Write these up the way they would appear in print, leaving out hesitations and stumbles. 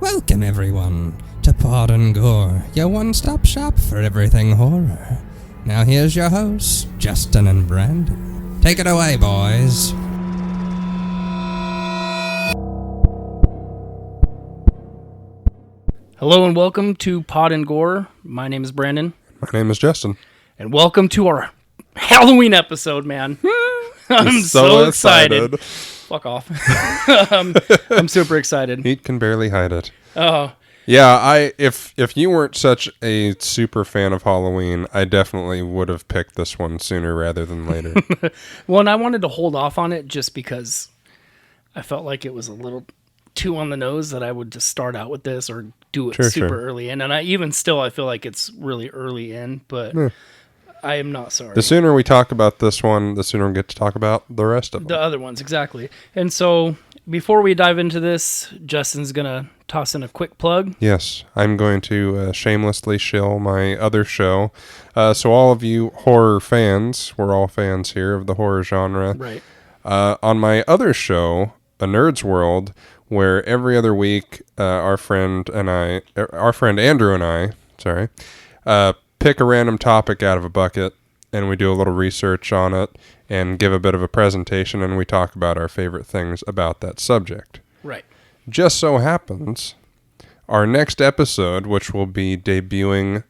Welcome everyone to Pod and Gore, your one-stop shop for everything horror. Now here's your hosts, Justin and Brandon. Take it away, boys. Hello and welcome to Pod and Gore. My name is Brandon. My name is Justin. And welcome to our Halloween episode, man. I'm so excited. Fuck off. I'm super excited. He can barely hide it. Oh. Yeah, if you weren't such a super fan of Halloween, I definitely would have picked this one sooner rather than later. Well, and I wanted to hold off on it just because I felt like it was a little too on the nose that I would just start out with this or do it super early in. And I feel like it's really early in, but I am not sorry. The sooner we talk about this one, the sooner we get to talk about the rest of them. The other ones, exactly. And so before we dive into this, Justin's going to toss in a quick plug. Yes, I'm going to shamelessly shill my other show. So all of you horror fans, we're all fans here of the horror genre. Right. On my other show, A Nerd's World, where every other week our friend Andrew and I, pick a random topic out of a bucket, and we do a little research on it and give a bit of a presentation, and we talk about our favorite things about that subject. Right. Just so happens, our next episode, which will be debuting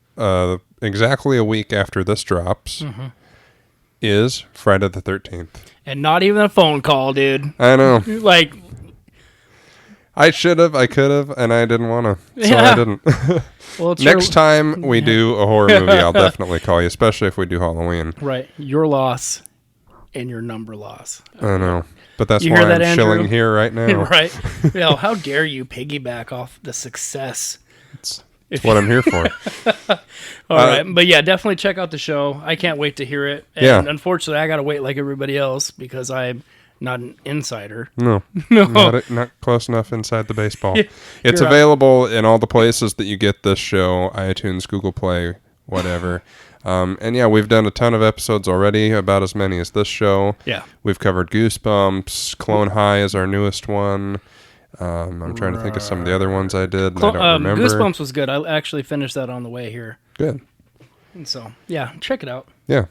exactly a week after this drops, is Friday the 13th. And not even a phone call, dude. I know. Like, I should have, I could have, and I didn't want to, so Yeah. I didn't. well, Next time we do a horror movie, I'll definitely call you, especially if we do Halloween. Right. Your loss and your number loss. I know. But that's You why hear that, I'm Andrew? chilling here right now. Right. Well, how dare you piggyback off the success? It's what I'm here for. All right. But yeah, definitely check out the show. I can't wait to hear it. And unfortunately, I got to wait like everybody else because I'm not an insider. No. Not close enough inside the baseball. It's You're available in all the places that you get this show, iTunes, Google Play, whatever. And yeah, we've done a ton of episodes already, about as many as this show. Yeah. We've covered Goosebumps. Clone High is our newest one. I'm trying to think of some of the other ones I did. And I don't remember. Goosebumps was good. I actually finished that on the way here. Good. And so, yeah, check it out. Yeah.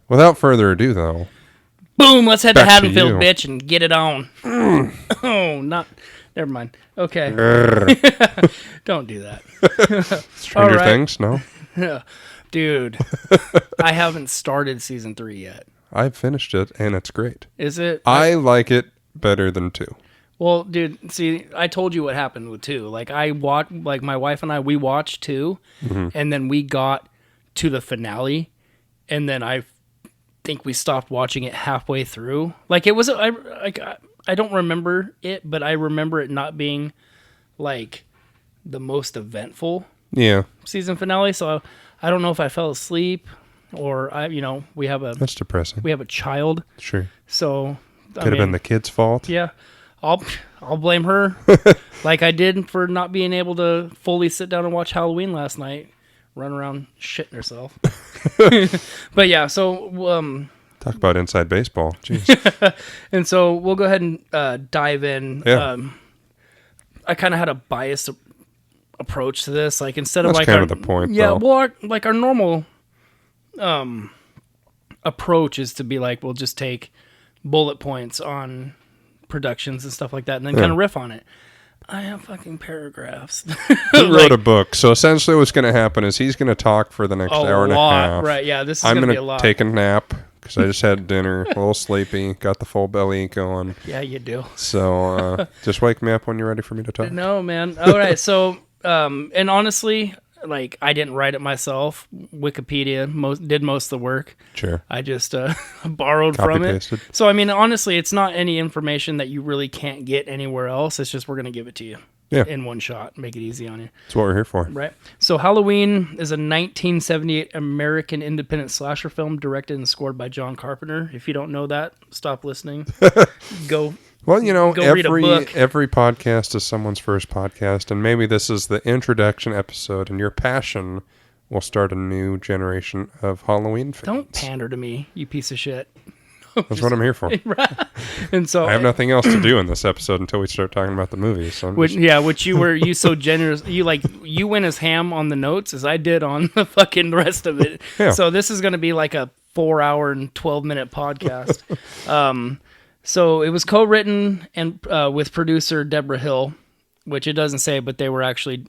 Without further ado, though. Boom, let's head Back to to Haddonfield, you. bitch, and get it on. Never mind. Okay. Don't do that. Stranger All right. Things? No? Dude, I haven't started season 3 yet. I've finished it, and it's great. Is it? I like it better than 2. Well, dude, see, I told you what happened with 2. Like, my wife and I, we watched 2, and then we got to the finale, and then I think we stopped watching it halfway through. Like, it was, I don't remember it, but I remember it not being, like, the most eventful season finale, so I don't know if I fell asleep or we have That's depressing. a child. Sure. So Could have been the kid's fault. Yeah. I'll blame her like I did for not being able to fully sit down and watch Halloween last night, run around shitting herself. But yeah, so Talk about inside baseball. Jeez. and so we'll go ahead and dive in. Yeah. I kind of had a biased approach to this, like instead of That's like kind our, of the point, yeah, though. well, our normal approach is to be like, we'll just take bullet points on productions and stuff like that, and then kind of riff on it. I have fucking paragraphs. He wrote a book, so essentially what's going to happen is he's going to talk for the next hour and a half. Right? Yeah, this is I'm going to be a going lot. to take a nap because I just had dinner, a little sleepy, got the full belly going. Yeah, you do. So just wake me up when you're ready for me to talk. No, man. All right, so and honestly, like I didn't write it myself. Wikipedia did most of the work. Sure. I just borrowed from it. Copy-pasted. So I mean, honestly, it's not any information that you really can't get anywhere else. It's just we're gonna give it to you in one shot, make it easy on you. That's what we're here for. Right. So Halloween is a 1978 American independent slasher film directed and scored by John Carpenter. If you don't know that, stop listening. Go. Well, Go read a book. every podcast is someone's first podcast, and maybe this is the introduction episode, and your passion will start a new generation of Halloween fans. Don't pander to me, you piece of shit. That's what I'm here for. And so I have nothing else to do in this episode until we start talking about the movies. So which you so generous. You went as ham on the notes as I did on the fucking rest of it. Yeah. So this is going to be like a 4-hour and 12-minute podcast. So it was co-written and with producer Deborah Hill, which it doesn't say, but they were actually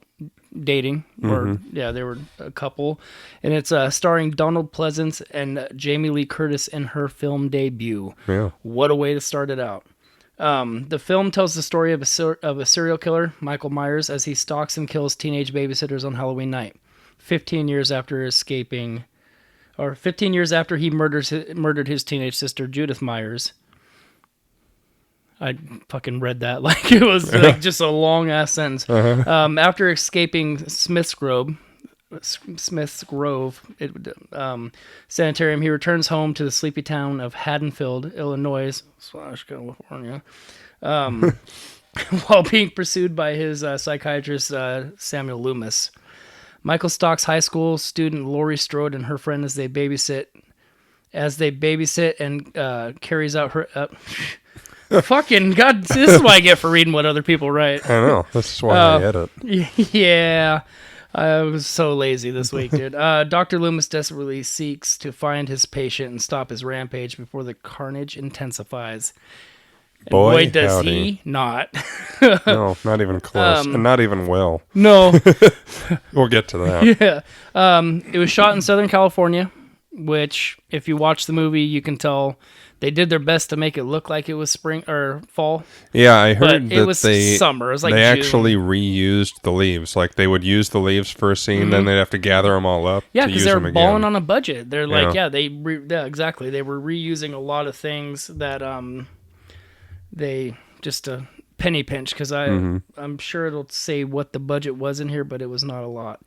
dating, or they were a couple, and it's starring Donald Pleasance and Jamie Lee Curtis in her film debut. Yeah. What a way to start it out. The film tells the story of a serial killer, Michael Myers, as he stalks and kills teenage babysitters on Halloween night, 15 years after he murdered his teenage sister Judith Myers. I fucking read that like it was like just a long ass sentence. After escaping Smith's Grove sanitarium, he returns home to the sleepy town of Haddonfield, Illinois / California, while being pursued by his psychiatrist Samuel Loomis. Michael stalks high school student Laurie Strode and her friend as they babysit and carries out her. Fucking God, this is what I get for reading what other people write. I know. That's why I edit. Yeah. I was so lazy this week, dude. Dr. Loomis desperately seeks to find his patient and stop his rampage before the carnage intensifies. And boy, does howdy. he not. No, not even close. And not even well. No. We'll get to that. Yeah. It was shot in Southern California, which, if you watch the movie, you can tell they did their best to make it look like it was spring or fall. Yeah, I heard but that it was summer. It was like they June. actually reused the leaves. Like they would use the leaves for a scene, then they'd have to gather them all up. Yeah, because they were balling on a budget. They're like, exactly. They were reusing a lot of things that they just a penny pinch because I'm sure it'll say what the budget was in here, but it was not a lot.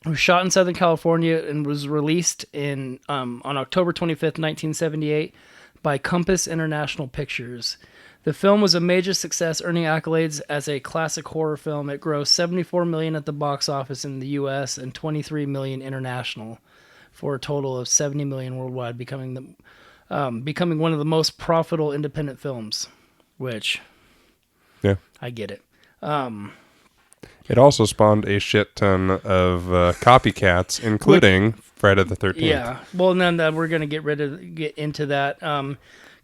It was shot in Southern California and was released on October 25th, 1978 by Compass International Pictures. The film was a major success, earning accolades as a classic horror film. It grossed $74 million at the box office in the U.S. and $23 million international, for a total of $70 million worldwide, becoming one of the most profitable independent films, which I get it. It also spawned a shit ton of copycats, including Friday the 13th. Yeah. Well, then we're going to get into that.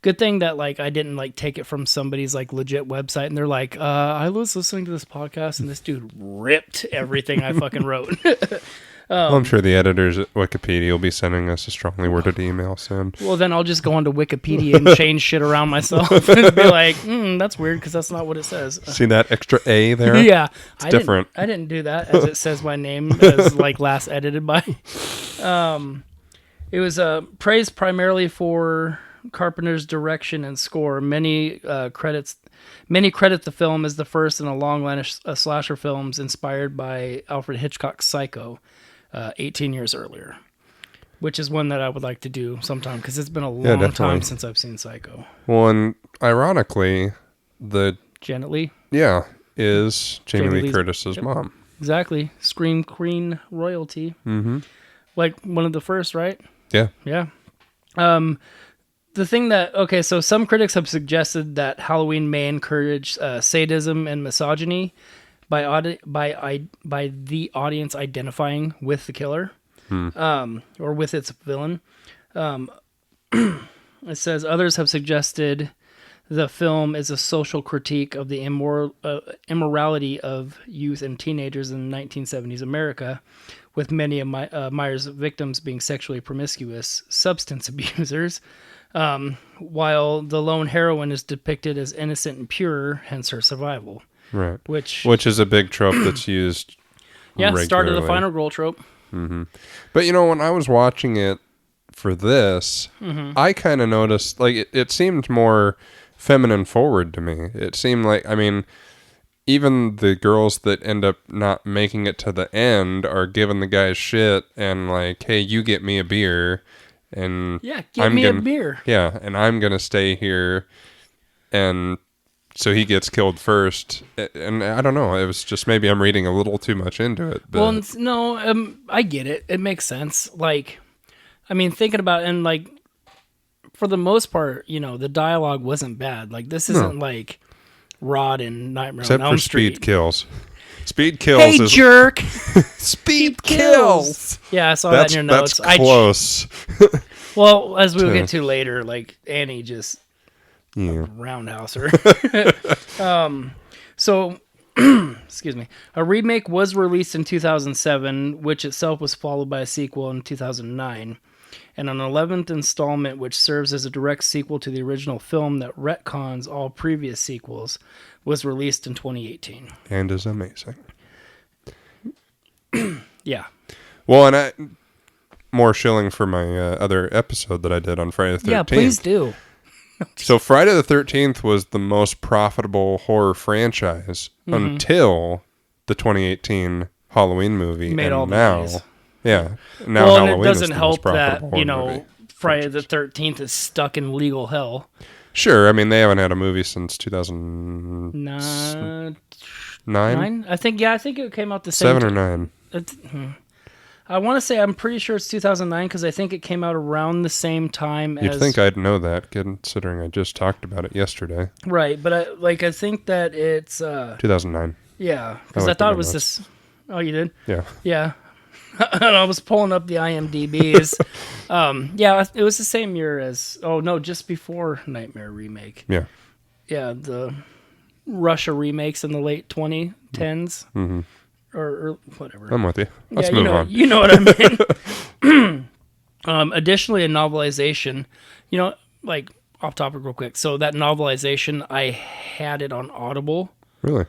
Good thing that like I didn't like take it from somebody's like legit website and they're like, I was listening to this podcast and this dude ripped everything I fucking wrote. I'm sure the editors at Wikipedia will be sending us a strongly worded email soon. Well, then I'll just go onto Wikipedia and change shit around myself and be like, that's weird because that's not what it says. See that extra A there? Yeah. It's different. I didn't do that as it says my name as like last edited by. It was praised primarily for Carpenter's direction and score. Many credit the film as the first in a long line of slasher films inspired by Alfred Hitchcock's Psycho. 18 years earlier, which is one that I would like to do sometime because it's been a long time since I've seen Psycho. Well, and ironically, the Janet Leigh, is Jamie Lee Curtis's mom. Exactly, Scream Queen royalty. Mm-hmm. Like one of the first, right? Yeah. Yeah. The thing that so some critics have suggested that Halloween may encourage sadism and misogyny by the audience identifying with the killer, or with its villain. It says others have suggested the film is a social critique of the immorality of youth and teenagers in 1970s America, with many of Myers' victims being sexually promiscuous substance abusers, while the lone heroine is depicted as innocent and pure, hence her survival. Right. Which is a big trope that's used regularly. Start of the final girl trope. Mm-hmm. But, when I was watching it for this, I kind of noticed, like, it seemed more feminine forward to me. It seemed like, even the girls that end up not making it to the end are giving the guys shit and like, hey, you get me a beer. And get me a beer. Yeah, and I'm going to stay here. And so he gets killed first, and I don't know. It was just maybe I'm reading a little too much into it. But. Well, no, I get it. It makes sense. Like, thinking about it, and like for the most part, the dialogue wasn't bad. Like, this isn't like Rod in Nightmare Except on Elm for Street. Speed Kills. Speed Kills Hey, is... jerk! Speed Kills! Yeah, I saw that in your notes. That's close. Well, as we'll get to later, like, Annie just Yeah. roundhouse her. So, excuse me. A remake was released in 2007, which itself was followed by a sequel in 2009. And an 11th installment, which serves as a direct sequel to the original film that retcons all previous sequels, was released in 2018. And is amazing. Yeah. Well, and more shilling for my other episode that I did on Friday the 13th. Yeah, please do. So Friday the 13th was the most profitable horror franchise until the 2018 Halloween movie. Made and all the now, money. yeah. Now Well, and Halloween it doesn't is the help most profitable that, horror movie. Friday the 13th is stuck in legal hell. Sure, I mean, they haven't had a movie since 2009? Nine? I think it came out the same 7 or 9? I want to say, I'm pretty sure it's 2009 because I think it came out around the same time You'd as... think I'd know that, considering I just talked about it yesterday. Right, but I think that it's... 2009. Yeah, because I looked thought at it was my this... Oh, you did? Yeah. Yeah. And I was pulling up the IMDb's. Yeah, it was the same year as... Oh, no, just before Nightmare Remake. Yeah. Yeah, the Russia remakes in the late 2010s. Mm-hmm. Or whatever. I'm with you. Let's Yeah, move on. You know what I mean. Additionally, a novelization, like off topic real quick. So that novelization, I had it on Audible, Really?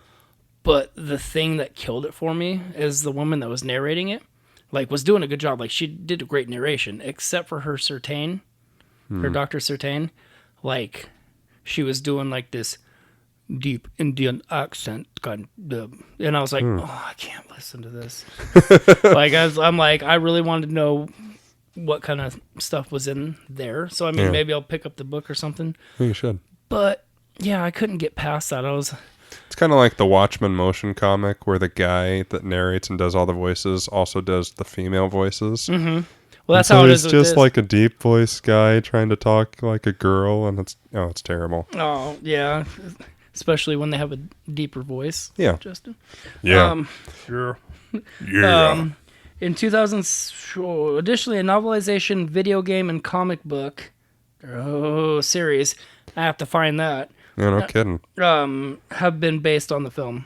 but the thing that killed it for me is the woman that was narrating it, like, was doing a good job. Like, she did a great narration, except for her Certain, her Dr. Certain. Like, she was doing like this deep Indian accent kind of, and I was like, oh, I can't listen to this. Like, I'm like, I really wanted to know what kind of stuff was in there. So I mean, maybe I'll pick up the book or something. You should. But yeah, I couldn't get past that. It's kind of like the Watchmen motion comic where the guy that narrates and does all the voices also does the female voices. Mm-hmm. Well, that's how it is. It's just like a deep voice guy trying to talk like a girl, and it's terrible. Oh yeah. Especially when they have a deeper voice. Yeah. Justin. Yeah. Yeah. In 2000, additionally, a novelization, video game, and comic book series, I have to find that, Yeah, no kidding. have been based on the film.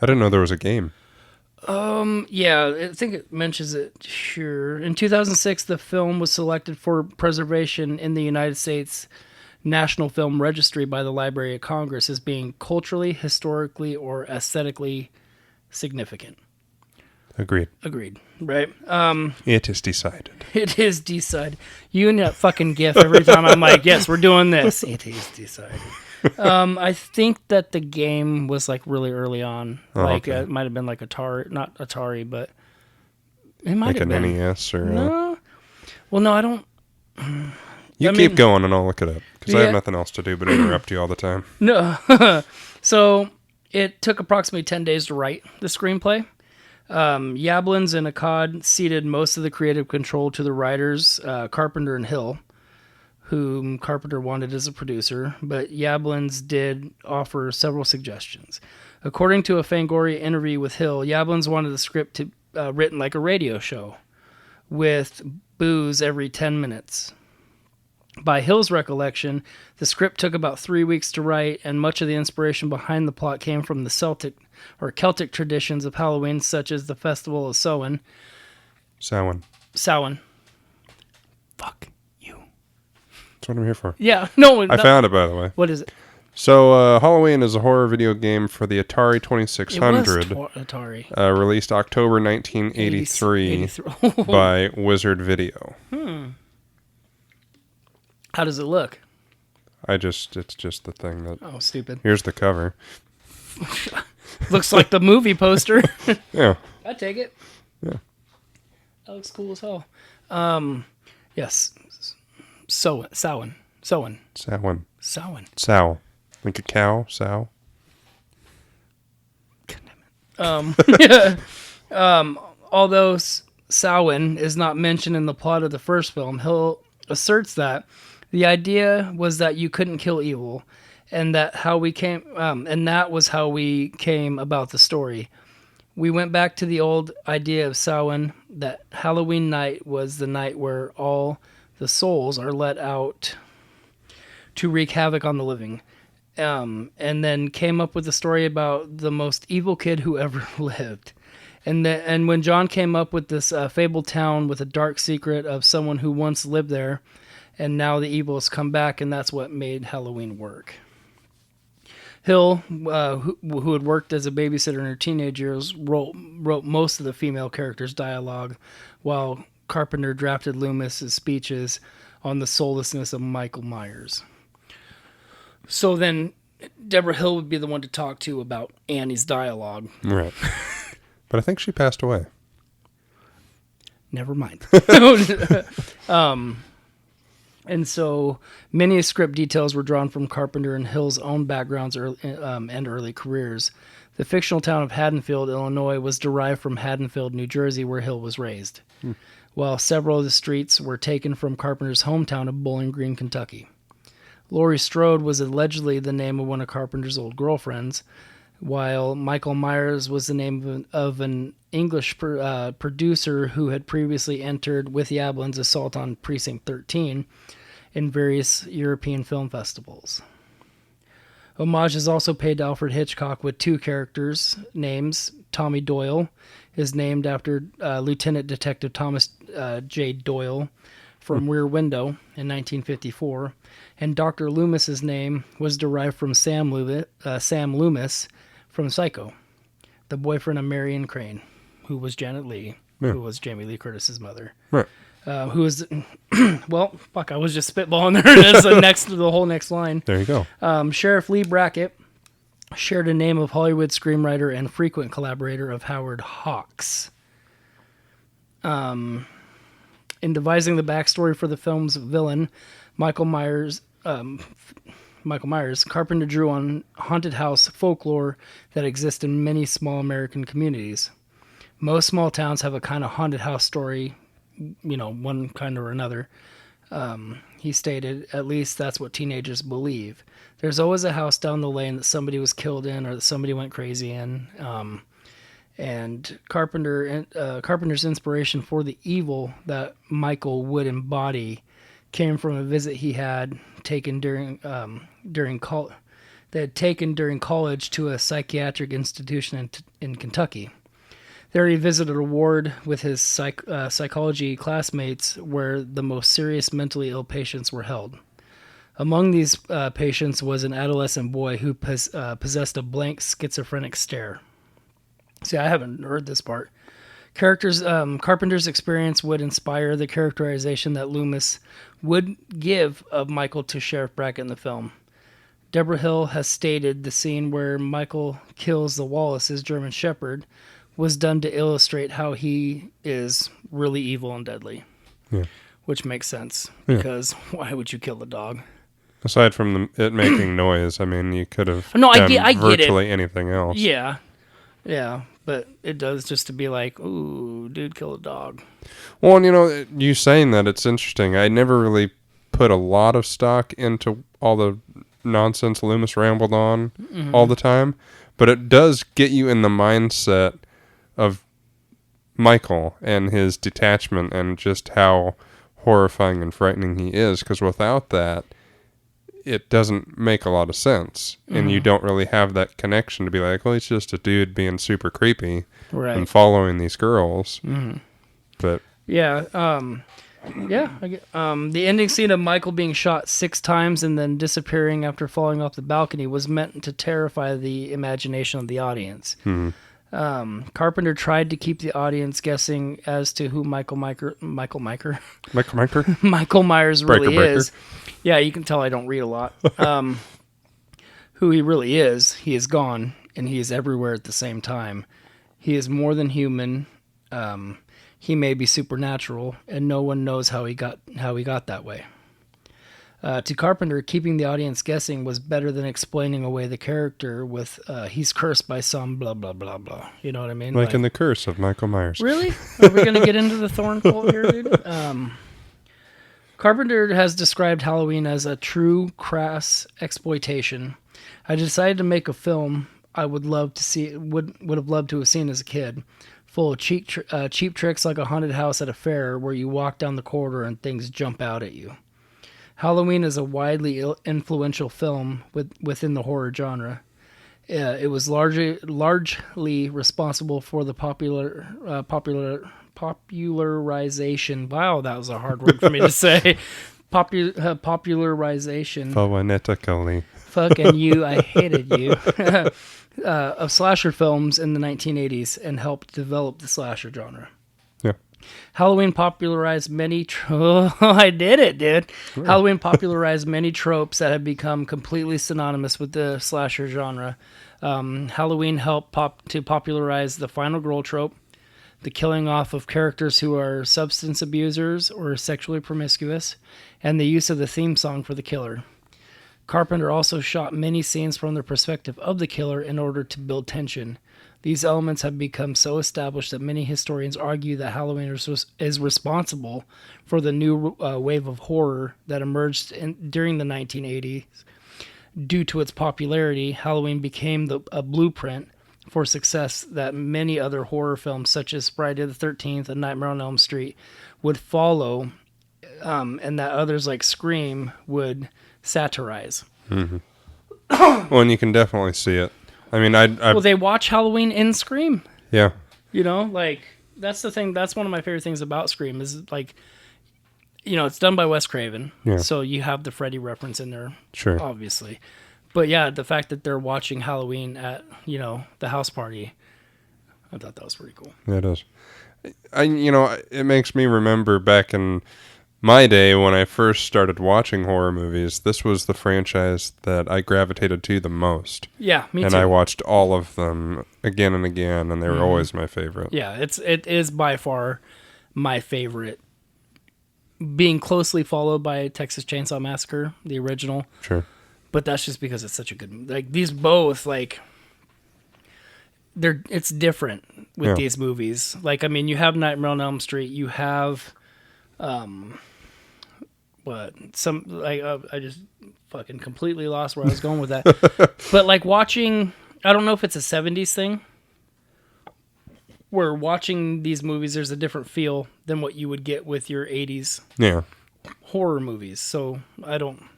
I didn't know there was a game. Yeah, I think it mentions it here. In 2006, the film was selected for preservation in the United States National Film Registry by the Library of Congress as being culturally, historically, or aesthetically significant. Agreed. Right? It is decided. It is decided. You and that fucking gif every time I'm like, yes, we're doing this. It is decided. I think that the game was like really early on. It might have been like Atari, not Atari, but it might have been. Like an NES or... No. Well, no, I don't... keep going and I'll look it up. Because I have nothing else to do but interrupt you all the time. No. So, it took approximately 10 days to write the screenplay. Yablans and Akkad ceded most of the creative control to the writers, Carpenter and Hill, whom Carpenter wanted as a producer, but Yablans did offer several suggestions. According to a Fangoria interview with Hill, Yablans wanted the script to written like a radio show, with booze every 10 minutes. By Hill's recollection, the script took about 3 weeks to write, and much of the inspiration behind the plot came from the Celtic traditions of Halloween, such as the Festival of Samhain. Samhain. Fuck you. That's what I'm here for. Yeah, no. I found it, by the way. What is it? So, Halloween is a horror video game for the Atari 2600. It was Atari. Released October 1983 by Wizard Video. How does it look? It's just the thing that... Oh, stupid. Here's the cover. Looks like the movie poster. Yeah. I'd take it. Yeah. That looks cool as hell. Yes. Samhain. Sow. Like a cow? Sow? Although Samhain is not mentioned in the plot of the first film, Hill asserts that The idea was that you couldn't kill evil, and that was how we came about the story. We went back to the old idea of Samhain, that Halloween night was the night where all the souls are let out to wreak havoc on the living. And then came up with a story about the most evil kid who ever lived. And when John came up with this fabled town with a dark secret of someone who once lived there, and now the evil has come back, and that's what made Halloween work. Hill, who had worked as a babysitter in her teenage years, wrote most of the female characters' dialogue, while Carpenter drafted Loomis's speeches on the soullessness of Michael Myers. So then Deborah Hill would be the one to talk to about Annie's dialogue. Right. But I think she passed away. Never mind. And so many script details were drawn from Carpenter and Hill's own backgrounds and early careers. The fictional town of Haddonfield, Illinois, was derived from Haddonfield, New Jersey, where Hill was raised, while several of the streets were taken from Carpenter's hometown of Bowling Green, Kentucky. Laurie Strode was allegedly the name of one of Carpenter's old girlfriends, while Michael Myers was the name of an English producer who had previously entered with Yablin's Assault on Precinct 13 in various European film festivals. Homage is also paid to Alfred Hitchcock with two characters' names. Tommy Doyle is named after Lieutenant Detective Thomas J. Doyle from Rear Window in 1954, and Dr. Loomis's name was derived from Sam Loomis from Psycho, the boyfriend of Marion Crane, who was Janet Leigh, who was Jamie Lee Curtis's mother. Right. Who is, well, fuck, I was just spitballing there. That's the whole next line. There you go. Sheriff Lee Brackett shared a name of Hollywood screenwriter and frequent collaborator of Howard Hawks. In devising the backstory for the film's villain, Michael Myers, Carpenter drew on haunted house folklore that exists in many small American communities. Most small towns have a kind of haunted house story, one kind or another. He stated, at least that's what teenagers believe. There's always a house down the lane that somebody was killed in or that somebody went crazy in. And Carpenter's inspiration for the evil that Michael would embody came from a visit he had taken during college to a psychiatric institution in Kentucky. There he visited a ward with his psychology classmates where the most serious mentally ill patients were held. Among these patients was an adolescent boy who possessed a blank schizophrenic stare. See, I haven't heard this part. Carpenter's experience would inspire the characterization that Loomis would give of Michael to Sheriff Brackett in the film. Deborah Hill has stated the scene where Michael kills the Wallace's German Shepherd was done to illustrate how he is really evil and deadly. Yeah. Which makes sense, because why would you kill the dog? Aside from it making noise, I mean, you could have done I get virtually anything else. Yeah. Yeah, but it does just to be like, ooh, dude, kill a dog. Well, and you saying that, it's interesting. I never really put a lot of stock into all the nonsense Loomis rambled on all the time, but it does get you in the mindset of Michael and his detachment and just how horrifying and frightening he is, because without that, it doesn't make a lot of sense, and you don't really have that connection to be like, well, he's just a dude being super creepy and following these girls. But the ending scene of Michael being shot 6 times and then disappearing after falling off the balcony was meant to terrify the imagination of the audience. Carpenter tried to keep the audience guessing as to who Michael Myers really is. Yeah, you can tell I don't read a lot. Who he really is. He is gone, and he is everywhere at the same time. He is more than human. He may be supernatural, and no one knows how he got that way. To Carpenter, keeping the audience guessing was better than explaining away the character with he's cursed by some blah, blah, blah, blah. You know what I mean? Like in The Curse of Michael Myers. Really? Are we going to get into the Thorn cult here, dude? Carpenter has described Halloween as a true crass exploitation. I decided to make a film I would love to see would have loved to have seen as a kid, full of cheap tricks like a haunted house at a fair where you walk down the corridor and things jump out at you. Halloween is a widely influential film within the horror genre. It was largely responsible for the popularization. Wow, that was a hard word for me to say. Popularization. Phonetically. Fucking you, I hated you. Of slasher films in the 1980s and helped develop the slasher genre. Yeah. Halloween popularized many I did it, dude. Sure. Halloween popularized many tropes that have become completely synonymous with the slasher genre. Halloween helped to popularize the final girl trope, the killing off of characters who are substance abusers or sexually promiscuous, and the use of the theme song for the killer. Carpenter also shot many scenes from the perspective of the killer in order to build tension. These elements have become so established that many historians argue that Halloween is responsible for the new wave of horror that emerged during the 1980s. Due to its popularity, Halloween became a blueprint for success that many other horror films, such as Friday the 13th and Nightmare on Elm Street, would follow, and that others like Scream would satirize. Mm-hmm. Well, and you can definitely see it. I mean, well, they watch Halloween in Scream. Yeah. You know, like, that's the thing. That's one of my favorite things about Scream is, like, you know, it's done by Wes Craven. Yeah. So you have the Freddy reference in there. Sure. Obviously. But yeah, the fact that they're watching Halloween at, you know, the house party, I thought that was pretty cool. Yeah, it is. It makes me remember back in my day when I first started watching horror movies, this was the franchise that I gravitated to the most. Yeah, me too. And I watched all of them again and again, and they were always my favorite. Yeah, it is by far my favorite, being closely followed by Texas Chainsaw Massacre, the original. Sure. But that's just because it's such a good, like, these both, like, it's different with these movies. Like, I mean, you have Nightmare on Elm Street, you have I just fucking completely lost where I was going with that. But like watching, I don't know if it's a 70s thing, where watching these movies, there's a different feel than what you would get with your 80s horror movies. So I'm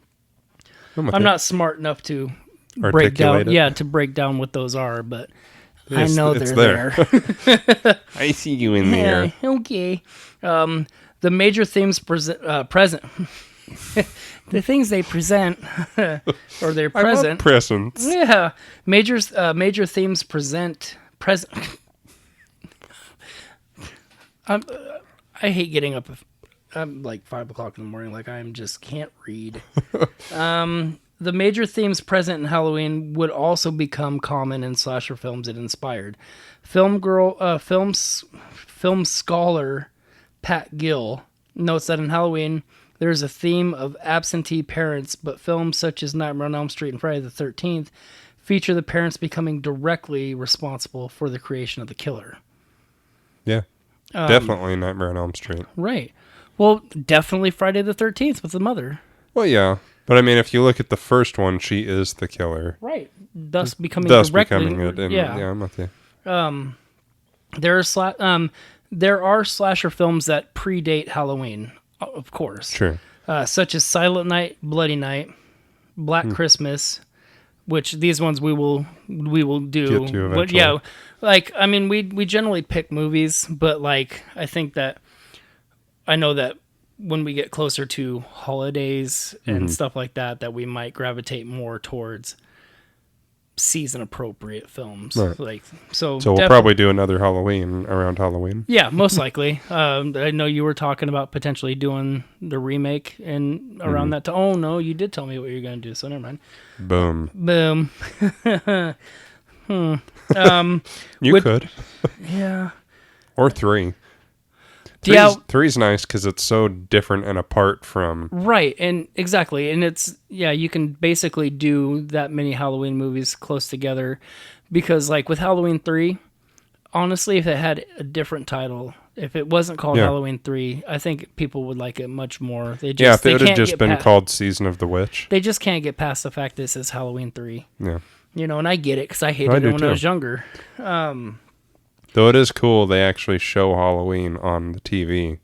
not smart enough to break down what those are, but I know they're there. I see you in there. Okay. The major themes present the things they present or they're present. Presents. Yeah. Major themes present. I hate getting up. I'm like 5 o'clock in the morning. Like I just can't read. The major themes present in Halloween would also become common in slasher films it inspired. Film scholar Pat Gill notes that in Halloween there is a theme of absentee parents, but films such as Nightmare on Elm Street and Friday the 13th feature the parents becoming directly responsible for the creation of the killer. Yeah, definitely Nightmare on Elm Street. Right. Well, definitely Friday the 13th with the mother. Well, yeah. But I mean, if you look at the first one, she is the killer. Right. Thus becoming it. And, yeah, I'm with you. There are slasher films that predate Halloween, of course. Sure. Such as Silent Night, Bloody Night, Black Christmas, which these ones we will do. Get to eventually. But yeah, like I mean, we generally pick movies, but like I know that when we get closer to holidays and stuff like that we might gravitate more towards season appropriate films. Right. Like so we'll probably do another Halloween around Halloween. Yeah, most likely. I know you were talking about potentially doing the remake and around that time. Oh no, you did tell me what you're going to do, so never mind. Boom. You could. Yeah. Or 3. Three's nice because it's so different and apart from... Right, and exactly. And it's, you can basically do that many Halloween movies close together because, like, with Halloween 3, honestly, if it had a different title, If it wasn't called Yeah. Halloween 3, I think people would like it much more. They just, Yeah, if they it would have can't just get been pa- called Season of the Witch. They just can't get past the fact this is Halloween 3. Yeah. You know, and I get it because I hated I it do when too. I was younger. Though it is cool, they actually show Halloween on the TV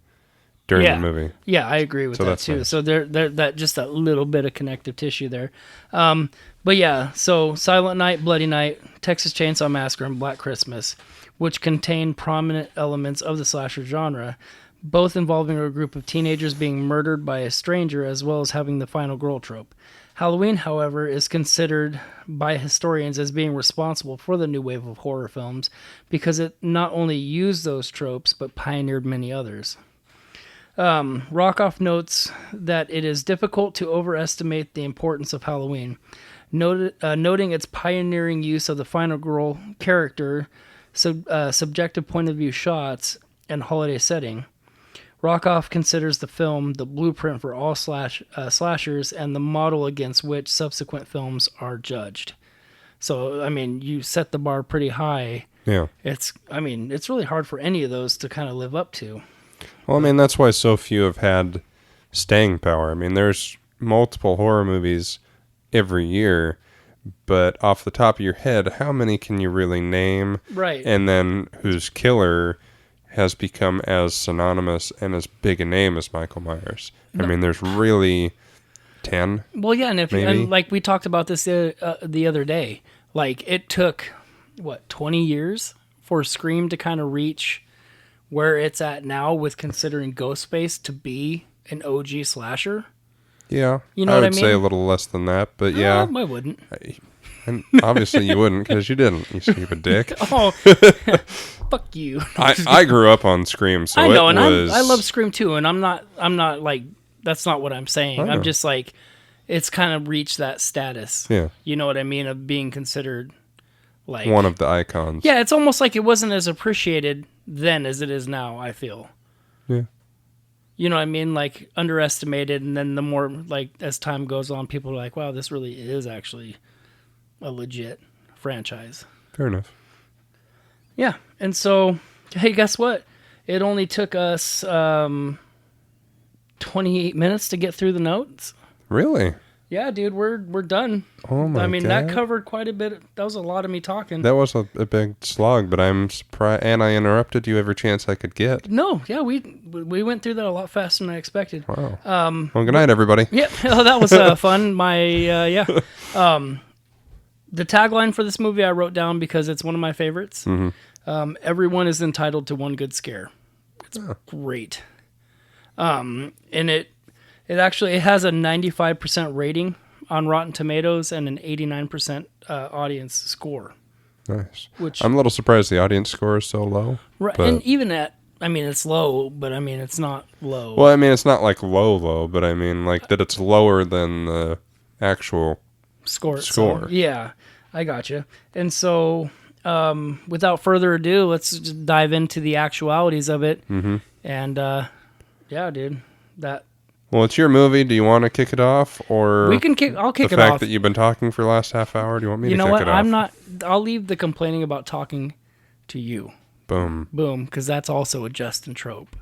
during Yeah. the movie. Yeah, I agree with So that that's too. nice. So there that just that little bit of connective tissue there. But yeah, so Silent Night, Bloody Night, Texas Chainsaw Massacre, and Black Christmas, which contain prominent elements of the slasher genre, both involving a group of teenagers being murdered by a stranger as well as having the final girl trope. Halloween, however, is considered by historians as being responsible for the new wave of horror films because it not only used those tropes but pioneered many others. Rockoff notes that it is difficult to overestimate the importance of Halloween, noting its pioneering use of the final girl character, subjective point of view shots, and holiday setting. Rockoff considers the film the blueprint for all slashers and the model against which subsequent films are judged. So, I mean, you set the bar pretty high. Yeah. It's really hard for any of those to kind of live up to. Well, I mean, that's why so few have had staying power. I mean, there's multiple horror movies every year, but off the top of your head, how many can you really name? Right. And then whose killer has become as synonymous and as big a name as Michael Myers? I mean, there's really 10. Well, yeah, and maybe? like we talked about this the other day, like it took 20 years for Scream to kind of reach where it's at now with considering Ghostface to be an OG slasher. Yeah. You know I what I would say mean? a little less than that, but yeah. I wouldn't. And obviously you wouldn't because you didn't, you stupid dick. Oh, fuck you. I grew up on Scream, so I know, it and was... I love Scream too, and I'm not like, that's not what I'm saying. I know. I'm just like, it's kind of reached that status. Yeah. You know what I mean? Of being considered like one of the icons. Yeah, it's almost like it wasn't as appreciated then as it is now, I feel. Yeah. You know what I mean? Like underestimated, and then the more like as time goes on, people are like, wow, this really is actually a legit franchise. Fair enough. Yeah. And so, hey, guess what? It only took us 28 minutes to get through the notes. Really? Yeah, dude, we're done. Oh my god. I mean, that covered quite a bit. That was a lot of me talking. That was a big slog, but I'm surprised. And I interrupted you every chance I could get. No, yeah, we went through that a lot faster than I expected. Wow. Well, good night, everybody. Yep, oh, that was fun. The tagline for this movie I wrote down because it's one of my favorites. Mm-hmm. Everyone is entitled to one good scare. It's great. And it has a 95% rating on Rotten Tomatoes and an 89% audience score. Nice. Which I'm a little surprised the audience score is so low. right, but- and even it's low, but I mean it's not low. Well, I mean, it's not like low, but I mean like that it's lower than the actual Score. Score. Yeah, I gotcha. And so, without further ado, let's just dive into the actualities of it. Mm-hmm. And yeah, dude, that Well, it's your movie. Do you want to kick it off, or we can kick. I'll kick the it fact off. that you've been talking for the last half hour? Do you want me You to know kick what? it off? I'm not. I'll leave the complaining about talking to you. Boom. Boom, because that's also a Justin trope.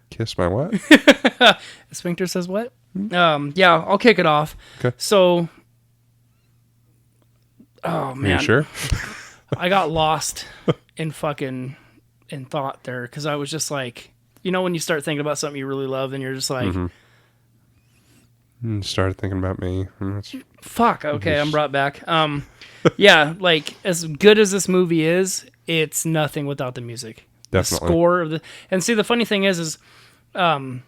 Kiss my what? The sphincter says what? Yeah, I'll kick it off. Okay. So, oh man, Are you sure? I got lost in thought there because I was just like, you know, when you start thinking about something you really love, and you're just like, Started thinking about me. fuck. Okay, I'm brought back. Yeah, like as good as this movie is, it's nothing without the music. Definitely. The score of the and see the funny thing is I'm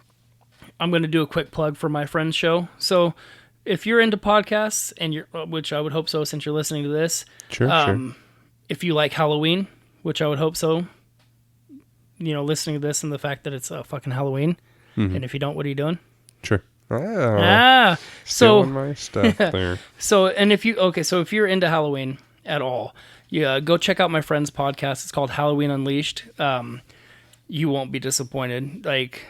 going to do a quick plug for my friend's show. So if you're into podcasts and which I would hope so since you're listening to this, Sure. if you like Halloween, which I would hope so, you know, listening to this and the fact that it's fucking Halloween, and if you don't, what are you doing? Sure. So Stealing my stuff there. So, and if you're into Halloween at all, go check out my friend's podcast. It's called Halloween Unleashed. You won't be disappointed. Like,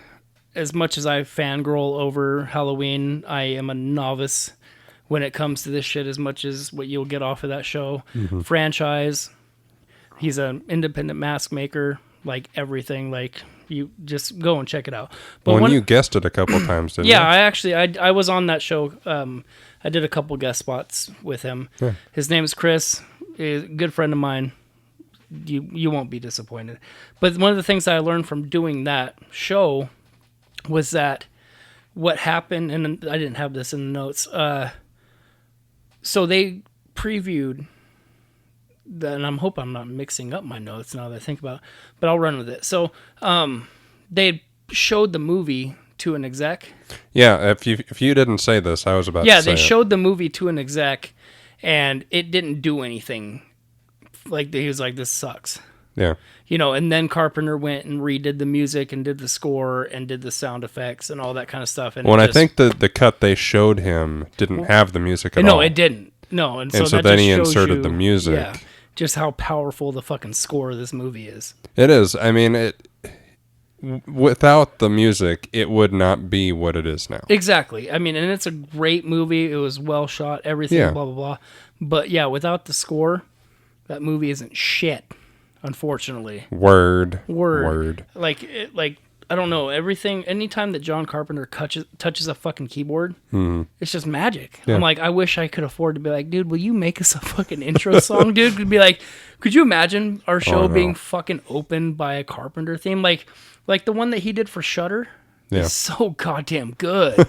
as much as I fangirl over Halloween, I am a novice when it comes to this shit as much as what you'll get off of that show. Franchise. He's an independent mask maker, like everything. Like, You just go and check it out. But Well, you guessed it a couple times, didn't you? Yeah, I was on that show. I did a couple guest spots with him. Yeah. His name is Chris. He's a good friend of mine. You won't be disappointed. But one of the things that I learned from doing that show was that what happened, and I didn't have this in the notes. So they previewed that, and I hope I'm not mixing up my notes now that I think about it, but I'll run with it. So they showed the movie to an exec. Yeah, if you didn't say this, I was about to say Yeah, they it. showed the movie to an exec, and it didn't do anything. Like, he was like, this sucks. Yeah. You know, and then Carpenter went and redid the music and did the score and did the sound effects and all that kind of stuff. And I think the cut they showed him didn't have the music at all. No, it didn't. No, and so so that then just he shows inserted you, the music. Yeah, just how powerful the fucking score of this movie is. It is. I mean, without the music, it would not be what it is now. Exactly. I mean, and it's a great movie. It was well shot, everything, Yeah. blah, blah, blah. But yeah, without the score, that movie isn't shit, unfortunately. Word. Like, I don't know, everything, anytime that John Carpenter touches a fucking keyboard, it's just magic. Yeah. I'm like, I wish I could afford to be like, dude, will you make us a fucking intro song, dude? Could be like, could you imagine our show being fucking opened by a Carpenter theme? Like the one that he did for Shudder. Yeah. Is so goddamn good.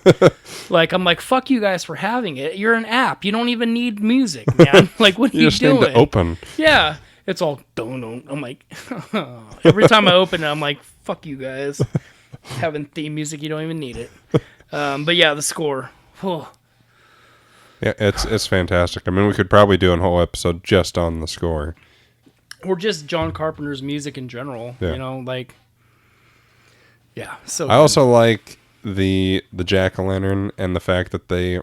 Like, I'm like, fuck you guys for having it. You're an app. You don't even need music, man. Like, what are you just doing? need to open. Yeah. It's all don't. I'm like, every time I open it, I'm like, fuck you guys. Having theme music, you don't even need it. But yeah, the score. Oh. Yeah, it's fantastic. I mean, we could probably do a whole episode just on the score. Or just John Carpenter's music in general. Yeah. You know, like, yeah. So I also like the jack-o'-lantern and the fact that they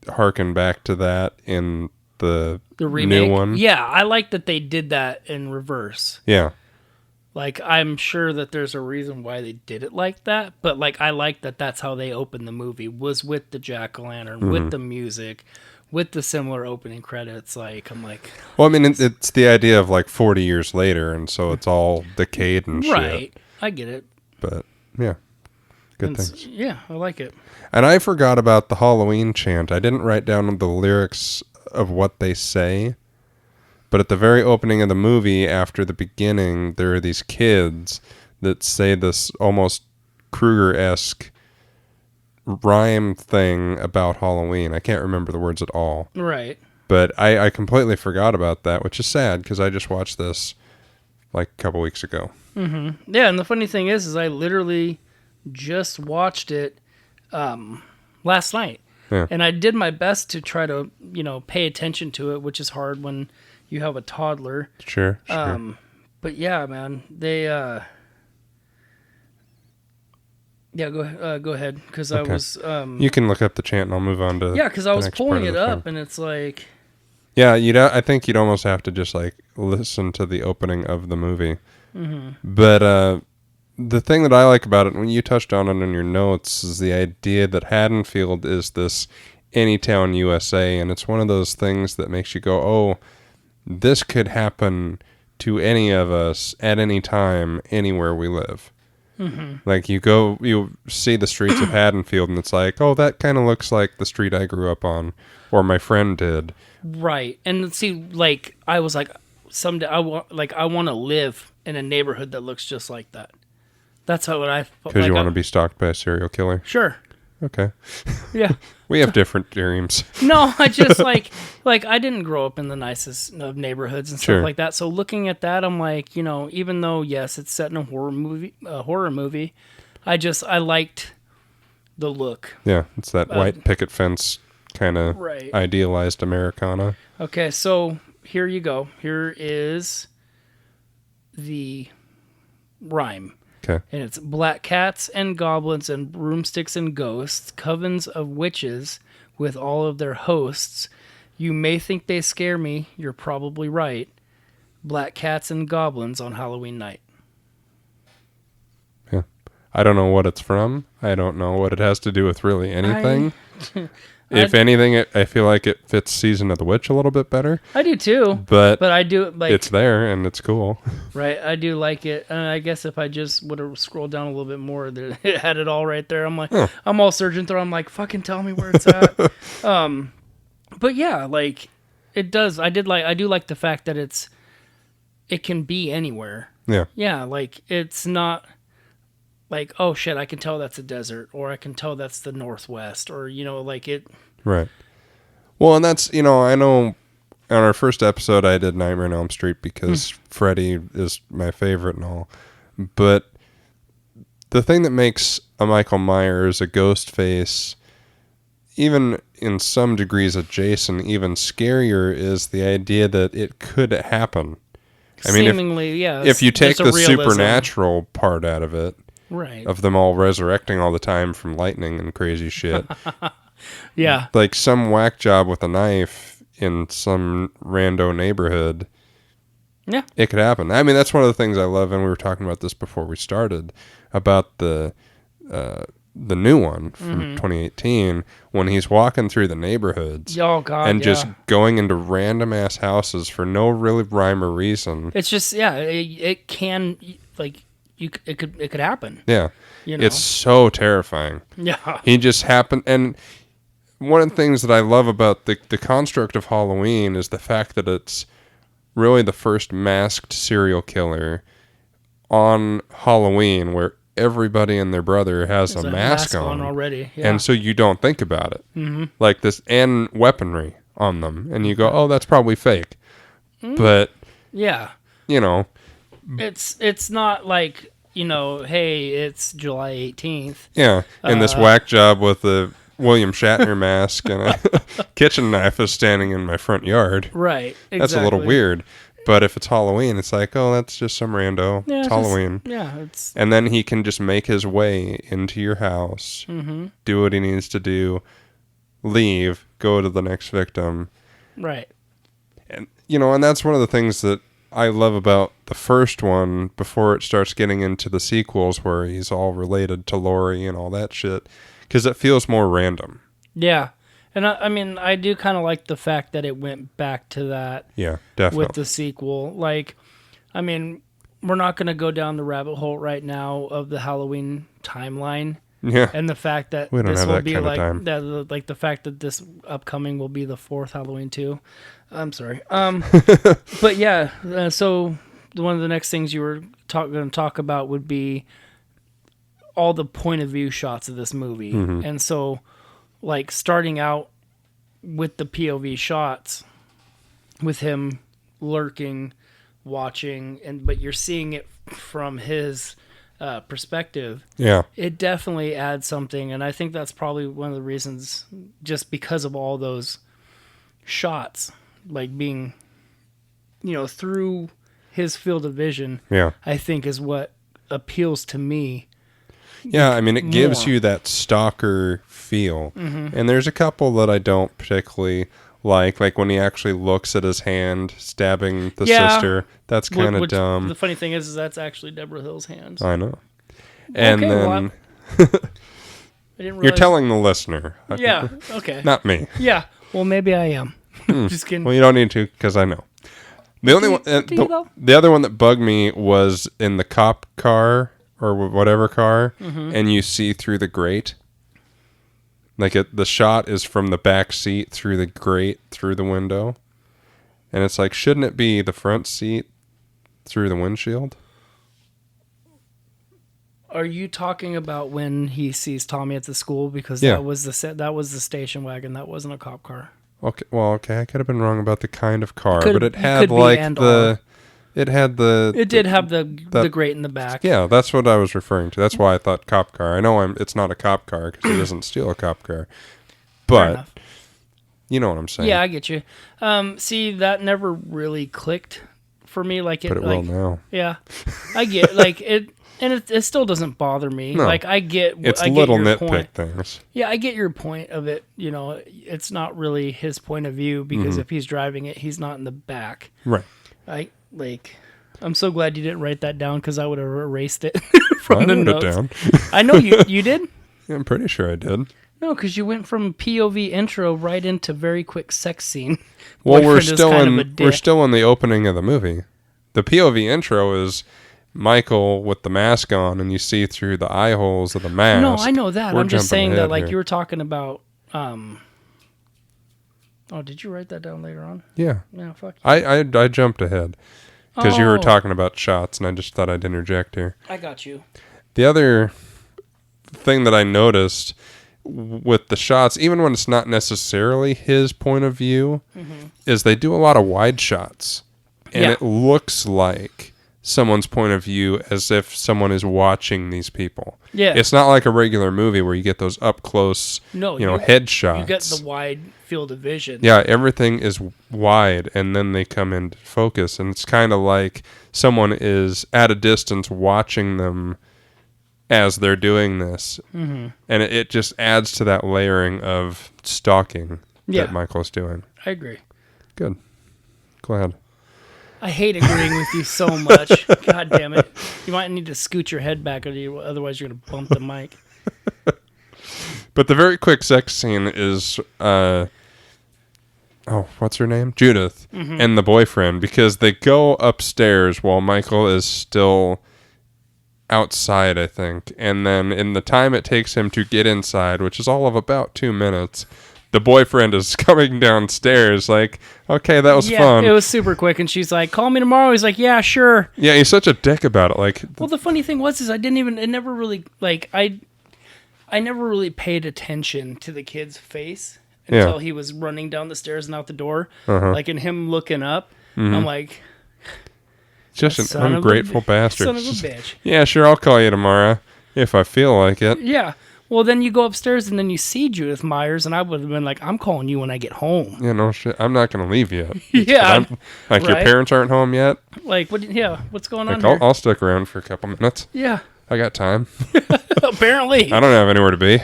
harken back to that in the remake. new one. Yeah, I like that they did that in reverse. Yeah. Like, I'm sure that there's a reason why they did it like that, but like, I like that that's how they opened the movie, was with the jack-o'-lantern, with the music, with the similar opening credits. Like, I'm like, Well, I mean, it's the idea of like 40 years later, and so it's all decayed and shit. right, I get it. But yeah, good And things. yeah, I like it. And I forgot about the Halloween chant. I didn't write down the lyrics of what they say. But at the very opening of the movie, after the beginning, there are these kids that say this almost Kruger-esque rhyme thing about Halloween. I can't remember the words at all. Right. But I completely forgot about that, which is sad because I just watched this like a couple weeks ago. Mm-hmm. Yeah, and the funny thing is I literally just watched it last night. Yeah. And I did my best to try to, pay attention to it, which is hard when you have a toddler. Sure. But yeah, man, they yeah, go ahead, because I was you can look up the chant and I'll move on to because I the was next part pulling of it the up film. and it's like, Yeah, I think you'd almost have to just like listen to the opening of the movie. Mm-hmm. But the thing that I like about it, when you touched on it in your notes, is the idea that Haddonfield is this Anytown, USA, and it's one of those things that makes you go, oh, this could happen to any of us at any time, anywhere we live. Mm-hmm. Like you see the streets of Haddonfield, and it's like, oh, that kind of looks like the street I grew up on, or my friend did. right. And see, like, I was like, someday I want to live in a neighborhood that looks just like that. That's how I. Because you want to be stalked by a serial killer. Sure. Okay. Yeah. We have different dreams. No, I just like I didn't grow up in the nicest of neighborhoods and stuff Sure. like that. So looking at that, I'm like, even though yes, it's set in a horror movie, I liked the look. Yeah, it's that white picket fence kind of Right. idealized Americana. Okay, so here you go. Here is the rhyme. Okay. And it's black cats and goblins and broomsticks and ghosts, covens of witches with all of their hosts. You may think they scare me. You're probably right. Black cats and goblins on Halloween night. Yeah. I don't know what it's from. I don't know what it has to do with really anything. If anything, I feel like it fits Season of the Witch a little bit better. I do too. But I do like it's there and it's cool. Right, I do like it. And I guess if I just would have scrolled down a little bit more, it had it all right there. I'm like, I'm all searching through. I'm like, fucking tell me where it's at. But yeah, like it does. I do like the fact that it can be anywhere. Yeah. Yeah, like it's not like, oh shit, I can tell that's a desert, or I can tell that's the Northwest, or like it. Right. Well, and that's I know on our first episode I did Nightmare on Elm Street because Freddy is my favorite and all, but the thing that makes a Michael Myers, a Ghostface, even in some degrees a Jason, even scarier is the idea that it could happen. I mean, seemingly, if you take the supernatural part out of it, right, of them all resurrecting all the time from lightning and crazy shit, yeah, like some whack job with a knife in some rando neighborhood, yeah, it could happen. I mean, that's one of the things I love, and we were talking about this before we started, about the new one from 2018, when he's walking through the neighborhoods and just going into random ass houses for no really rhyme or reason. It's just it can, like, it could happen. Yeah, it's so terrifying. Yeah, he just happened. And one of the things that I love about the construct of Halloween is the fact that it's really the first masked serial killer on Halloween, where everybody and their brother has a mask on already, yeah. And so you don't think about it, like this, and weaponry on them, and you go, "Oh, that's probably fake," but yeah, it's not like hey, it's July 18th. Yeah, and this whack job with the William Shatner mask and a kitchen knife is standing in my front yard. Right, exactly. That's a little weird. But if it's Halloween, it's like, oh, that's just some rando. Yeah, it's Halloween. It's... And then he can just make his way into your house, do what he needs to do, leave, go to the next victim. Right. And, and that's one of the things that I love about the first one before it starts getting into the sequels where he's all related to Laurie and all that shit, because it feels more random. Yeah. And I mean, I do kind of like the fact that it went back to that. Yeah, definitely. With the sequel. Like, I mean, we're not going to go down the rabbit hole right now of the Halloween timeline. Yeah. And the fact that we don't this have will that be kind like, of time. like the fact that this upcoming will be the fourth Halloween too. I'm sorry. But yeah, so one of the next things you were going to talk about would be all the point of view shots of this movie. And so, like, starting out with the POV shots, with him lurking, watching, but you're seeing it from his perspective. Yeah. It definitely adds something, and I think that's probably one of the reasons, just because of all those shots, like being, through his field of vision, I think is what appeals to me. Yeah, I mean, it gives you that stalker feel. And there's a couple that I don't particularly like when he actually looks at his hand stabbing the sister. That's kind of dumb. The funny thing is that's actually Deborah Hill's hands. I know. And okay, then I didn't realize. You're telling the listener. Yeah, okay. Not me. Yeah, well, maybe I am. Just kidding. Well, you don't need to, because I know. The only one, the other one that bugged me was in the cop car, or whatever car, and you see through the grate. Like the shot is from the back seat through the grate, through the window. And it's like, shouldn't it be the front seat through the windshield? Are you talking about when he sees Tommy at the school? Because that was the station wagon. That wasn't a cop car. Okay, well, I could have been wrong about the kind of car, but it had like the... It did have the grate in the back. Yeah, that's what I was referring to. That's why I thought cop car. I know it's not a cop car because he doesn't steal a cop car. But you know what I'm saying. Yeah, I get you. See, that never really clicked for me. But it will now. Yeah, I get it, and it still doesn't bother me. No, I get it's I little get your nitpick point. Things. Yeah, I get your point of it. It's not really his point of view because if he's driving it, he's not in the back. Right. I'm so glad you didn't write that down because I would have erased it from the notes. It down. I know you did. Yeah, I'm pretty sure I did. No, because you went from POV intro right into very quick sex scene. Well, we're Boyfriend is kind of a dick. still in the opening of the movie. The POV intro is Michael with the mask on, and you see through the eye holes of the mask. No, I know that. We're I'm just saying jumping that, ahead like, here. you were talking about. Oh, did you write that down later on? Yeah. No, fuck you. I jumped ahead because you were Oh. talking about shots, and I just thought I'd interject here. I got you. The other thing that I noticed with the shots, even when it's not necessarily his point of view, is they do a lot of wide shots. And Yeah. it looks like someone's point of view as if someone is watching these people. Yeah. It's not like a regular movie where you get those up close, No, headshots. You get the wide field of vision. Yeah, everything is wide, and then they come into focus, and it's kind of like someone is at a distance watching them as they're doing this, and it just adds to that layering of stalking that Michael's doing. I agree. Good. Glad. I hate agreeing with you so much. God damn it. You might need to scoot your head back, otherwise you're going to bump the mic. But the very quick sex scene is, what's her name? Judith and the boyfriend, because they go upstairs while Michael is still outside, I think. And then in the time it takes him to get inside, which is all of about 2 minutes, the boyfriend is coming downstairs like, okay, that was fun. It was super quick. And she's like, call me tomorrow. He's like, yeah, sure. Yeah, he's such a dick about it. Like, Well, the funny thing was, I never really paid attention to the kid's face until he was running down the stairs and out the door. Like, and him looking up, I'm like, just an son of a ungrateful bastard. son of a bitch. Yeah, sure, I'll call you tomorrow if I feel like it. Yeah. Well, then you go upstairs and then you see Judith Myers, and I would have been like, I'm calling you when I get home. Yeah, no shit. I'm not going to leave yet. Yeah. Like, your right? parents aren't home yet? Like, what's going on Like, here? I'll stick around for a couple minutes. Yeah. I got time. Apparently. I don't have anywhere to be.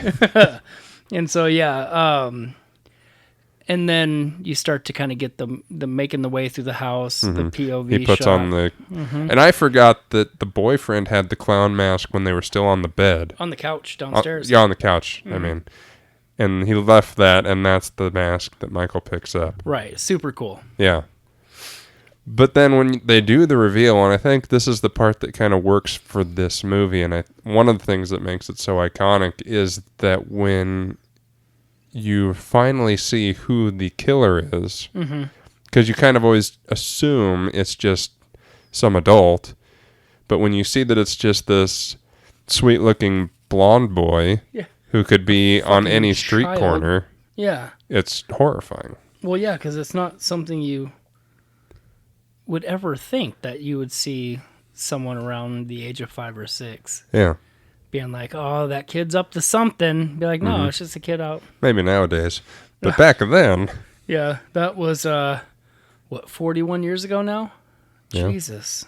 And so, and then you start to kind of get the making the way through the house, the POV He puts shot. on the... And I forgot that the boyfriend had the clown mask when they were still on the bed. On the couch downstairs. On the couch, I mean. And he left that, and that's the mask that Michael picks up. Right. Super cool. Yeah. But then when they do the reveal, and I think this is the part that kind of works for this movie, and one of the things that makes it so iconic is that when you finally see who the killer is, because you kind of always assume it's just some adult, but when you see that it's just this sweet-looking blonde boy who could be on any street child. corner, Yeah. it's horrifying. Well, yeah, because it's not something you would ever think that you would see someone around the age of 5 or 6 Yeah. being like, oh, that kid's up to something. Be like, no, it's just a kid out. Maybe nowadays. But back then... Yeah, that was, 41 years ago now? Yeah. Jesus.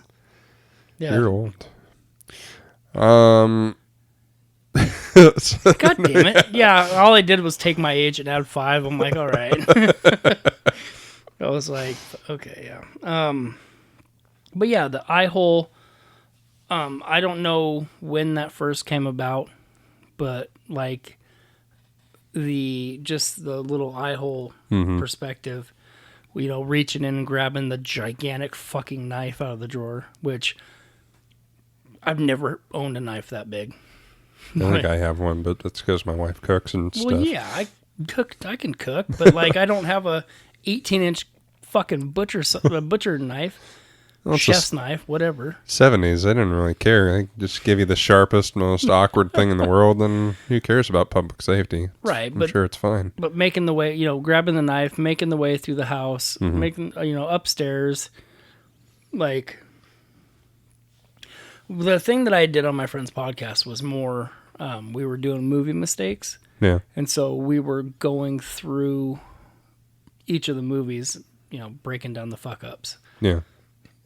Yeah. You're old. God damn it. Yeah, all I did was take my age and add 5. I'm like, all right. I was like, okay, yeah. But yeah, the eye hole, I don't know when that first came about, but like the little eye hole perspective, reaching in and grabbing the gigantic fucking knife out of the drawer, which I've never owned a knife that big. I think I have one, but that's because my wife cooks and stuff. Well, yeah, I can cook, but like I don't have a 18-inch fucking butcher knife, Well, it's chef's knife, whatever. 70s, they didn't really care. They just give you the sharpest, most awkward thing in the world, and who cares about public safety? Right, I'm sure it's fine. But making the way, grabbing the knife, making the way through the house, making, upstairs, like the thing that I did on my friend's podcast was more, we were doing movie mistakes. Yeah. And so we were going through each of the movies, breaking down the fuck ups. Yeah.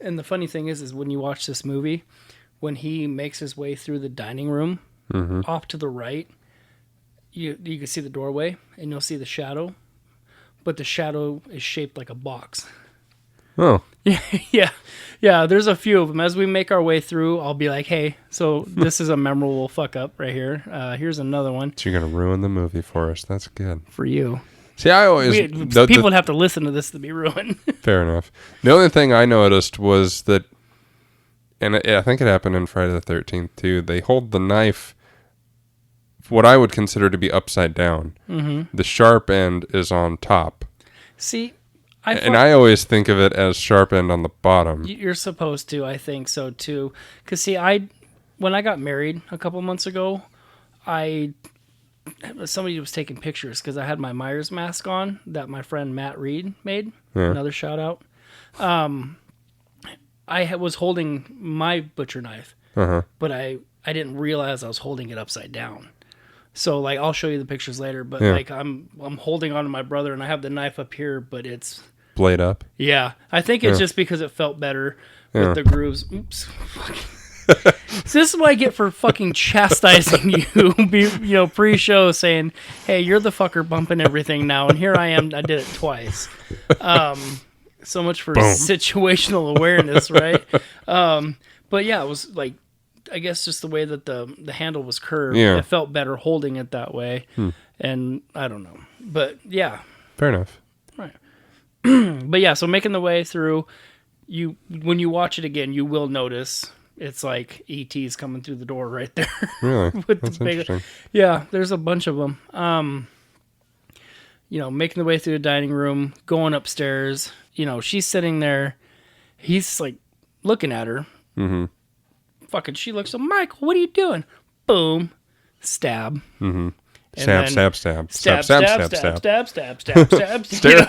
And the funny thing is when you watch this movie, when he makes his way through the dining room, off to the right, you can see the doorway and you'll see the shadow, but the shadow is shaped like a box. Oh. Yeah, there's a few of them. As we make our way through, I'll be like, hey, so this is a memorable fuck up right here. Here's another one. So you're going to ruin the movie for us. That's good. For you. See, I always... People would have to listen to this to be ruined. Fair enough. The only thing I noticed was that, and I think it happened in Friday the 13th too, they hold the knife, what I would consider to be upside down. Mm-hmm. The sharp end is on top. See... I always think of it as sharp end on the bottom. You're supposed to, I think so too. Because see, when I got married a couple months ago, somebody was taking pictures because I had my Myers mask on that my friend Matt Reed made. Yeah. Another shout out. I was holding my butcher knife, but I didn't realize I was holding it upside down. So like I'll show you the pictures later, but like I'm holding on to my brother and I have the knife up here, but it's blade up. Yeah, I think it's just because it felt better with the grooves. Oops. So this is what I get for fucking chastising you, pre-show saying, "Hey, you're the fucker bumping everything now," and here I am. I did it twice. So much for situational awareness, right? But yeah, it was like, I guess just the way that the handle was curved, it felt better holding it that way. And I don't know, but yeah, fair enough. Right. But yeah, so making the way through, when you watch it again, you will notice it's like E.T.'s coming through the door right there. Really? That's interesting. Yeah, there's a bunch of them. Making the way through the dining room, going upstairs. She's sitting there. He's like looking at her. Mm-hmm. Fucking, she looks. So Michael, what are you doing? Boom, stab. Mm-hmm. Stab. Stare at the knife. Stab. Stare at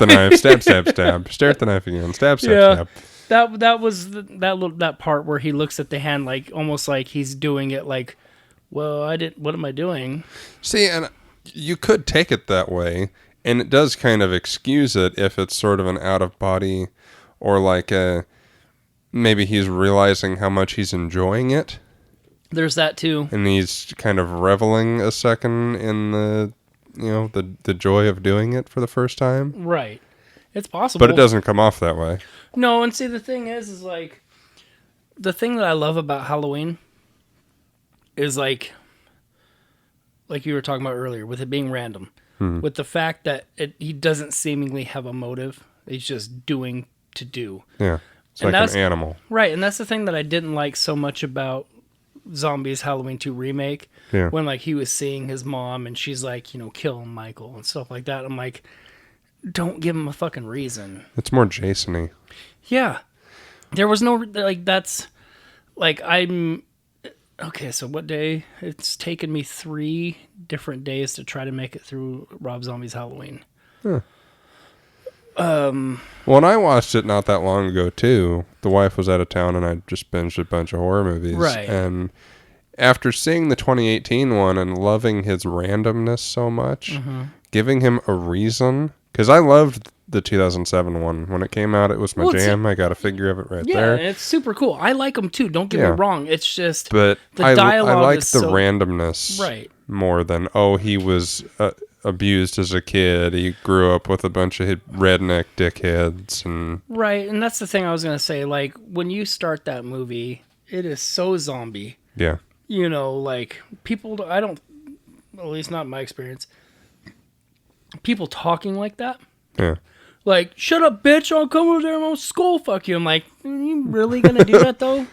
the knife again. Stab. That was that part where he looks at the hand like almost like he's doing it like, well, what am I doing? See, and you could take it that way, and it does kind of excuse it if it's sort of an out of body, or like maybe he's realizing how much he's enjoying it. There's that too. And he's kind of reveling a second in the joy of doing it for the first time. Right. It's possible. But it doesn't come off that way. No, and see, the thing is like, the thing that I love about Halloween is like you were talking about earlier, with it being random. With the fact that he doesn't seemingly have a motive. He's just doing to do. Yeah. It's like an animal. Right, and that's the thing that I didn't like so much about Zombies Halloween 2 remake, when like he was seeing his mom and she's like, kill him, Michael, and stuff like that. I'm like, don't give him a fucking reason. It's more Jason-y. Yeah. There was no, like, that's, like, I'm, okay, so what day? It's taken me 3 different days to try to make it through Rob Zombie's Halloween. Huh. When I watched it not that long ago too, the wife was out of town and I just binged a bunch of horror movies. Right. And after seeing the 2018 one and loving his randomness so much, giving him a reason, because I loved the 2007 one. When it came out, it was my jam. I got a figure of it right there. Yeah, it's super cool. I like them too. Don't get me wrong. It's just, but the dialogue I like is the randomness more than, he was abused as a kid. He grew up with a bunch of redneck dickheads. Right, and that's the thing I was going to say. Like, when you start that movie, it is so zombie. Yeah. Like, people, at least not in my experience, people talking like that. Yeah. Like, shut up, bitch, I'll come over there and I'll skull fuck you. I'm like, are you really going to do that, though?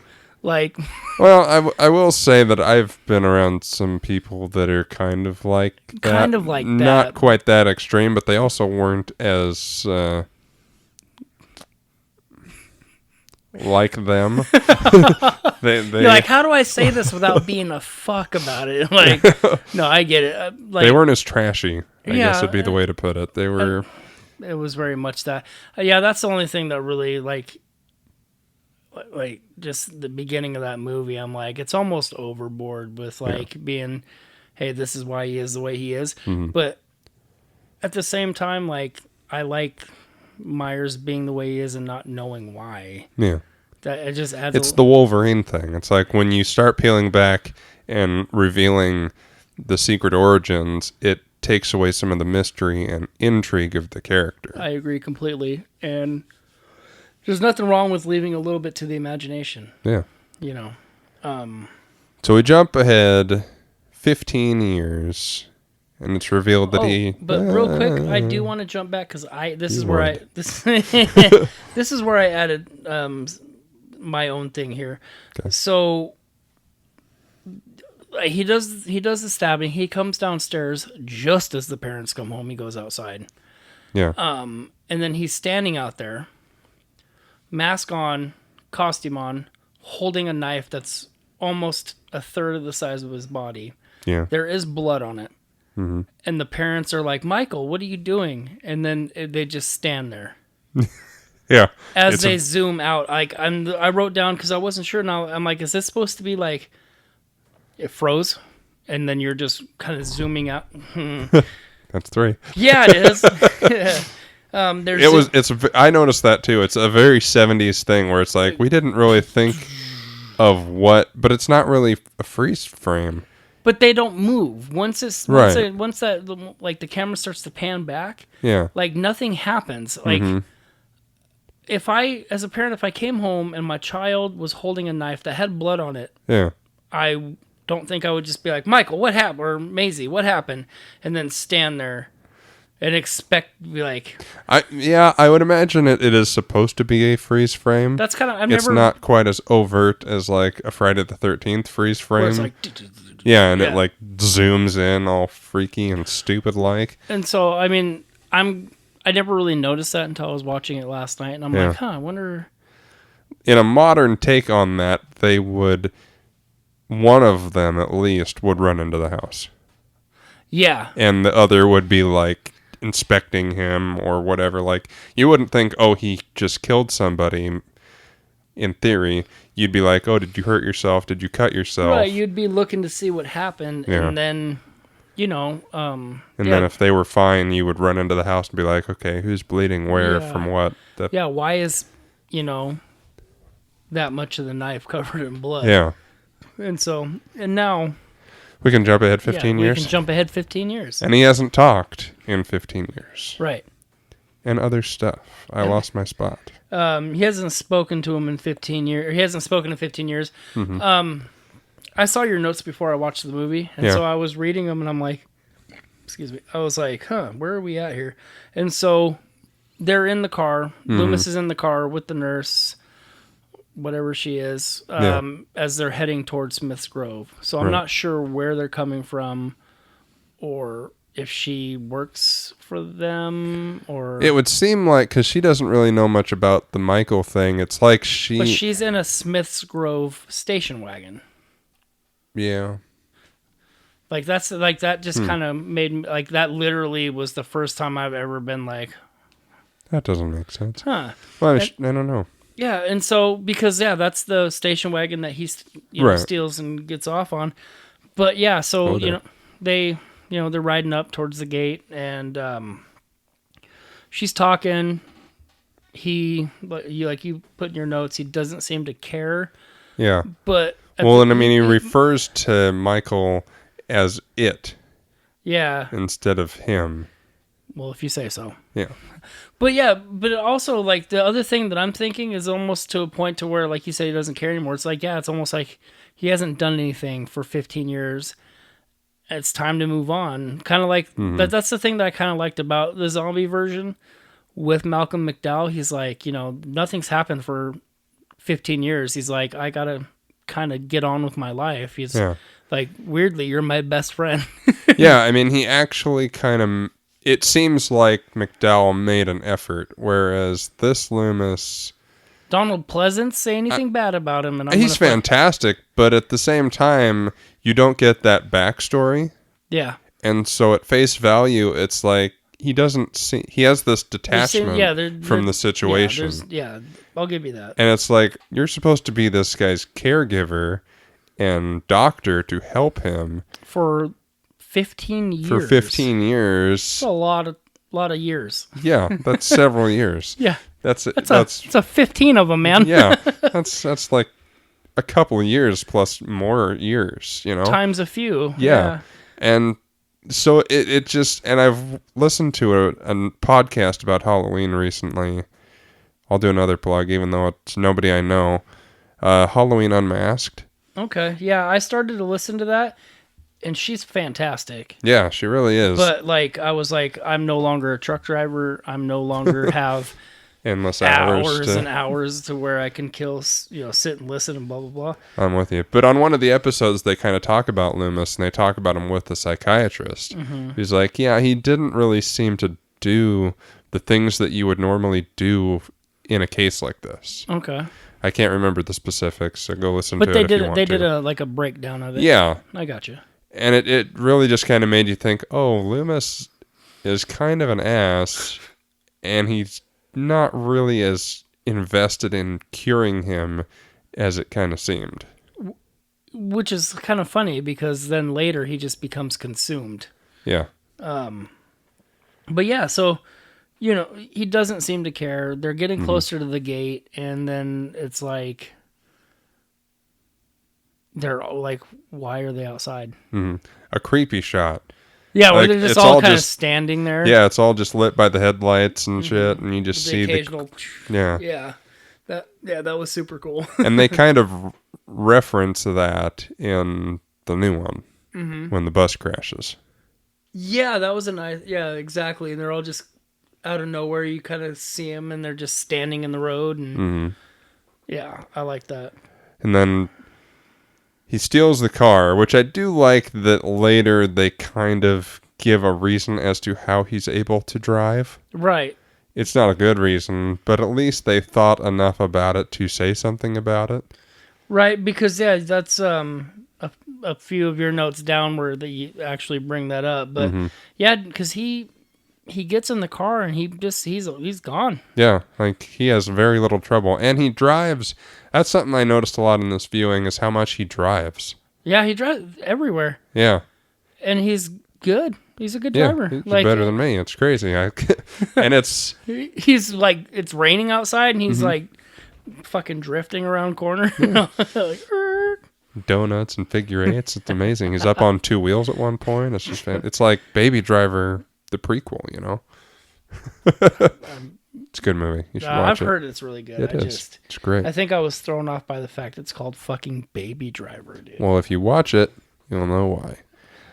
Like... Well, I will say that I've been around some people that are kind of like that. Kind of like that. Not quite that extreme, but they also weren't as... like them. You're like, how do I say this without being a fuck about it? Like, no, I get it. They weren't as trashy, I guess would be the way to put it. They were... It was very much that. That's the only thing that really, like just the beginning of that movie, I'm like, it's almost overboard with, like, being, hey, this is why he is the way he is. Mm-hmm. But at the same time, like, I like Myers being the way he is and not knowing why. Yeah. That it just adds. It's the Wolverine thing. It's like when you start peeling back and revealing the secret origins, it takes away some of the mystery and intrigue of the character. I agree completely. And There's nothing wrong with leaving a little bit to the imagination. Yeah. You know. So we jump ahead 15 years, and it's revealed that he. But real quick, I do want to jump back because this is where I added my own thing here. Okay. So he does the stabbing. He comes downstairs just as the parents come home. He goes outside. Yeah. And then he's standing out there, mask on, costume on, holding a knife that's almost a third of the size of his body. Yeah. There is blood on it. Mm-hmm. And the parents are like, Michael, what are you doing? And then they just stand there. Yeah. As they zoom out. I wrote down, because I wasn't sure. Now I'm like, is this supposed to be like it froze? And then you're just kind of zooming out. That's 3. Yeah, it is. I noticed that too. It's a very 70s thing where it's like, we didn't really think of but it's not really a freeze frame. But they don't move. Once that like the camera starts to pan back, yeah, like nothing happens. Like if I, as a parent, if I came home and my child was holding a knife that had blood on it, yeah, I don't think I would just be like, Michael, what happened? Or Maisie, what happened? And then stand there and expect to be like... I would imagine it is supposed to be a freeze frame. That's kind of... It's not quite as overt as like a Friday the 13th freeze frame. Where it's like... Yeah, and it like zooms in all freaky and stupid like. And so, I mean, I never really noticed that until I was watching it last night. And I'm like, I wonder... In a modern take on that, they would... One of them, at least, would run into the house. Yeah. And the other would be, like, inspecting him or whatever. Like, you wouldn't think, oh, he just killed somebody, in theory. You'd be like, oh, did you hurt yourself? Did you cut yourself? Right, you'd be looking to see what happened. Yeah. And then, you know... then if they were fine, you would run into the house and be like, okay, who's bleeding where, from what? Why is, that much of the knife covered in blood? Yeah. And now... We can jump ahead 15 years? We can jump ahead 15 years. And he hasn't talked in 15 years. Right. And other stuff. I lost my spot. He hasn't spoken to him in 15 years. He hasn't spoken in 15 years. Mm-hmm. I saw your notes before I watched the movie. And so I was reading them and I'm like... Excuse me. I was like, where are we at here? And so they're in the car. Mm-hmm. Loomis is in the car with the nurse... whatever she is, as they're heading towards Smith's Grove. So I'm not sure where they're coming from or if she works for them or... It would seem like, because she doesn't really know much about the Michael thing, it's like she... But she's in a Smith's Grove station wagon. Yeah. Like, that just kind of made me... Like, that literally was the first time I've ever been like... That doesn't make sense. Huh. Well, I don't know. Yeah, and so because that's the station wagon that he steals and gets off on. But yeah, so they're riding up towards the gate and she's talking. You put in your notes, he doesn't seem to care. Yeah. But he refers to Michael as it. Yeah. Instead of him. Well, if you say so. Yeah. But also, like, the other thing that I'm thinking is almost to a point to where, like you said, he doesn't care anymore. It's like, it's almost like he hasn't done anything for 15 years. It's time to move on. Kind of like, that's the thing that I kind of liked about the zombie version with Malcolm McDowell. He's like, nothing's happened for 15 years. He's like, I got to kind of get on with my life. He's like, weirdly, you're my best friend. Yeah, I mean, he actually kind of... It seems like McDowell made an effort, whereas this Loomis... Donald Pleasance, say anything bad about him. And he's fantastic, but at the same time, you don't get that backstory. Yeah. And so at face value, it's like, he doesn't see... He has this detachment from the situation. Yeah, I'll give you that. And it's like, you're supposed to be this guy's caregiver and doctor to help him. For 15 years. For 15 years. That's a lot of years. Yeah, that's several years. Yeah. That's it's a 15 of them, man. Yeah. That's like a couple of years plus more years, Times a few. Yeah. And so it just, and I've listened to a podcast about Halloween recently I'll do another plug, even though it's nobody I know. Halloween Unmasked. Okay, yeah, I started to listen to that, and she's fantastic. Yeah, she really is. But like, I was like, I'm no longer a truck driver. I'm no longer have Endless hours hours and hours to where I can kill, sit and listen and blah blah blah. I'm with you. But on one of the episodes, they kind of talk about Loomis, and they talk about him with the psychiatrist. Mm-hmm. He's like, yeah, he didn't really seem to do the things that you would normally do in a case like this. Okay. I can't remember the specifics, so go listen But to they it did if you want they to. did a breakdown of it. Yeah. I got you. And it really just kind of made you think, oh, Loomis is kind of an ass, and he's not really as invested in curing him as it kind of seemed. Which is kind of funny because then later he just becomes consumed. Yeah. But yeah, so, he doesn't seem to care. They're getting closer to the gate, and then it's like, they're like, why are they outside? A creepy shot. Yeah, where Like, they're just it's all all kind of just- standing there. Yeah, it's all just lit by the headlights and shit, and you just The see occasional. Yeah. Yeah. That was super cool. And they kind of reference that in the new one when the bus crashes. Yeah, that was a nice. Yeah, exactly. And they're all just out of nowhere. You kind of see them, and they're just standing in the road. And yeah, I like that. And then he steals the car, which I do like that later they kind of give a reason as to how he's able to drive. Right. It's not a good reason, but at least they thought enough about it to say something about it. Right, because yeah, that's a few of your notes down where they actually bring that up. But yeah, because he gets in the car and he's gone. Yeah, like he has very little trouble, and he drives. That's something I noticed a lot in this viewing is how much he drives. Yeah, he drives everywhere, Yeah, and he's good. He's a good yeah, driver. he's Like, better than me. It's crazy, and it's he's like, it's raining outside, and he's like fucking drifting around corner. Like, donuts and figure eights. It's amazing. He's up on two wheels at one point. It's just it's like Baby Driver, the prequel. It's a good movie. You should watch I've it. heard it's really good. It is. It's great. I think I was thrown off by the fact it's called fucking Baby Driver, dude. Well, if you watch it, you'll know why.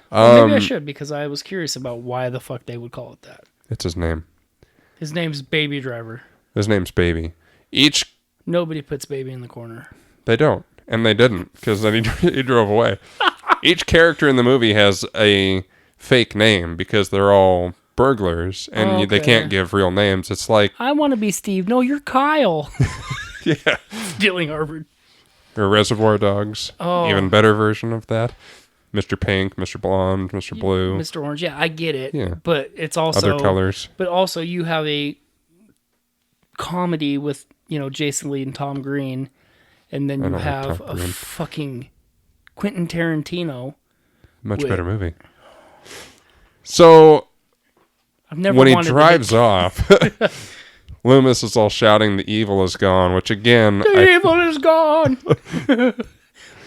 Well, maybe I should, because I was curious about why the fuck they would call it that. It's his name. His name's Baby Driver. His name's Baby. Nobody puts Baby in the corner. They don't. And they didn't, because then he drove away. Each character in the movie has a fake name because they're all burglars, and they can't give real names. It's like... I want to be Steve. No, you're Kyle. Yeah. Stealing Harvard. Or Reservoir Dogs. Oh. Even better version of that. Mr. Pink, Mr. Blonde, Mr. Blue. Mr. Orange. Yeah, I get it. Yeah. But it's also... Other colors. But also you have a comedy with, Jason Lee and Tom Green, and then you have a fucking Quentin Tarantino. Much better movie. So, I've never when he wanted drives off, Loomis is all shouting, "The evil is gone," which again... The evil is gone!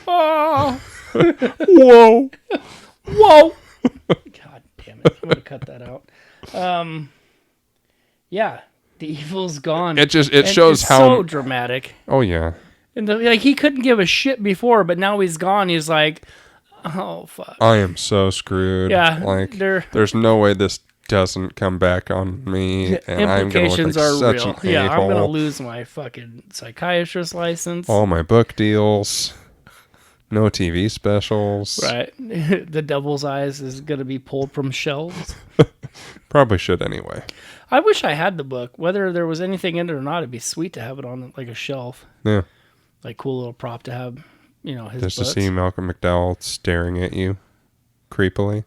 Oh! Whoa! Whoa! God damn it. I'm going to cut that out. Yeah. The evil's gone. It shows it's how... so dramatic. Oh, yeah. And he couldn't give a shit before, but now he's gone. He's like, oh, fuck. I am so screwed. Yeah. Like, there's no way this doesn't come back on me, and I'm going to look implications like are such real. an Yeah, I'm going to a-hole. lose my fucking psychiatrist license. All my book deals. No TV specials. Right. The Devil's Eyes is going to be pulled from shelves. Probably should anyway. I wish I had the book. Whether there was anything in it or not, it'd be sweet to have it on like a shelf. Yeah. Like cool little prop to have, his Just books. to see Malcolm McDowell staring at you creepily.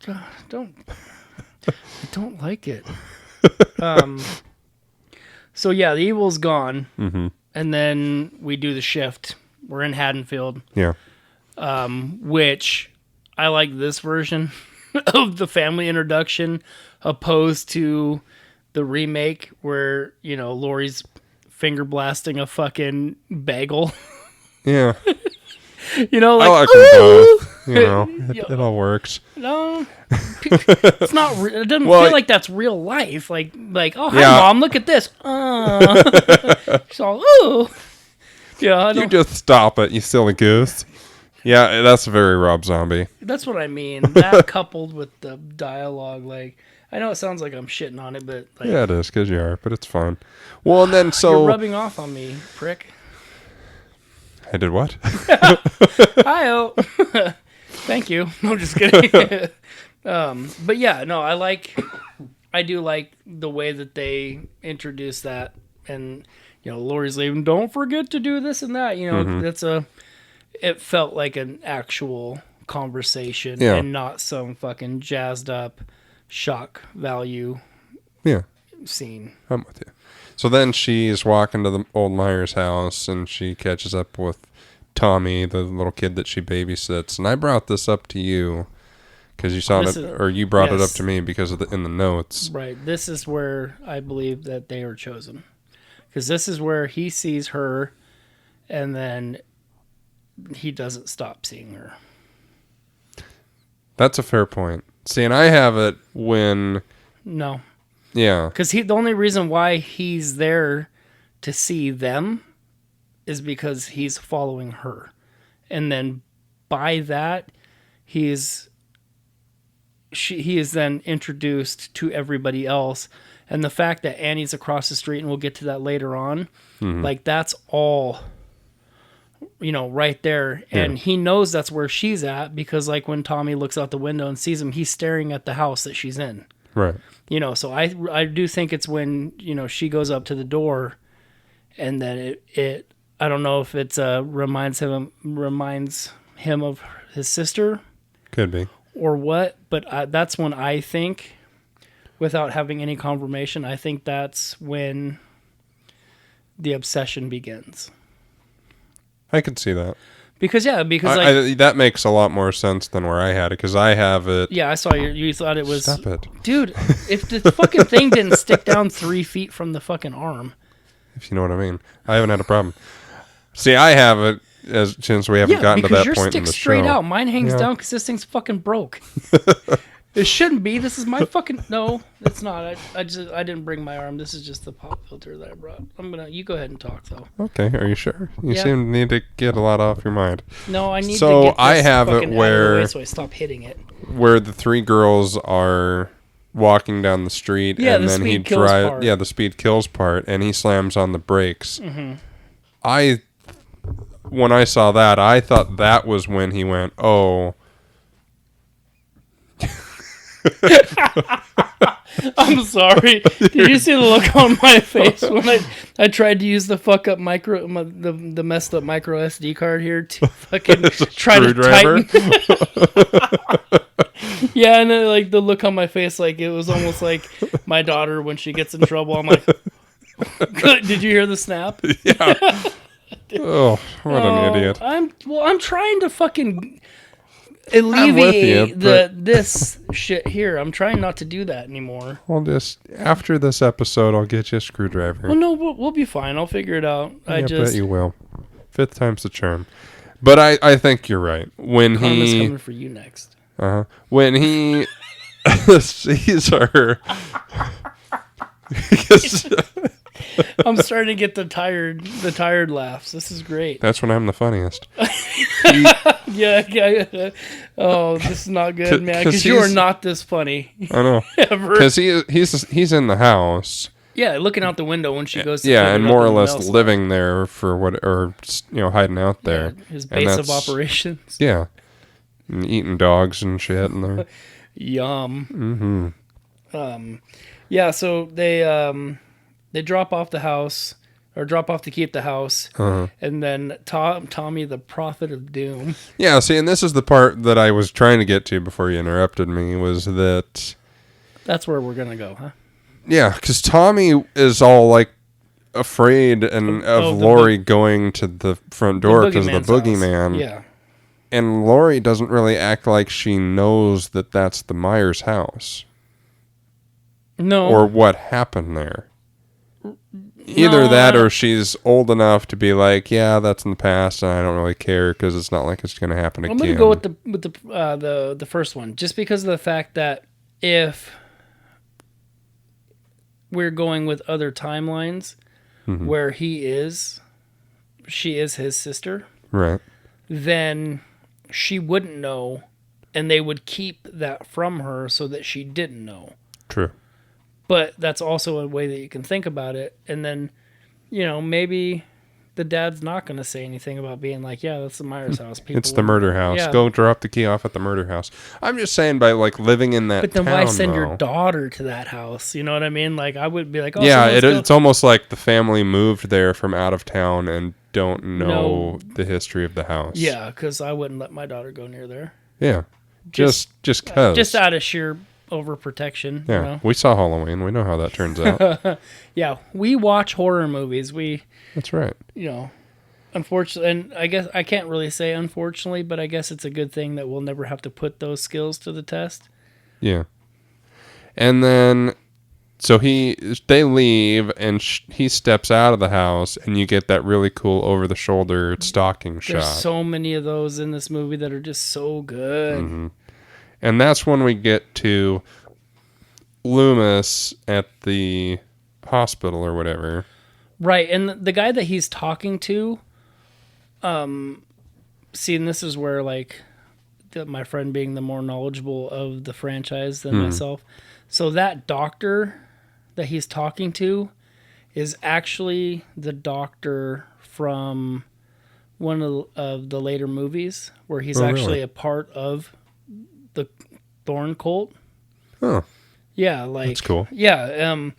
I don't like it. So yeah, the evil's gone. Mm-hmm. And then we do the shift. We're in Haddonfield. Yeah. Which I like this version of the family introduction opposed to the remake where, Lori's finger blasting a fucking bagel. Yeah. Like, I like them both. You know, it all works. No, it's not. It doesn't feel like that's real life. Like, oh, hi, Mom, look at this. So, ooh. Yeah, You just stop it, you silly goose. Yeah, that's very Rob Zombie. That's what I mean. That coupled with the dialogue, like, I know it sounds like I'm shitting on it, but like, yeah, it is because you are, but it's fine. Well, and then so you're rubbing off on me, prick. I did what? Hi-oh. Thank you. No, I'm just kidding. But yeah, no, I do like the way that they introduce that, and you know, Lori's leaving. Don't forget to do this and that. You know, it felt like an actual conversation and not some fucking jazzed up shock value. Yeah. Scene. I'm with you. So then she's walking to the old Myers house, and she catches up with Tommy, the little kid that she babysits. And I brought this up to you because you saw it, or you brought it up to me because of in the notes. Right. This is where I believe that they are chosen, because this is where he sees her, and then he doesn't stop seeing her. That's a fair point. See, and I have it when... No. Yeah. Because the only reason why he's there to see them is because he's following her. And then by that, he is then introduced to everybody else. And the fact that Annie's across the street, and we'll get to that later on, like that's all... you know, right there. And he knows that's where she's at because, like, when Tommy looks out the window and sees him, he's staring at the house that she's in. Right. You know, so I do think it's when, you know, she goes up to the door and then it I don't know if it's reminds him of his sister. Could be. Or what, but that's when I think, without having any confirmation, I think that's when the obsession begins. I could see that. Because that makes a lot more sense than where I had it, because I have it. Yeah, I saw you thought it was... Stop it. Dude, if the fucking thing didn't stick down 3 feet from the fucking arm. If you know what I mean. I haven't had a problem. See, I have it since we haven't gotten to that point in the show. Straight out. Mine hangs down because this thing's fucking broke. It shouldn't be. This is my fucking... No, it's not. I didn't bring my arm. This is just the pop filter that I brought. You go ahead and talk, though. Okay, are you sure? You seem to need to get a lot off your mind. No, I need to get this I have it fucking where... out of the way so I stop hitting it. Where the 3 girls are walking down the street, and then he drives... Yeah, the speed kills part, and he slams on the brakes. Mm-hmm. When I saw that, I thought that was when he went, oh... I'm sorry. Did you see the look on my face when I tried to use the fuck up the messed up micro SD card here to fucking try to tighten? Yeah, and then, like the look on my face, like it was almost like my daughter when she gets in trouble. I'm like, did you hear the snap? Yeah. Oh, what an idiot! I'm trying to fucking alleviate this shit here. I'm trying not to do that anymore. I'll just, after this episode, I'll get you a screwdriver. Well, no, we'll be fine. I'll figure it out. I bet you will. 5th time's the charm. But I think you're right. When Karma's coming for you next. When he sees her... I'm starting to get the tired laughs. This is great. That's when I'm the funniest. Yeah. Oh, this is not good, man. Because you are not this funny. I know. Ever. Because he's in the house. Yeah, looking out the window when she goes to... Yeah, and more or less living there for what... Or, hiding out there. Yeah, his base of operations. Yeah. And eating dogs and shit in there. Yum. Mm-hmm. Yeah, so they drop off the house, or drop off the key at the house, and then Tommy, the prophet of doom. Yeah, see, and this is the part that I was trying to get to before you interrupted me, was that... That's where we're going to go, huh? Yeah, because Tommy is all, like, afraid of Lori going to the front door because of the boogeyman. Yeah. And Lori doesn't really act like she knows that that's the Myers house. No. Or what happened there. Either that or she's old enough to be like, yeah, that's in the past, and I don't really care because it's not like it's going to happen again. I'm going to go with the first one, just because of the fact that if we're going with other timelines where she is his sister, right? Then she wouldn't know, and they would keep that from her so that she didn't know. True. But that's also a way that you can think about it. And then, maybe the dad's not going to say anything about being like, yeah, that's the Myers house. It's the murder house. Yeah. Go drop the key off at the murder house. I'm just saying by like living in that town. But then why send your daughter to that house? You know what I mean? Like I would be like, oh, yeah, it's almost like the family moved there from out of town and don't know the history of the house. Yeah, because I wouldn't let my daughter go near there. Yeah, just cause. Just out of sheer overprotection. Yeah, we saw Halloween. We know how that turns out. Yeah, we watch horror movies. That's right. Unfortunately, and I guess I can't really say unfortunately, but I guess it's a good thing that we'll never have to put those skills to the test. Yeah. And then, so they leave, and he steps out of the house, and you get that really cool over-the-shoulder stalking shot. There's so many of those in this movie that are just so good. Mm-hmm. And that's when we get to Loomis at the hospital or whatever. Right, and the guy that he's talking to, see, and this is where, like, my friend being the more knowledgeable of the franchise than myself. So that doctor that he's talking to is actually the doctor from one of the later movies where he's actually a part of the Thorn cult. Oh. Yeah, like... That's cool. Yeah,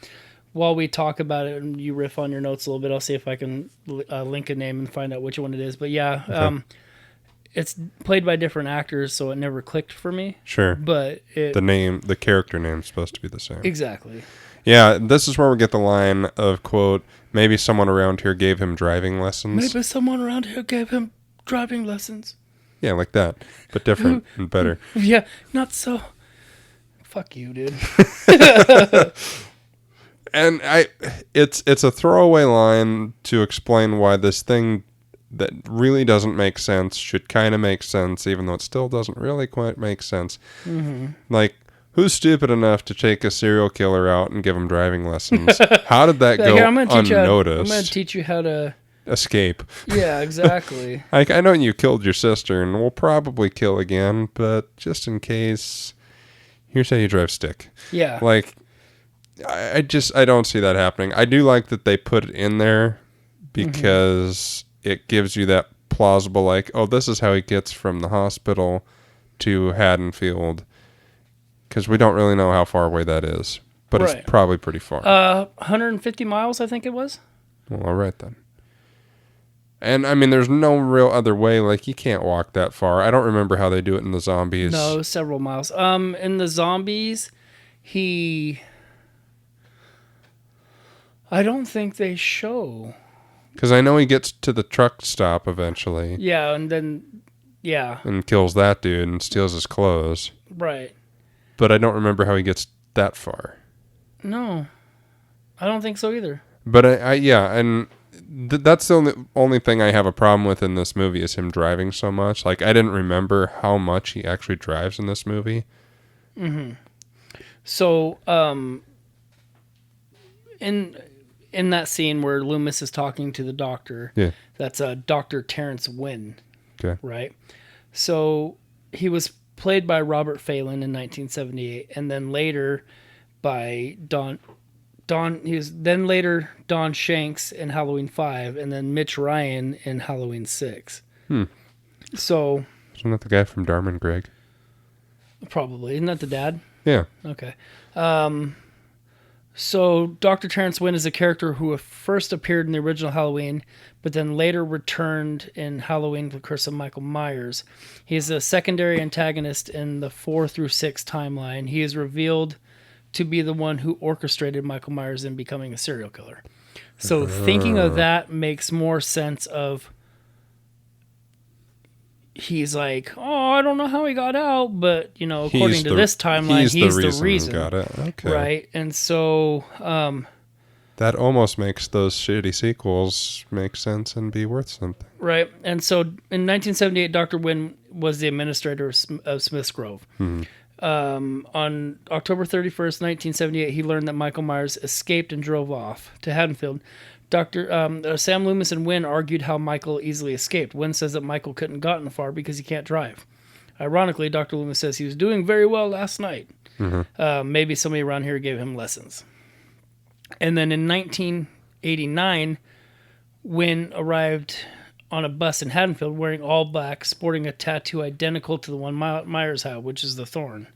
while we talk about it and you riff on your notes a little bit, I'll see if I can link a name and find out which one it is. But yeah, okay. It's played by different actors, so it never clicked for me. Sure. But the character name is supposed to be the same. Exactly. Yeah, this is where we get the line of, quote, maybe someone around here gave him driving lessons. Maybe someone around here gave him driving lessons. Yeah, like that, but different and better. Yeah, not so. Fuck you, dude. And it's a throwaway line to explain why this thing that really doesn't make sense should kind of make sense, even though it still doesn't really quite make sense. Mm-hmm. Like, who's stupid enough to take a serial killer out and give him driving lessons? How did that go unnoticed? I'm going to teach you how to... escape. Yeah, exactly. I know you killed your sister, and we'll probably kill again, but just in case, here's how you drive stick. Yeah. Like... I don't see that happening. I do like that they put it in there because it gives you that plausible, like, oh, this is how he gets from the hospital to Haddonfield, because we don't really know how far away that is, but It's probably pretty far. 150 miles, I think it was. Well, all right then. And I mean, there's no real other way. Like, you can't walk that far. I don't remember how they do it in the Zombies. No, several miles. In the Zombies, I don't think they show. Because I know he gets to the truck stop eventually. Yeah, and then, yeah. And kills that dude and steals his clothes. Right. But I don't remember how he gets that far. No. I don't think so either. But and that's the only thing I have a problem with in this movie is him driving so much. Like, I didn't remember how much he actually drives in this movie. Mm-hmm. So, in that scene where Loomis is talking to the doctor, that's Dr. Terrence Wynn, okay, right? So he was played by Robert Phelan in 1978, and then later by Don Shanks in Halloween 5, and then Mitch Ryan in Halloween 6. So isn't that the guy from Dharma and Greg? Probably. Isn't that the dad? Yeah. Okay. So Dr. Terrence Wynn is a character who first appeared in the original Halloween, but then later returned in Halloween: The Curse of Michael Myers. He is a secondary antagonist in the 4 through 6 timeline. He is revealed to be the one who orchestrated Michael Myers in becoming a serial killer. So thinking of that makes more sense of... He's like, oh, I don't know how he got out, but, according to this timeline, he's the reason. Got it. Okay. Right. And so that almost makes those shitty sequels make sense and be worth something. Right. And so in 1978, Dr. Wynn was the administrator of Smith's Grove. On October 31st, 1978, he learned that Michael Myers escaped and drove off to Haddonfield. Sam Loomis and Wynn argued how Michael easily escaped. Wynn says that Michael couldn't gotten far because he can't drive. Ironically, Dr. Loomis says he was doing very well last night. Maybe somebody around here gave him lessons. And then in 1989, Wynn arrived on a bus in Haddonfield wearing all black, sporting a tattoo identical to the one Myers had, which is the thorn.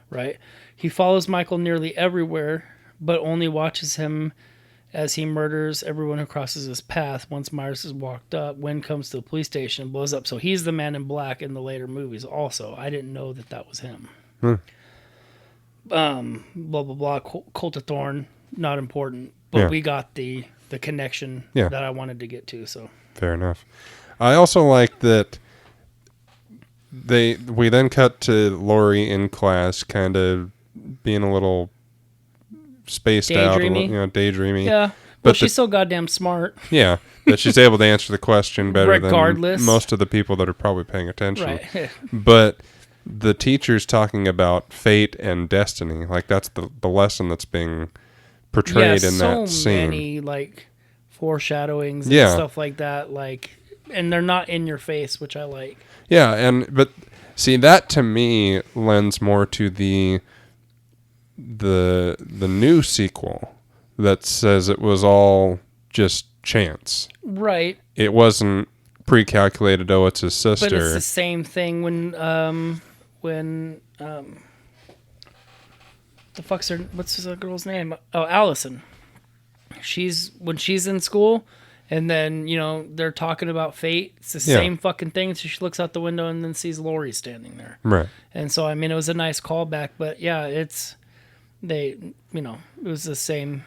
Right? He follows Michael nearly everywhere, but only watches him as he murders everyone who crosses his path. Once Myers has walked up, Wynn comes to the police station and blows up. So he's the man in black in the later movies also. I didn't know that was him. Blah, blah, blah. Cult of Thorn, not important. But we got the connection that I wanted to get to. So fair enough. I also like that we then cut to Laurie in class kind of being a little spaced out, daydreamy. Yeah, but she's so goddamn smart. Yeah, that she's able to answer the question better Regardless. than most of the people that are probably paying attention. Right. But the teacher's talking about fate and destiny. Like, that's the lesson that's being portrayed in that scene. So many, like, foreshadowings and stuff like that. Like, and they're not in your face, which I like. Yeah, but see, that to me lends more to the new sequel that says it was all just chance. Right. It wasn't pre-calculated. Oh, it's his sister. But it's the same thing when what's the girl's name? Oh, Allison. When she's in school, and then they're talking about fate. It's the same fucking thing. So she looks out the window and then sees Laurie standing there. Right. And so it was a nice callback, but yeah, it was the same.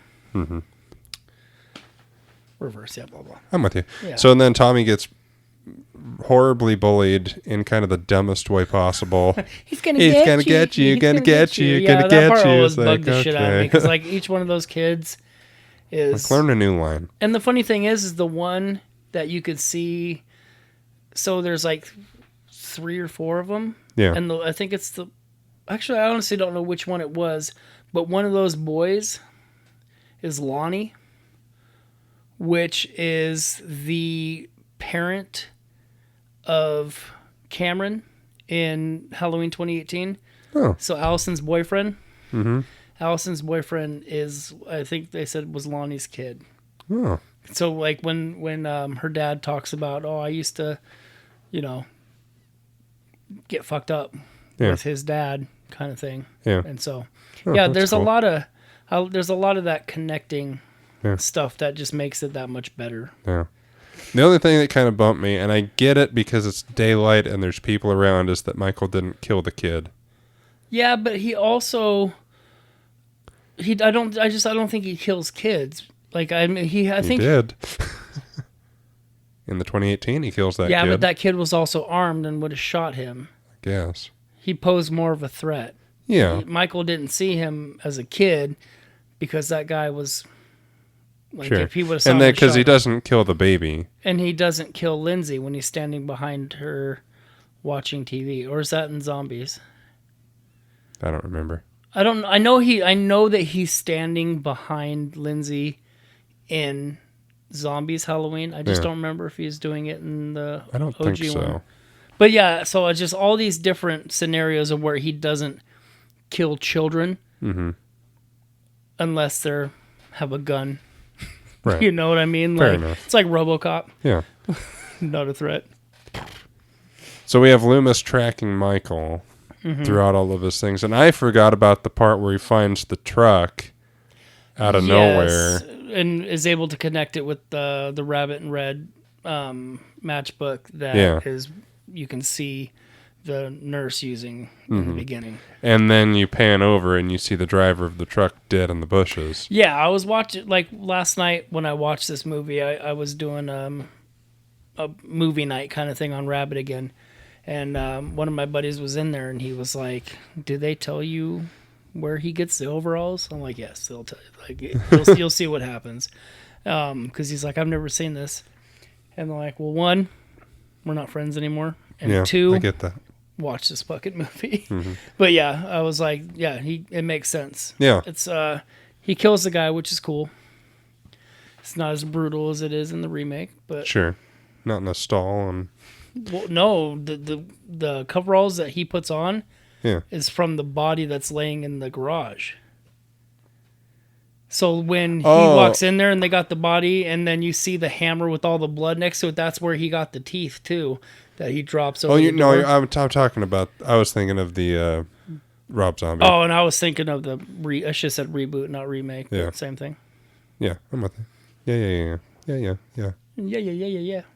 Reverse, blah blah. I'm with you. Yeah. So then Tommy gets horribly bullied in kind of the dumbest way possible. He's gonna get you. Gonna get you. Yeah, gonna that get part you. always bugged the shit out of me because like each one of those kids is learn a new line. And the funny thing is the one that you could see. So there's like 3 or 4 of them. Yeah. And I think it's actually I honestly don't know which one it was, but one of those boys is Lonnie, which is the parent of Cameron in Halloween 2018. Oh. So Allison's boyfriend. Mm-hmm. Allison's boyfriend is, I think they said, was Lonnie's kid. Oh. So like when her dad talks about, I used to, get fucked up with his dad kind of thing. Yeah. And so, cool. there's a lot of that connecting stuff that just makes it that much better. Yeah. The only thing that kind of bumped me, and I get it because it's daylight and there's people around, is that Michael didn't kill the kid. Yeah, but he also I don't think he kills kids. Like I think he did. In the 2018 he kills that kid. Yeah, but that kid was also armed and would have shot him. I guess. He posed more of a threat. Yeah. Michael didn't see him as a kid because that guy was like, sure. If he would have and then because he doesn't kill the baby. And he doesn't kill Lindsay when he's standing behind her watching TV. Or is that in Zombies? I don't remember. I know that he's standing behind Lindsay in Zombies Halloween. I just don't remember if he's doing it in the I don't OG think so. one. But yeah, so it's just all these different scenarios of where he doesn't kill children unless they have a gun. Right. You know what I mean? Fair like enough. It's like RoboCop. Yeah. Not a threat. So we have Loomis tracking Michael throughout all of his things. And I forgot about the part where he finds the truck out of nowhere. And is able to connect it with the Rabbit and Red matchbook that is you can see the nurse using in the beginning. And then you pan over and you see the driver of the truck dead in the bushes. Yeah, I was watching, like last night when I watched this movie, I was doing a movie night kind of thing on Rabbit again. And one of my buddies was in there and he was like, "Do they tell you where he gets the overalls? I'm like, yes, they'll tell you. Like, you'll see what happens. Because he's like, I've never seen this. And they're like, well, one, we're not friends anymore. And Yeah, two, I get that. watch this fucking movie. But yeah, I was like, yeah, it makes sense. Yeah. It's he kills the guy, which is cool. It's not as brutal as it is in the remake, but Sure. Not in a stall and well, no, the coveralls that he puts on yeah. is from the body that's laying in the garage. So when he Oh. walks in there and they got the body, and then you see the hammer with all the blood next to it, that's where he got the teeth too, that he drops over. Oh, the door. I'm talking about. I was thinking of the Rob Zombie. Oh, and I was thinking of the I should have said reboot, not remake. Yeah. But same thing. Yeah, I'm with you. Yeah.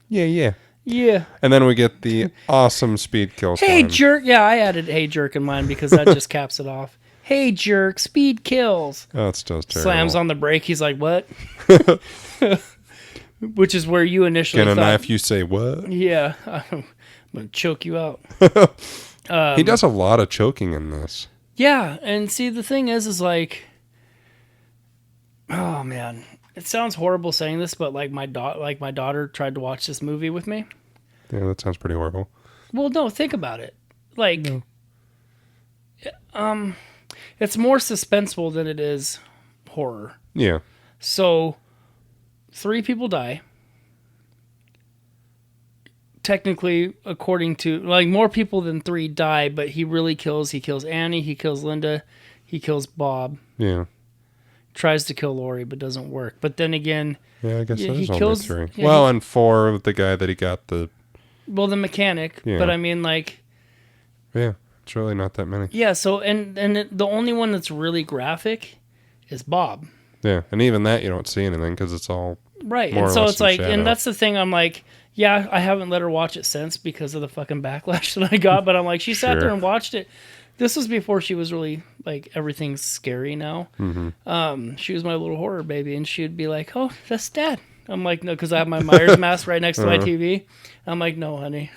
Yeah. Yeah. And then we get the awesome speed kills. Hey, line. jerk. Yeah, I added hey, jerk in mine because that just caps it off. Hey, jerk, speed kills. Oh, it's still terrible. Slams on the brake. He's like, what? Which is where you initially Get a thought. knife, you say what? Yeah, I'm going to choke you out. He does a lot of choking in this. Yeah, and see, the thing is like, oh, man. It sounds horrible saying this, but like my daughter tried to watch this movie with me. Yeah, that sounds pretty horrible. Well, no, think about it. Like, it's more suspenseful than it is horror. Yeah. So, 3 people die. Technically, according to, like, more people than 3 die, but he kills Annie, he kills Linda, he kills Bob. Yeah. Tries to kill Lori, but doesn't work. But then again, Yeah, I guess Yeah, that he is only kills- 3. yeah, Well, and 4 with the guy that he got the... well, the mechanic, Yeah. but I mean, like, Yeah, it's really not that many. yeah, so, the only one that's really graphic is Bob. Yeah, and even that you don't see anything because it's all... Right. More And or so less it's in like, shadow. and that's the thing. I'm like, yeah, I haven't let her watch it since because of the fucking backlash that I got. But I'm like, she sat Sure. there and watched it. This was before she was really like, everything's scary now. Mm-hmm. She was my little horror baby, and she'd be like, oh, that's Dad. I'm like, no, because I have my Myers mask right next to my TV. I'm like, no, honey,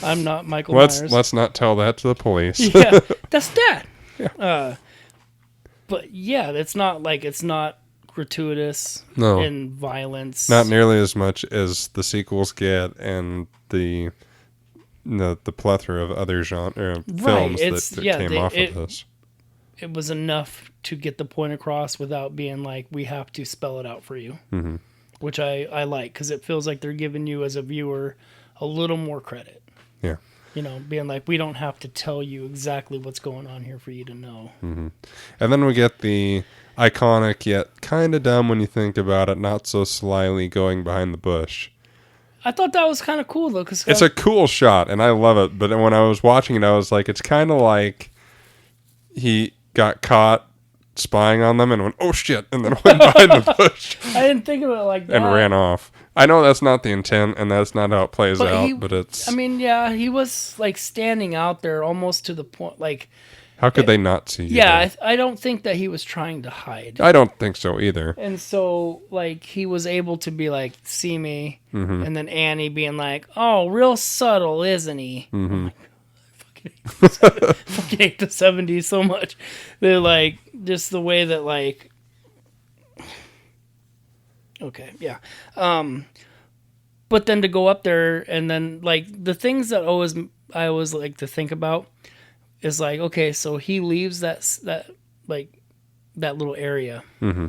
I'm not Michael Myers. Let's not tell that to the police. Yeah, that's Dad. But yeah, it's not gratuitous No. and violence. Not nearly as much as the sequels get and the plethora of other genre films that came off of this. It was enough to get the point across without being like, we have to spell it out for you. Mm-hmm. Which I like, because it feels like they're giving you as a viewer a little more credit. Yeah. You know, being like, we don't have to tell you exactly what's going on here for you to know. Mm-hmm. And then we get the iconic yet kind of dumb when you think about it, not so slyly going behind the bush. I thought that was kind of cool, though. Cause It's a cool shot, and I love it. But when I was watching it, I was like, it's kind of like he got caught spying on them and went, oh shit, and then went behind the bush I didn't think of it like that. and ran off. I know that's not the intent, and that's not how it plays out, but it's... I mean, yeah, he was like standing out there almost to the point, like... How could they not see you? Yeah, I don't think that he was trying to hide. I don't think so either. And so, like, he was able to be like, see me, and then Annie being like, oh, real subtle, isn't he? Mm-hmm. I'm like, fucking hate the 70s so much. They're like, just the way that, like, okay, yeah. But then to go up there and then, like, the things that I always like to think about is like, okay, so he leaves that little area. Mm-hmm.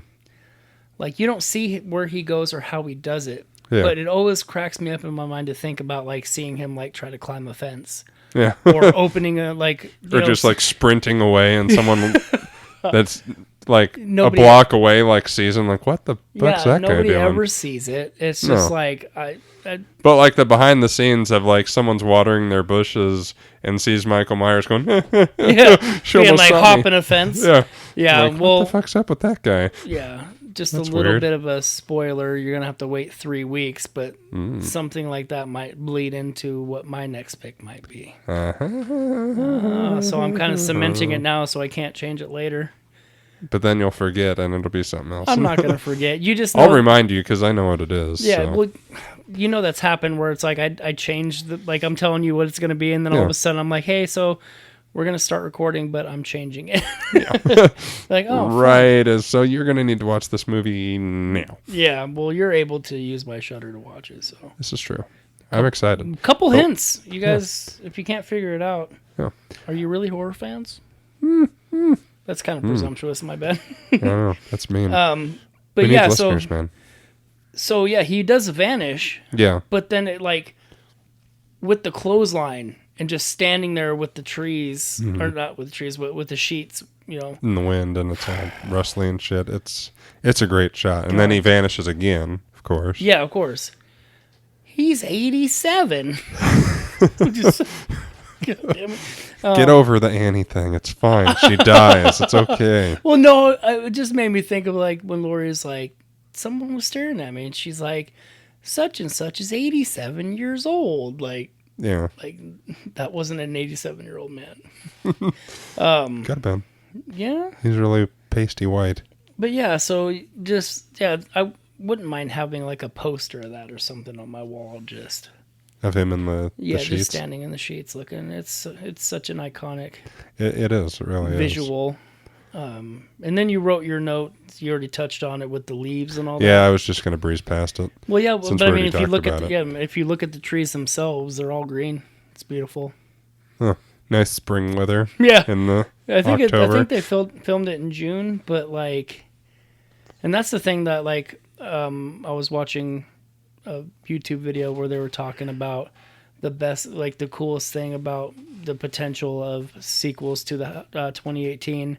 Like, you don't see where he goes or how he does it. Yeah. But it always cracks me up in my mind to think about, like, seeing him, like, try to climb a fence. Yeah. Or opening a, like... Or just, like, sprinting away and someone that's, like, Nobody- a block away, like, sees him, like, what the fuck's that guy nobody doing? ever sees it. It's just No. like... But, like, the behind the scenes of, like, someone's watering their bushes and sees Michael Myers going, yeah, she being almost like saw me. hopping a fence. Yeah. Yeah, Like, well... what the fuck's up with that guy? Yeah, just That's a little weird. bit of a spoiler. You're gonna have to wait 3 weeks, but something like that might bleed into what my next pick might be. So I'm kind of cementing it now, so I can't change it later. But then you'll forget, and it'll be something else. I'm not gonna forget. You just know, I'll remind you because I know what it is. yeah. so. Well, you know that's happened where it's like I changed the, like I'm telling you what it's gonna be, and then all of Yeah. a sudden I'm like, hey, so we're going to start recording, but I'm changing it. Like, oh, right. So you're going to need to watch this movie now. Yeah, well, you're able to use my Shudder to watch it, so. This is true. I'm excited. Couple hints. You guys, if you can't figure it out, are you really horror fans? That's kind of presumptuous, my bad. I don't know. That's mean. But we need listeners, man. So yeah, he does vanish. Yeah. But then it like with the clothesline and just standing there with the trees, or not with the trees, but with the sheets, you know, in the wind, and it's all rustling and shit. It's a great shot, and then he vanishes again. Of course. Yeah, of course. He's 87. Just, God damn it. Get over the Annie thing. It's fine. She dies. It's okay. Well, no, it just made me think of like when Lori's like, someone was staring at me, and she's like, such and such is 87 years old. Like, yeah, like that wasn't an 87-year-old man. Could have been. Yeah, he's really pasty white. But yeah, so just I wouldn't mind having like a poster of that or something on my wall, just of him in the just sheets. standing in the sheets looking. It's such an iconic. It is. It really visual. And then you wrote your note. You already touched on it with the leaves and all that. Yeah, I was just going to breeze past it. Well, yeah, but I mean, if you look at if you look at the trees themselves, they're all green. It's beautiful. Huh. Nice spring weather. Yeah, in the I think October. they filmed it in June, but like, and that's the thing that like I was watching a YouTube video where they were talking about the best, like the coolest thing about the potential of sequels to the 2018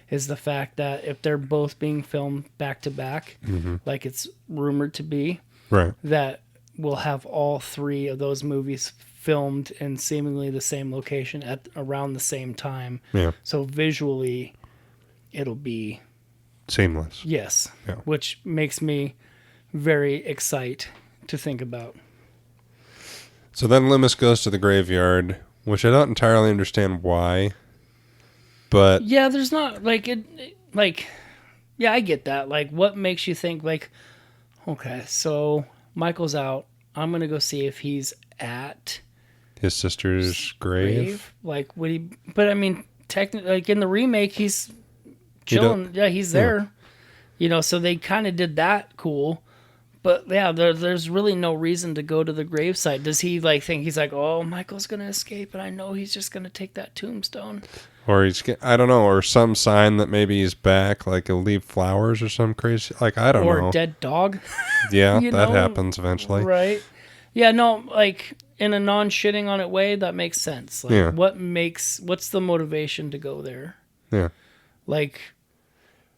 is the fact that if they're both being filmed back to back, like it's rumored to be, right, that we'll have all three of those movies filmed in seemingly the same location at around the same time. Yeah. So visually, it'll be seamless. Yes. Yeah. Which makes me very excited to think about. So then Loomis goes to the graveyard, which I don't entirely understand why. But yeah, there's not like yeah, I get that. Like, what makes you think like, okay, so Michael's out. I'm gonna go see if he's at his sister's grave. Like, would he? But I mean, technically, like in the remake, he's chilling. Yeah, he's there. Yeah. You know, so they kind of did that cool. But yeah, there's really no reason to go to the gravesite. Does he like think he's like, oh, Michael's gonna escape, and I know he's just gonna take that tombstone? Or I don't know, or some sign that maybe he's back, like he'll leave flowers or some crazy, like I don't know. Or a dead dog. Yeah, that happens eventually. Right. Yeah, no, like in a non-shitting on it way, that makes sense. Like, yeah. What's the motivation to go there? Yeah. Like,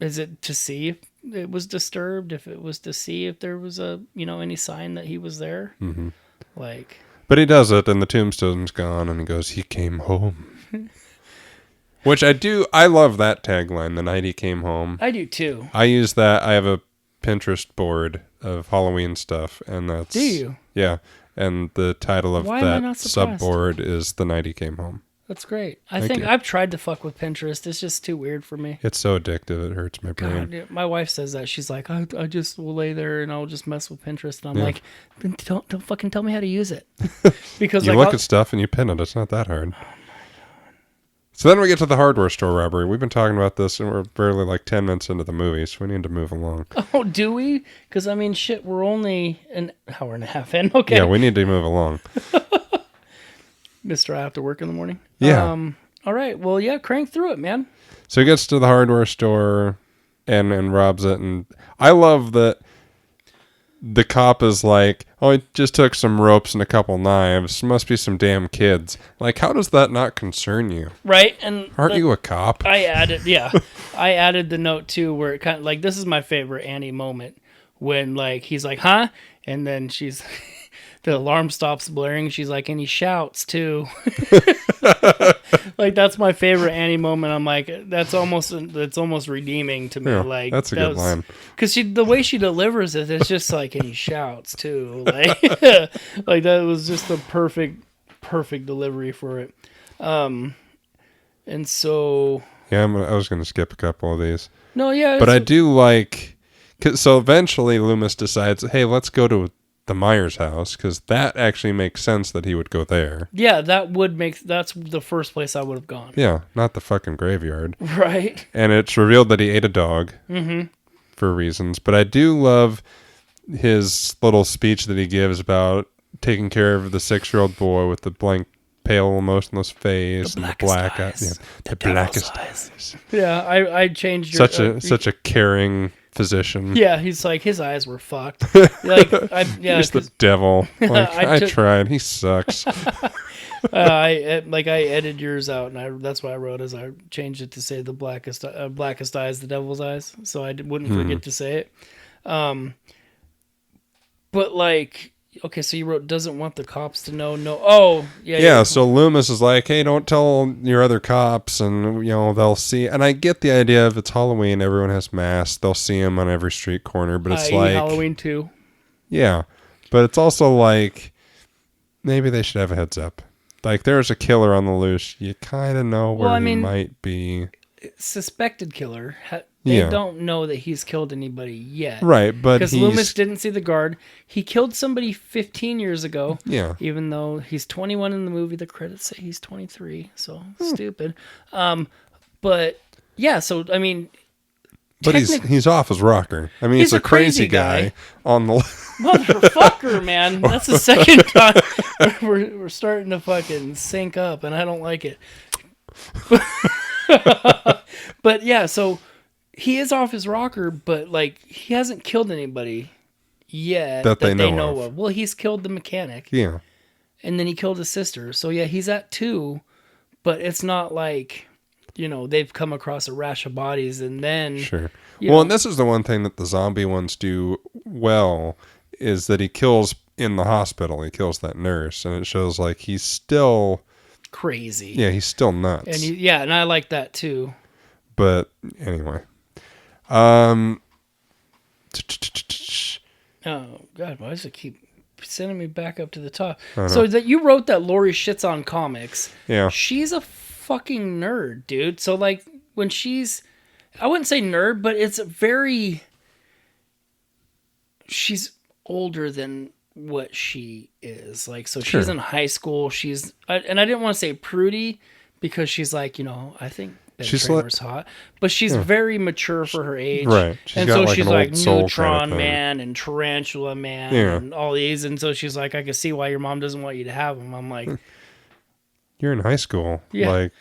is it to see if it was disturbed? If it was to see if there was any sign that he was there? Mm-hmm. Like. But he does it, and the tombstone's gone, and he goes, he came home. Which I love that tagline, the night he came home. I do too. I use that. I have a Pinterest board of Halloween stuff, and that's... Do you? Yeah, and the title of that subboard is The Night He Came Home. That's great. I think I've tried to fuck with Pinterest. It's just too weird for me. It's so addictive, it hurts my brain. God, my wife says that. She's like, I just will lay there and I'll just mess with Pinterest. And I'm like, don't fucking tell me how to use it. Because you look at stuff and you pin it. It's not that hard. So then we get to the hardware store robbery. We've been talking about this, and we're barely like 10 minutes into the movie, so we need to move along. Oh, do we? Because, I mean, shit, we're only an hour and a half in. Okay. Yeah, we need to move along. Mr. I have to work in the morning? Yeah. All right. Well, yeah, crank through it, man. So he gets to the hardware store and robs it, and I love that the cop is like, oh, he just took some ropes and a couple knives. Must be some damn kids. Like, how does that not concern you? Right. And aren't you a cop? I added the note too, where it kind of like, this is my favorite Annie moment when like, he's like, huh? And then she's, the alarm stops blaring. She's like, and he shouts too. Like, that's my favorite Annie moment. I'm like, that's almost redeeming to me. Yeah, like, that's a good line. Because the way she delivers it, it's just like, and he shouts too. Like, like that was just the perfect delivery for it. And so. Yeah, I was going to skip a couple of these. No, yeah. But I do like, so eventually Loomis decides, hey, let's go to the Myers house, because that actually makes sense that he would go there. Yeah, that's the first place I would have gone. Yeah, not the fucking graveyard. Right. And it's revealed that he ate a dog for reasons. But I do love his little speech that he gives about taking care of the 6-year-old boy with the blank, pale, emotionless face and the black eyes. Yeah, the blackest eyes. Yeah, I changed your... Such a caring physician. Yeah, he's like, his eyes were fucked. Like, He's the devil. Like, I tried. He sucks. I edited yours out, and that's what I wrote. Is I changed it to say the blackest eyes, the devil's eyes, so I wouldn't forget to say it. But like, okay, so you wrote doesn't want the cops to know. No, oh yeah. Yeah. So Loomis is like, hey, don't tell your other cops, and they'll see. And I get the idea of it's Halloween, everyone has masks, they'll see him on every street corner. But it's like Halloween too. Yeah, but it's also like maybe they should have a heads up. Like, there's a killer on the loose. You kind of know where he might be. Suspected killer. They don't know that he's killed anybody yet. Right, but because Loomis didn't see the guard. He killed somebody 15 years ago. Yeah. Even though he's 21 in the movie, the credits say he's 23. So stupid. But yeah, so I mean. But he's off his rocker. I mean, he's a crazy guy on the motherfucker, man. That's the second time we're starting to fucking sync up, and I don't like it. But yeah, so he is off his rocker, but like he hasn't killed anybody yet that they know of. Well, he's killed the mechanic. Yeah. And then he killed his sister. So yeah, he's at 2, but it's not like, they've come across a rash of bodies and then... Sure. And this is the one thing that the zombie ones do well, is that he kills in the hospital. He kills that nurse, and it shows like he's still... crazy. Yeah, he's still nuts. And and I like that too. But anyway. Oh, God, why does it keep sending me back up to the top? So that you wrote that Lori shits on comics. Yeah. She's a fucking nerd, dude. So like when I wouldn't say nerd, but it's she's older than what she is. Like, so she's in high school. And I didn't want to say prudy because she's like, I think Ben Tramer's hot, but she's very mature for her age. Right. And so she's like Neutron Man and Tarantula Man and all these. And so she's like, I can see why your mom doesn't want you to have them. I'm like, you're in high school. Yeah. Like,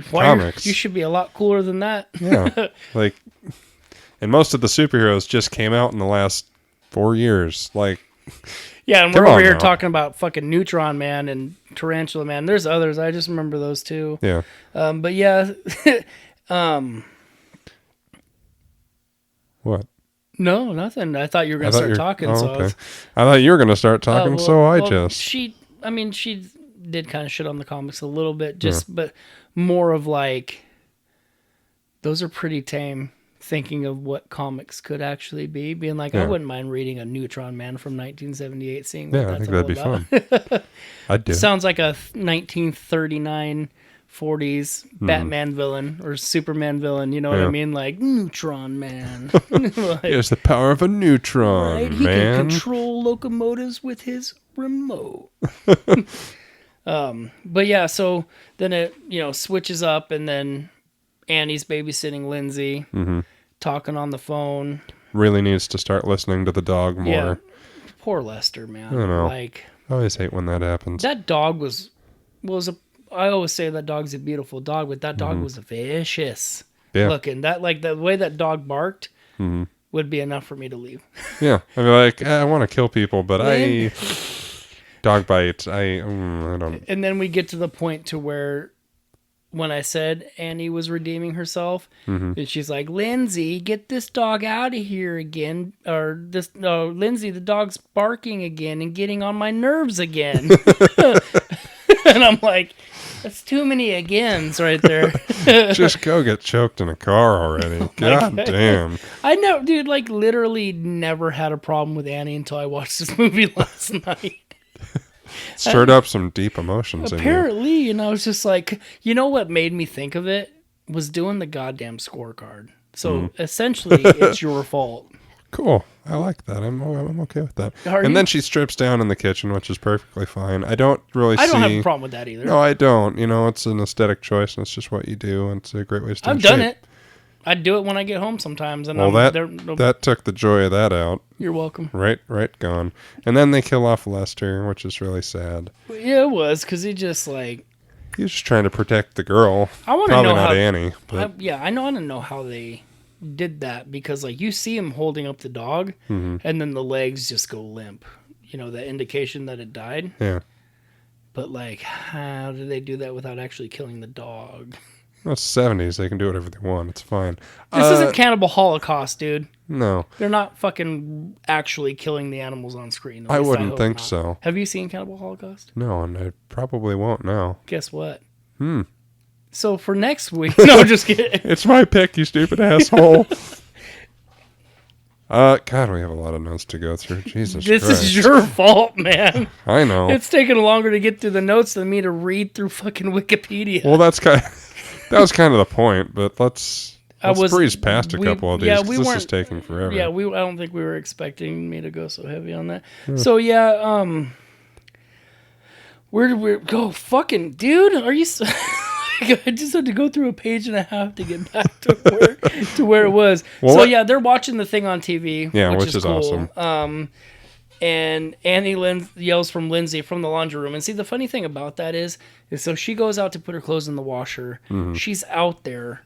comics. You should be a lot cooler than that. Yeah. Like, and most of the superheroes just came out in the last 4 years. Like, yeah, and we're over here talking about fucking Neutron Man and Tarantula Man. There's others. I just remember those two. Yeah. But yeah. What? No, nothing. I thought you were going to start talking. Okay. I thought you were going to start talking, She did kind of shit on the comics a little bit, but more of like, those are pretty tame. Thinking of what comics could actually be, being like, I wouldn't mind reading a Neutron Man from 1978, seeing what that's all about. I think that'd be fun. I'd do. Sounds like a 1939, 40s Batman villain or Superman villain. You know what I mean? Like Neutron Man. Like, here's the power of a neutron, right? He can control locomotives with his remote. But yeah, so then it switches up, and then Annie's babysitting Lindsay, talking on the phone. Really needs to start listening to the dog more. Yeah. Poor Lester, man. I know. Like, I always hate when that happens. That dog was I always say that dog's a beautiful dog, but that dog was vicious looking. That, like, the way that dog barked would be enough for me to leave. Yeah. I'd be like, I want to kill people, but dog bites. I don't. And then we get to the point to where, when I said Annie was redeeming herself, and she's like, Lindsay, get this dog out of here again. Or Lindsay, the dog's barking again and getting on my nerves again. And I'm like, that's too many agains right there. Just go get choked in a car already. God damn. I know, dude, like literally never had a problem with Annie until I watched this movie last night. Stirred up some deep emotions. Apparently, and I was just like, what made me think of it was doing the goddamn scorecard. So essentially, it's your fault. Cool. I like that. I'm okay with that. Are and you? then she strips down in the kitchen, which is perfectly fine. I don't really see... I don't have a problem with that either. No, I don't. You know, it's an aesthetic choice, and it's just what you do, and it's a great way to stay in I've done shape. it. I do it when I get home sometimes. And Well, they're- that took the joy of that out. You're welcome. Right, gone. And then they kill off Lester, which is really sad. Yeah, it was, because he just, like... He was just trying to protect the girl. I want to Probably know not how... Annie, but... I want to know how they did that, because, like, you see him holding up the dog, and then the legs just go limp. You know, that indication that it died. Yeah. But, like, how did they do that without actually killing the dog? Well, it's 70s. They can do whatever they want. It's fine. This isn't Cannibal Holocaust, dude. No. They're not fucking actually killing the animals on screen. At I least wouldn't hope think not. so. Have you seen Cannibal Holocaust? No, and I probably won't now. Guess what? Hmm. So for next week... No, just kidding. It's my pick, you stupid asshole. God, we have a lot of notes to go through. Jesus This Christ. is your fault, man. I know. It's taken longer to get through the notes than me to read through fucking Wikipedia. Well, that was kind of the point, but let's breeze past a couple of these, because this is taking forever. Yeah, I don't think we were expecting me to go so heavy on that. So yeah, where did we go? Fucking dude, are you? I just had to go through a page and a half to get back to where it was. Well, so yeah, they're watching the thing on TV. Yeah, which is cool. awesome. And Annie yells from Lindsay from the laundry room. And see, the funny thing about that is so she goes out to put her clothes in the washer. Mm-hmm. She's out there.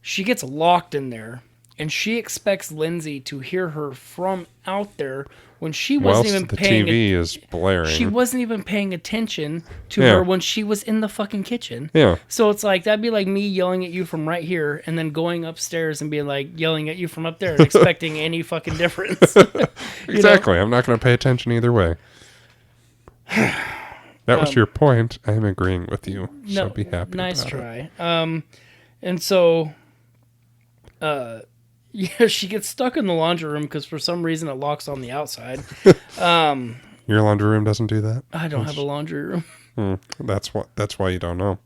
She gets locked in there. And she expects Lindsay to hear her from out there when she wasn't even the paying TV is blaring. She wasn't even paying attention to her when she was in the fucking kitchen. Yeah. So it's like, that'd be like me yelling at you from right here and then going upstairs and being like yelling at you from up there and expecting any fucking difference. Exactly. I'm not going to pay attention either way. That was your point. I'm agreeing with you. So be happy. Nice about try. And so, yeah, she gets stuck in the laundry room because for some reason it locks on the outside. Your laundry room doesn't do that? I don't have a laundry room. That's why you don't know.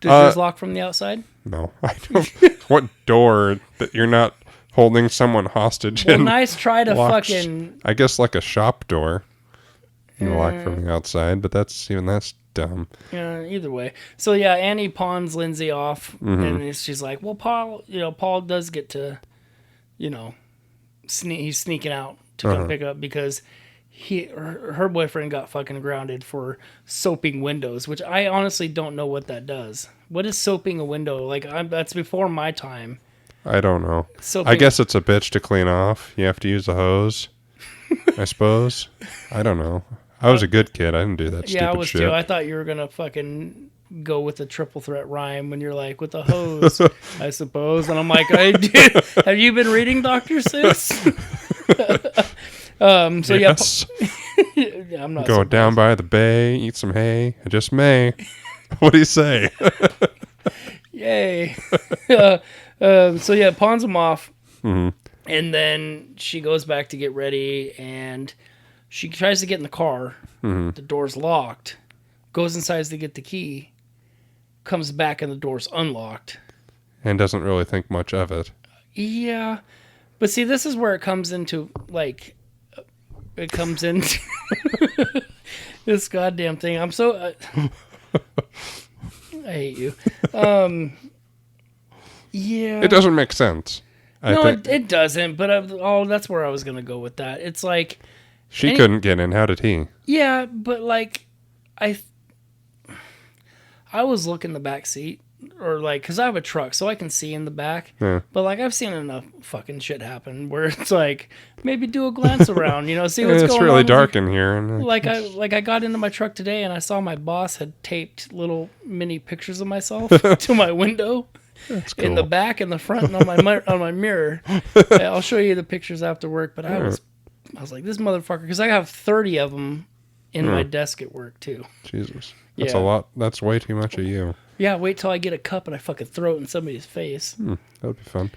Does yours lock from the outside? No. I don't. What door that you're not holding someone hostage Well, in? nice try to locks, fucking... I guess like a shop door. You lock from the outside, but that's dumb. Yeah, either way. So yeah, Annie pawns Lindsay off, and she's like, "Well, Paul does get to, he's sneaking out to come pick up because her boyfriend got fucking grounded for soaping windows, which I honestly don't know what that does. What is soaping a window? Like, that's before my time. I don't know. Soaping, I guess it's a bitch to clean off. You have to use a hose, I suppose. I don't know. I was a good kid. I didn't do that stupid shit. Yeah, I was too. I thought you were gonna fucking go with a triple threat rhyme when you're like, with a hose, I suppose. And I'm like, dude, have you been reading Dr. Seuss? So yes. yeah, I'm not Go surprised. down by the bay, eat some hay. I just may. What do you say? Yay. So yeah, pawns him off. Mm-hmm. And then she goes back to get ready and she tries to get in the car. Mm-hmm. The door's locked. Goes inside to get the key. Comes back and the door's unlocked. And doesn't really think much of it. Yeah. But see, this is where it comes into, like, this goddamn thing. I'm so... I hate you. Yeah. It doesn't make sense. It doesn't, but that's where I was going to go with that. It's like... She couldn't get in. How did he? Yeah, but, like, I was looking the back seat, or, like, because I have a truck, so I can see in the back. Yeah. But, like, I've seen enough fucking shit happen where it's like, maybe do a glance around, see what's going on. It's really dark in here. And Like I got into my truck today and I saw my boss had taped little mini pictures of myself to my window. That's cool. In the back, in the front, and on my mirror. I'll show you the pictures after work. But I was like, this motherfucker, because I have 30 of them in my desk at work too. Jesus, that's a lot. That's way too much of you. Yeah, wait till I get a cup and I fucking throw it in somebody's face. That'd be fun.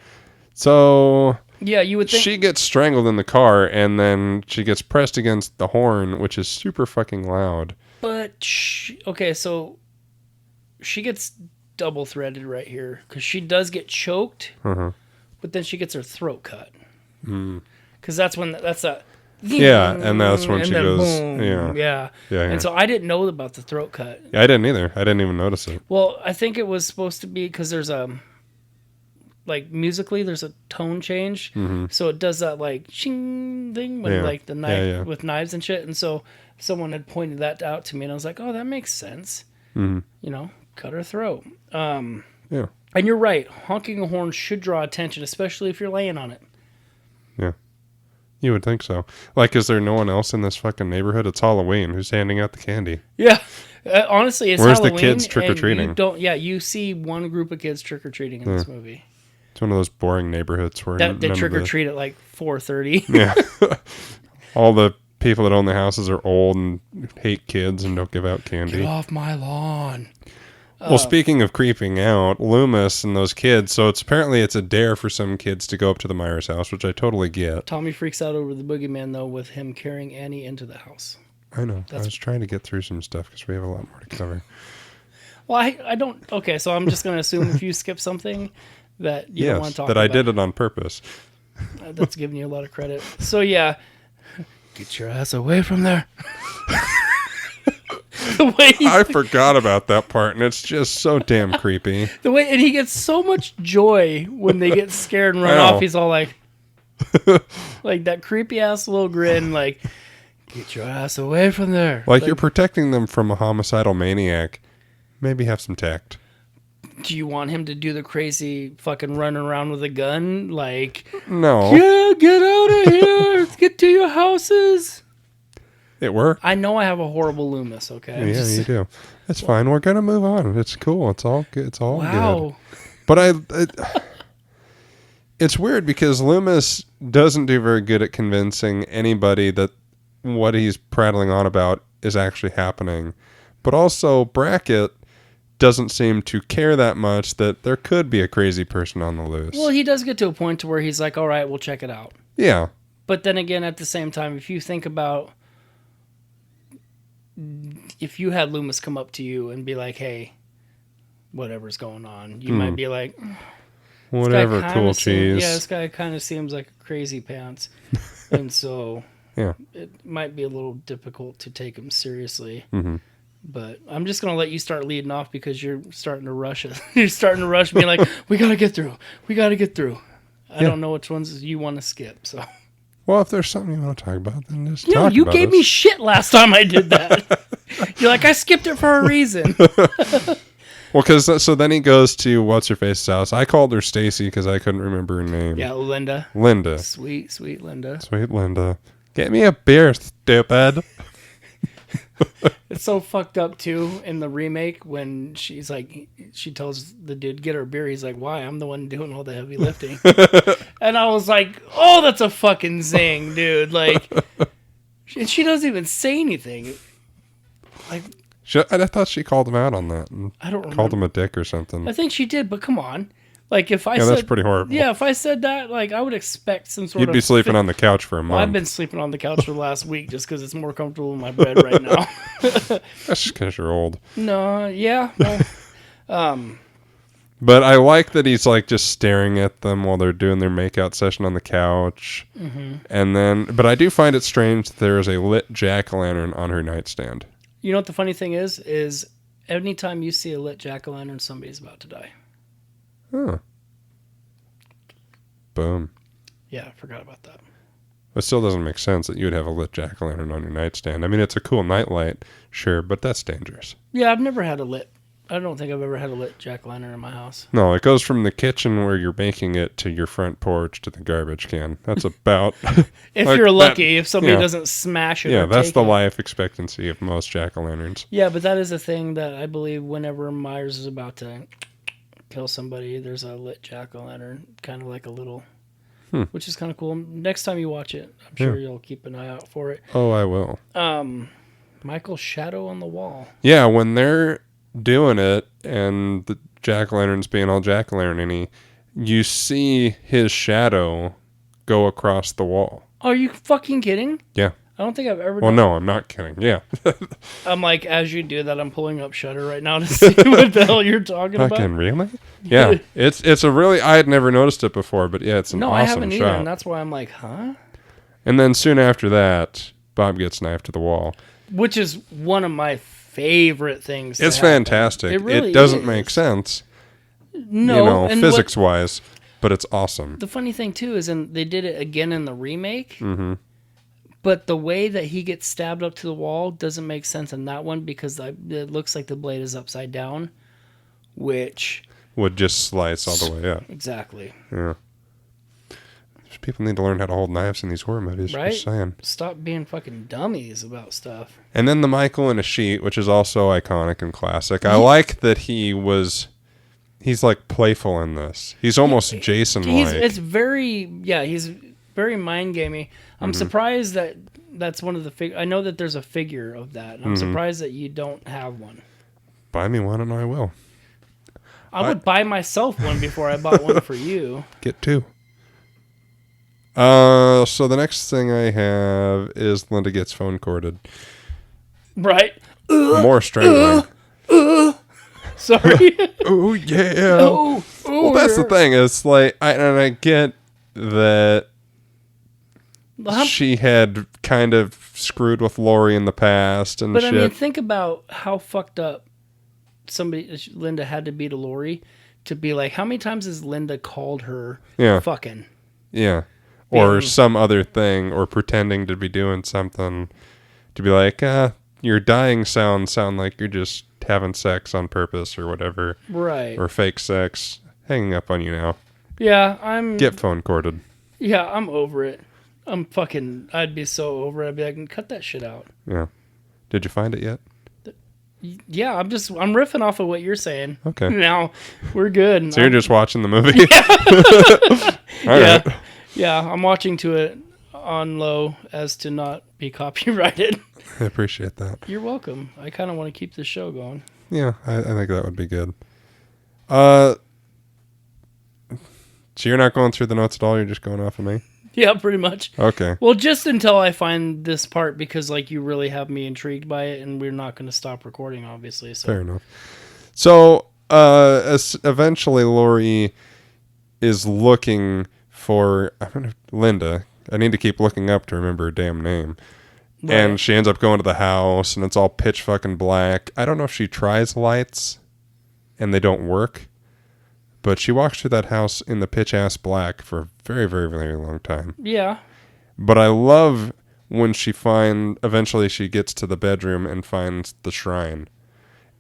So yeah, you would think she gets strangled in the car, and then she gets pressed against the horn, which is super fucking loud. But okay, so she gets double threaded right here because she does get choked, but then she gets her throat cut. Because that's a... Yeah, and that's when and she then goes... boom, Yeah. yeah. And so I didn't know about the throat cut. Yeah, I didn't either. I didn't even notice it. Well, I think it was supposed to be because there's like musically there's a tone change, so it does that like shing thing when like the knife with knives and shit. And so someone had pointed that out to me, and I was like, oh, that makes sense. You know, cut her throat. Yeah. And you're right. Honking a horn should draw attention, especially if you're laying on it. Yeah. You would think so. Like, is there no one else in this fucking neighborhood? It's Halloween. Who's handing out the candy? Yeah. Honestly, it's Where's Halloween. the kids trick-or-treating? You see one group of kids trick-or-treating in this movie. It's one of those boring neighborhoods where... They trick-or-treat at like 4:30. Yeah. All the people that own the houses are old and hate kids and don't give out candy. Get off my lawn. Well, speaking of creeping out, Loomis and those kids, so apparently it's a dare for some kids to go up to the Myers house, which I totally get. Tommy freaks out over the boogeyman, though, with him carrying Annie into the house. I know. I was trying to get through some stuff because we have a lot more to cover. Well, I don't... Okay, so I'm just going to assume if you skip something that you don't want to talk about. That I did it on purpose. That's giving you a lot of credit. So, yeah. Get your ass away from there. I forgot about that part, and it's just so damn creepy. And he gets so much joy when they get scared and run off. He's all like that creepy ass little grin, like, get your ass away from there. Like you're protecting them from a homicidal maniac. Maybe have some tact. Do you want him to do the crazy fucking running around with a gun? Like, no. Yeah, get out of here. Let's get to your houses. It worked. I know I have a horrible Loomis, okay? Yeah, you do. It's fine. We're going to move on. It's cool. It's all good. It's all good. But it's weird because Loomis doesn't do very good at convincing anybody that what he's prattling on about is actually happening. But also, Brackett doesn't seem to care that much that there could be a crazy person on the loose. Well, he does get to a point to where he's like, all right, we'll check it out. Yeah. But then again, at the same time, if you think about... If you had Loomis come up to you and be like, hey, whatever's going on, you might be like, whatever, cool cheese. Yeah, this guy kind of seems like a crazy pants. And so it might be a little difficult to take him seriously. But I'm just going to let you start leading off because you're starting to rush it. You're starting to rush me like, we got to get through. We got to get through. I don't know which ones you want to skip, so... Well, if there's something you want to talk about, then just talk about it. No, you gave me shit last time I did that. You're like, I skipped it for a reason. Well, because so then he goes to what's-her-face's house. I called her Stacy because I couldn't remember her name. Yeah, Linda. Sweet, sweet Linda. Sweet Linda. Get me a beer, stupid. It's so fucked up, too, in the remake when she's like, she tells the dude, get her a beer. He's like, why? I'm the one doing all the heavy lifting. And I was like, oh, that's a fucking zing, dude. Like, and she doesn't even say anything. Like, I thought she called him out on that. And I don't remember. Called him a dick or something. I think she did, but come on. Like, if I said... that's pretty horrible. Yeah, if I said that, like, I would expect some sort of... You'd be sleeping on the couch for a month. Well, I've been sleeping on the couch for the last week just because it's more comfortable in my bed right now. That's just because you're old. No, yeah. Well, but I like that he's, like, just staring at them while they're doing their makeout session on the couch. And then... But I do find it strange that there is a lit jack-o'-lantern on her nightstand. You know what the funny thing is anytime you see a lit jack-o'-lantern, somebody's about to die. Huh. Boom. Yeah, I forgot about that. It still doesn't make sense that you would have a lit jack-o'-lantern on your nightstand. I mean, it's a cool nightlight, sure, but that's dangerous. Yeah, I've never had a lit... I don't think I've ever had a lit jack-o'-lantern in my house. No, it goes from the kitchen where you're baking it to your front porch to the garbage can. That's about... if like you're lucky, if somebody doesn't smash it. Yeah, that's the life expectancy of most jack-o'-lanterns. Yeah, but that is a thing that I believe whenever Myers is about to kill somebody, there's a lit jack-o'-lantern, kind of like a little... Which is kind of cool. Next time you watch it, I'm sure you'll keep an eye out for it. Oh, I will. Michael's shadow on the wall. Yeah, when they're doing it and the jack-o'-lantern's being all jack-o'-lantern-y, you see his shadow go across the wall. Are you fucking kidding? Yeah. I don't think I've ever. Well, no, I'm not kidding. Yeah. I'm like, as you do that, I'm pulling up Shudder right now to see what the hell you're talking about. Fucking really? Yeah. It's a really. I had never noticed it before, but yeah, it's an awesome I haven't either, shot. and that's why I'm like, huh? And then soon after that, Bob gets knifed to the wall. Which is one of my favorite things. It's fantastic. It really doesn't is. make sense. No, and physics wise, but it's awesome. The funny thing too is, they did it again in the remake. Mm-hmm. But the way that he gets stabbed up to the wall doesn't make sense in that one because it looks like the blade is upside down, which would just slice all the way up. Exactly. Yeah. People need to learn how to hold knives in these horror movies. Right? Just saying. Stop being fucking dummies about stuff. And then the Michael in a sheet, which is also iconic and classic. I like that he's like playful in this. He's almost Jason-like. He's very mind gamey. I'm surprised that that's one of the I know that there's a figure of that. And I'm surprised that you don't have one. Buy me one and I will. I would buy myself one before I bought one for you. Get two. So the next thing I have is Linda gets phone corded. Right. More strangling. Sorry. Oh yeah. Well, that's the thing. It's like, I get that she had kind of screwed with Lori in the past and but shit. I mean, think about how fucked up Linda had to be to Lori to be like, how many times has Linda called her fucking? Yeah. Or some other thing, or pretending to be doing something, to be like, your dying sound like you're just having sex on purpose or whatever. Right. Or fake sex. Hanging up on you now. Yeah, Get phone corded. Yeah, I'm over it. I'd be so over it. I'd be like, cut that shit out. Yeah. Did you find it yet? Yeah, I'm riffing off of what you're saying. Okay. Now, we're good. So you're just watching the movie? Yeah. Right. Yeah, I'm watching to it on low as to not be copyrighted. I appreciate that. You're welcome. I kind of want to keep the show going. Yeah, I think that would be good. So you're not going through the notes at all? You're just going off of me? Yeah, pretty much. Okay. Well, just until I find this part, because like you really have me intrigued by it, and we're not going to stop recording, obviously. So. Fair enough. So eventually, Lori is looking for Linda. I need to keep looking up to remember her damn name. Right. And she ends up going to the house, and it's all pitch fucking black. I don't know if she tries lights, and they don't work. But she walks through that house in the pitch-ass black for a very, very, very long time. Yeah. But I love when eventually she gets to the bedroom and finds the shrine.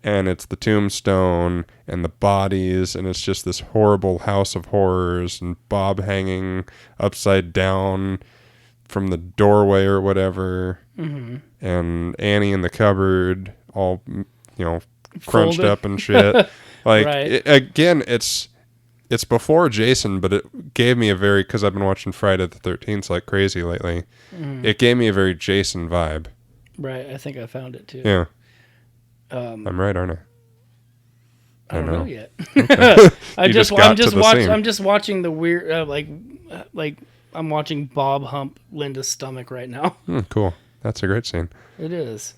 And it's the tombstone and the bodies, and it's just this horrible house of horrors, and Bob hanging upside down from the doorway or whatever. Mm-hmm. And Annie in the cupboard, all, crunched Folded. up and shit. Like, right. It's before Jason, but it gave me because I've been watching Friday the 13th like crazy lately. Mm. It gave me a very Jason vibe. Right, I think I found it too. Yeah. I'm right, aren't I? I don't know yet. Okay. I'm just watching the weird, like I'm watching Bob hump Linda's stomach right now. Cool. That's a great scene. It is.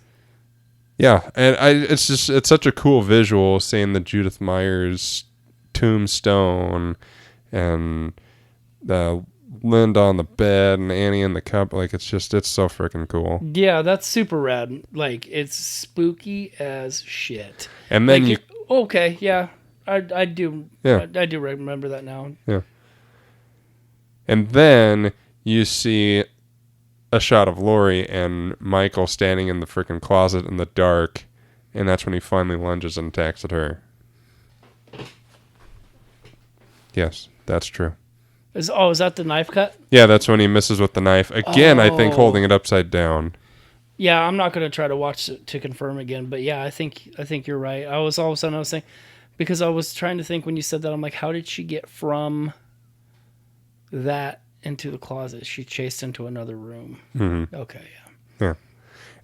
Yeah, and it's such a cool visual seeing the Judith Myers tombstone and the Linda on the bed and Annie in the cup. Like, it's so freaking cool. Yeah, that's super rad. Like, it's spooky as shit. And then okay, yeah, I do. Yeah, I do remember that now. Yeah. And then you see a shot of Lori and Michael standing in the freaking closet in the dark, and that's when he finally lunges and attacks at her. Yes, that's true. Is that the knife cut? Yeah, that's when he misses with the knife. Again, I think holding it upside down. Yeah, I'm not going to try to watch it to confirm again, but yeah, I think you're right. I was saying, because I was trying to think when you said that, I'm like, how did she get from that into the closet? She chased into another room. Mm-hmm. Okay, yeah. Yeah.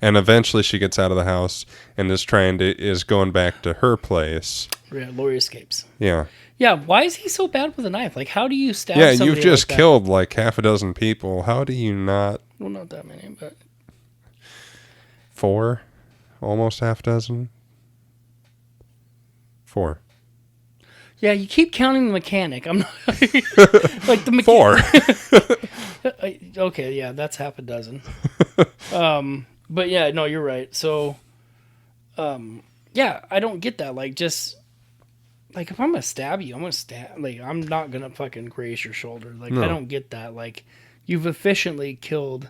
And eventually she gets out of the house and is going back to her place. Yeah, Lori escapes. Yeah. Yeah, why is he so bad with a knife? Like, how do you stab somebody? Yeah, you've just killed like half a dozen people. How do you not? Well, not that many, but 4, almost half dozen. 4. Yeah, you keep counting the mechanic. I'm not like the mechanic. 4. Okay, yeah, that's half a dozen. But yeah, no, you're right. So, yeah, I don't get that. Like, just like if I'm gonna stab you, I'm gonna stab. Like, I'm not gonna fucking graze your shoulder. Like, No. I don't get that. Like, you've efficiently killed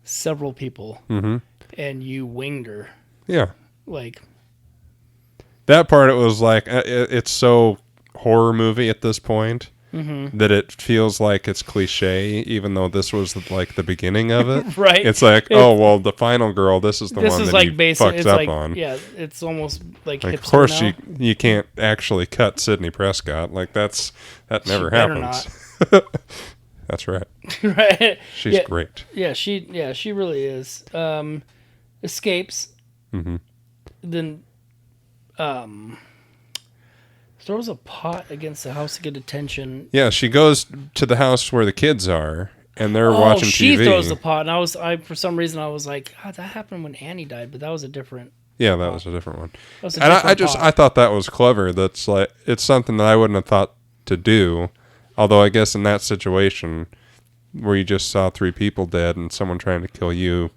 several people, and you winged her. Yeah. Like, That part, it was like, it's so horror movie at this point that it feels like it's cliche, even though this was like the beginning of it. Right. It's like, oh, well, the final girl, this is the this one is that like he basic. fucks It's up like, on. yeah, it's almost like Like, hipster of course, now. you can't actually cut Sidney Prescott. Like, that never better happens. That's right. Right. She's great. Yeah, she really is. Escapes. Then throws a pot against the house to get attention. Yeah, she goes to the house where the kids are, and they're watching she TV. throws the pot, and I for some reason I was like, God, that happened when Annie died, but that was a different. Yeah, that was a different one. That was a And different pot. I thought that was clever. That's like, it's something that I wouldn't have thought to do. Although I guess in that situation where you just saw 3 people dead and someone trying to kill you,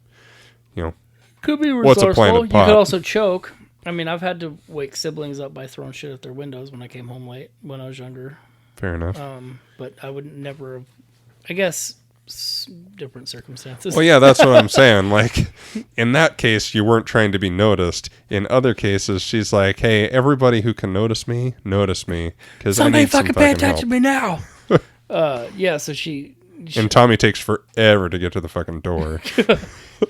Could be what's a resourceful. planted You pot? could also choke. I mean, I've had to wake siblings up by throwing shit at their windows when I came home late when I was younger. Fair enough. But I would never have. I guess different circumstances. Well, yeah, that's what I'm saying. Like, in that case, you weren't trying to be noticed. In other cases, she's like, hey, everybody who can notice me, because I Somebody need some fucking pay fucking attention to help. me now. Yeah, so she And Tommy takes forever to get to the fucking door.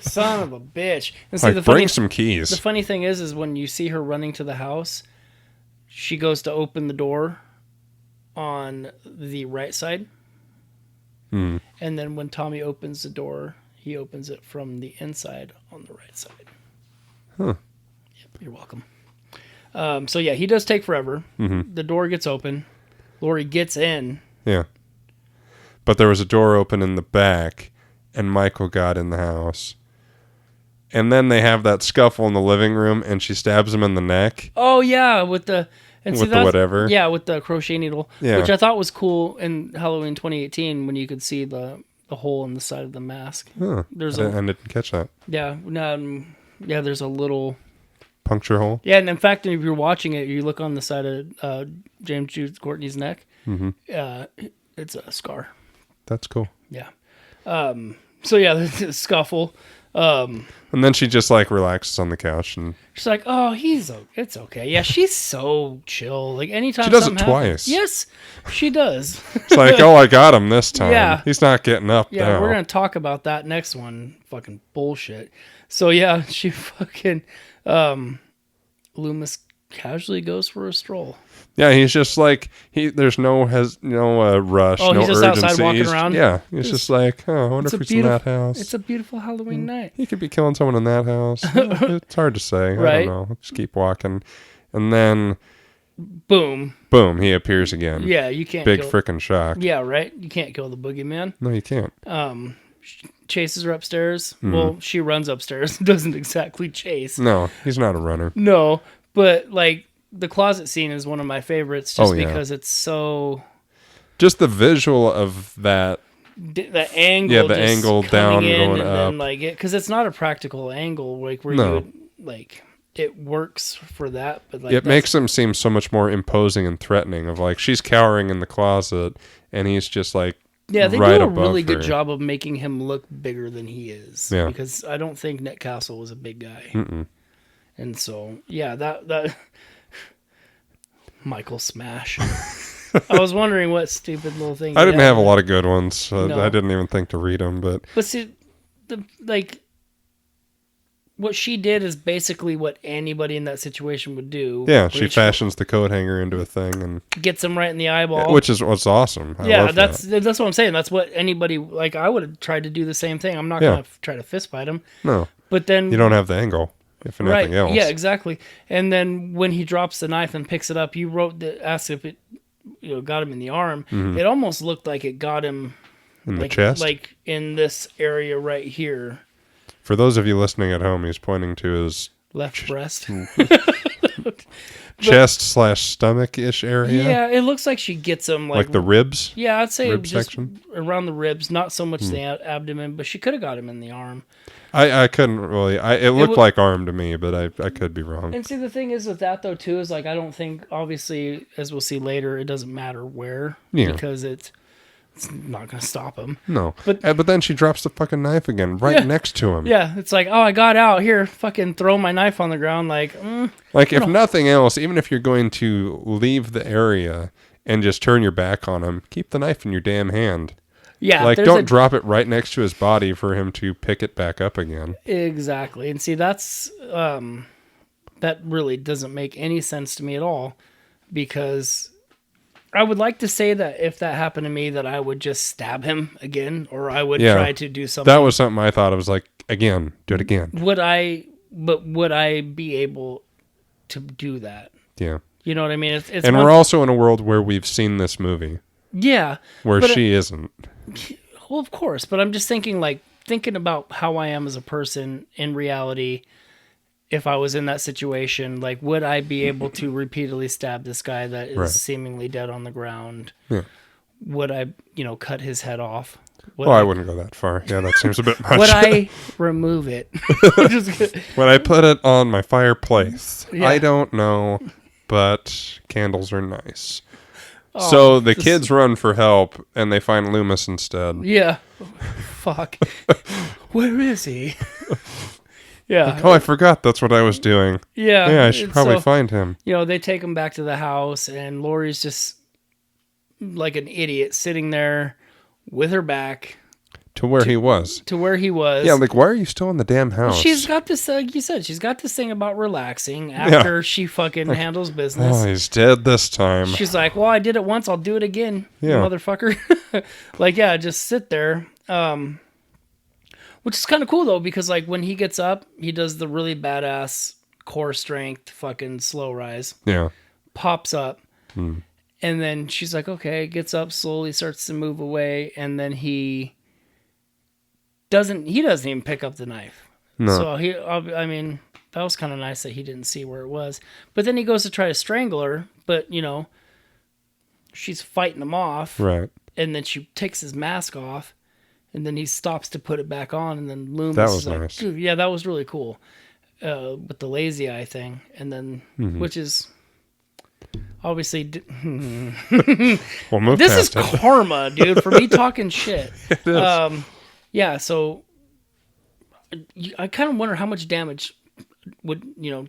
son of a bitch. And Like, bring some keys. The funny thing is when you see her running to the house, she goes to open the door on the right side. And then when Tommy opens the door, he opens it from the inside on the right side. Huh. Yep, you're welcome. So yeah, he does take forever. The door gets open. Lori gets in. Yeah. But there was a door open in the back, and Michael got in the house. And then they have that scuffle in the living room, and she stabs him in the neck. Oh yeah, with the whatever. Yeah, with the crochet needle, Yeah. which I thought was cool in Halloween 2018 when you could see the hole in the side of the mask. Huh. There's I didn't catch that. Yeah, there's a little Puncture hole? Yeah, and in fact, if you're watching it, you look on the side of James Jude Courtney's neck. It's a scar. That's cool. Yeah. So yeah, there's a scuffle. And then she just like relaxes on the couch, and She's like, "Oh, it's okay." Yeah, she's so chill. Like anytime She does it something happens- twice. Yes, she does. it's like, oh, I got him this time. Yeah. He's not getting up Yeah, now. we're gonna talk about that next one. Fucking bullshit. So yeah, she fucking Loomis casually goes for a stroll. Yeah, he's just like there's no rush, Oh, no he's just urgency. outside walking around? Yeah, he's just like, oh, I wonder if he's in that house. It's a beautiful Halloween night. He could be killing someone in that house. It's hard to say. I Right. don't know. Just keep walking, and then Boom. boom, he appears again. Yeah, you can't. Big kill, frickin' shock. Yeah, right. You can't kill the boogeyman. No, you can't. Chases her upstairs. Well, she runs upstairs. Doesn't exactly chase. No, he's not a runner. No, but like the closet scene is one of my favorites, just Oh, yeah. because it's so Just the visual of that. the angle. Yeah, the just angle coming down, in going and up. then like it, because it's not a practical angle like where No. you would like it works for that, but like It makes him seem so much more imposing and threatening. Of like she's cowering in the closet, and he's just like yeah, they right do a above really her. good job of making him look bigger than he is. Yeah. Because I don't think Nick Castle was a big guy. Mm-mm. And so, yeah, that Michael Smash. I was wondering what stupid little thing. I he didn't had. have a lot of good ones. So No. I didn't even think to read them, but But see, what she did is basically what anybody in that situation would do. yeah, where she fashions the coat hanger into a thing, and gets him right in the eyeball. which is what's awesome. I yeah, love that's that. what I'm saying. That's what anybody like. I would have tried to do the same thing. I'm not Yeah. gonna try to fist fight him. No, But then you don't have the angle, if anything else. Yeah, exactly. And then when he drops the knife and picks it up, you asked if it, got him in the arm. It almost looked like it got him In the like, chest? like in this area right here. For those of you listening at home, he's pointing to his left breast. chest/stomach-ish area. Yeah, it looks like she gets him like the ribs. Yeah, I'd say rib just section? around the ribs, not so much the abdomen, but she could have got him in the arm. I couldn't really. It looked like arm to me, but I could be wrong. And see, the thing is with that though too is like I don't think, obviously, as we'll see later, it doesn't matter where because it's not going to stop him. No, but then she drops the fucking knife again next to him. Yeah, it's like, oh, I got out here, fucking throw my knife on the ground, like. If nothing else, even if you're going to leave the area and just turn your back on him, keep the knife in your damn hand. Yeah, like don't drop it right next to his body for him to pick it back up again. Exactly, and see that's that really doesn't make any sense to me at all, because I would like to say that if that happened to me, that I would just stab him again, or I would try to do something. That was something I thought. I was like, again, do it again. Would I be able to do that? Yeah. You know what I mean? It's and we're also in a world where we've seen this movie. Yeah. Where she isn't. Well, of course, but I'm just thinking about how I am as a person in reality. If I was in that situation, like, would I be able to repeatedly stab this guy that is seemingly dead on the ground? Yeah. Would I, cut his head off? I wouldn't go that far. Yeah, that seems a bit much. Would I remove it? Would I put it on my fireplace? Yeah. I don't know, but candles are nice. So the kids run for help, and they find Loomis instead. Yeah. Fuck. Where is he? Yeah. I forgot that's what I was doing. Yeah. Yeah, I should probably find him. They take him back to the house, and Lori's just like an idiot sitting there with her back to where he was. Yeah, like, why are you still in the damn house? Well, she's got this, like you said, she's got this thing about relaxing after she fucking handles business. Oh, he's dead this time. She's like, well, I did it once, I'll do it again, motherfucker. Just sit there. Which is kind of cool, though, because, like, when he gets up, he does the really badass core strength fucking slow rise. Yeah. Pops up. And then she's like, okay, gets up, slowly starts to move away, and then he doesn't even pick up the knife. No. So that was kind of nice that he didn't see where it was. But then he goes to try to strangle her, but, she's fighting him off. Right. And then she takes his mask off, and then he stops to put it back on, and then Loomis is like, nice. Dude, yeah, that was really cool. With the lazy eye thing, and then, which is obviously... we'll move this is past it. Karma, dude, for me talking shit. It is. Yeah, so I kind of wonder how much damage would,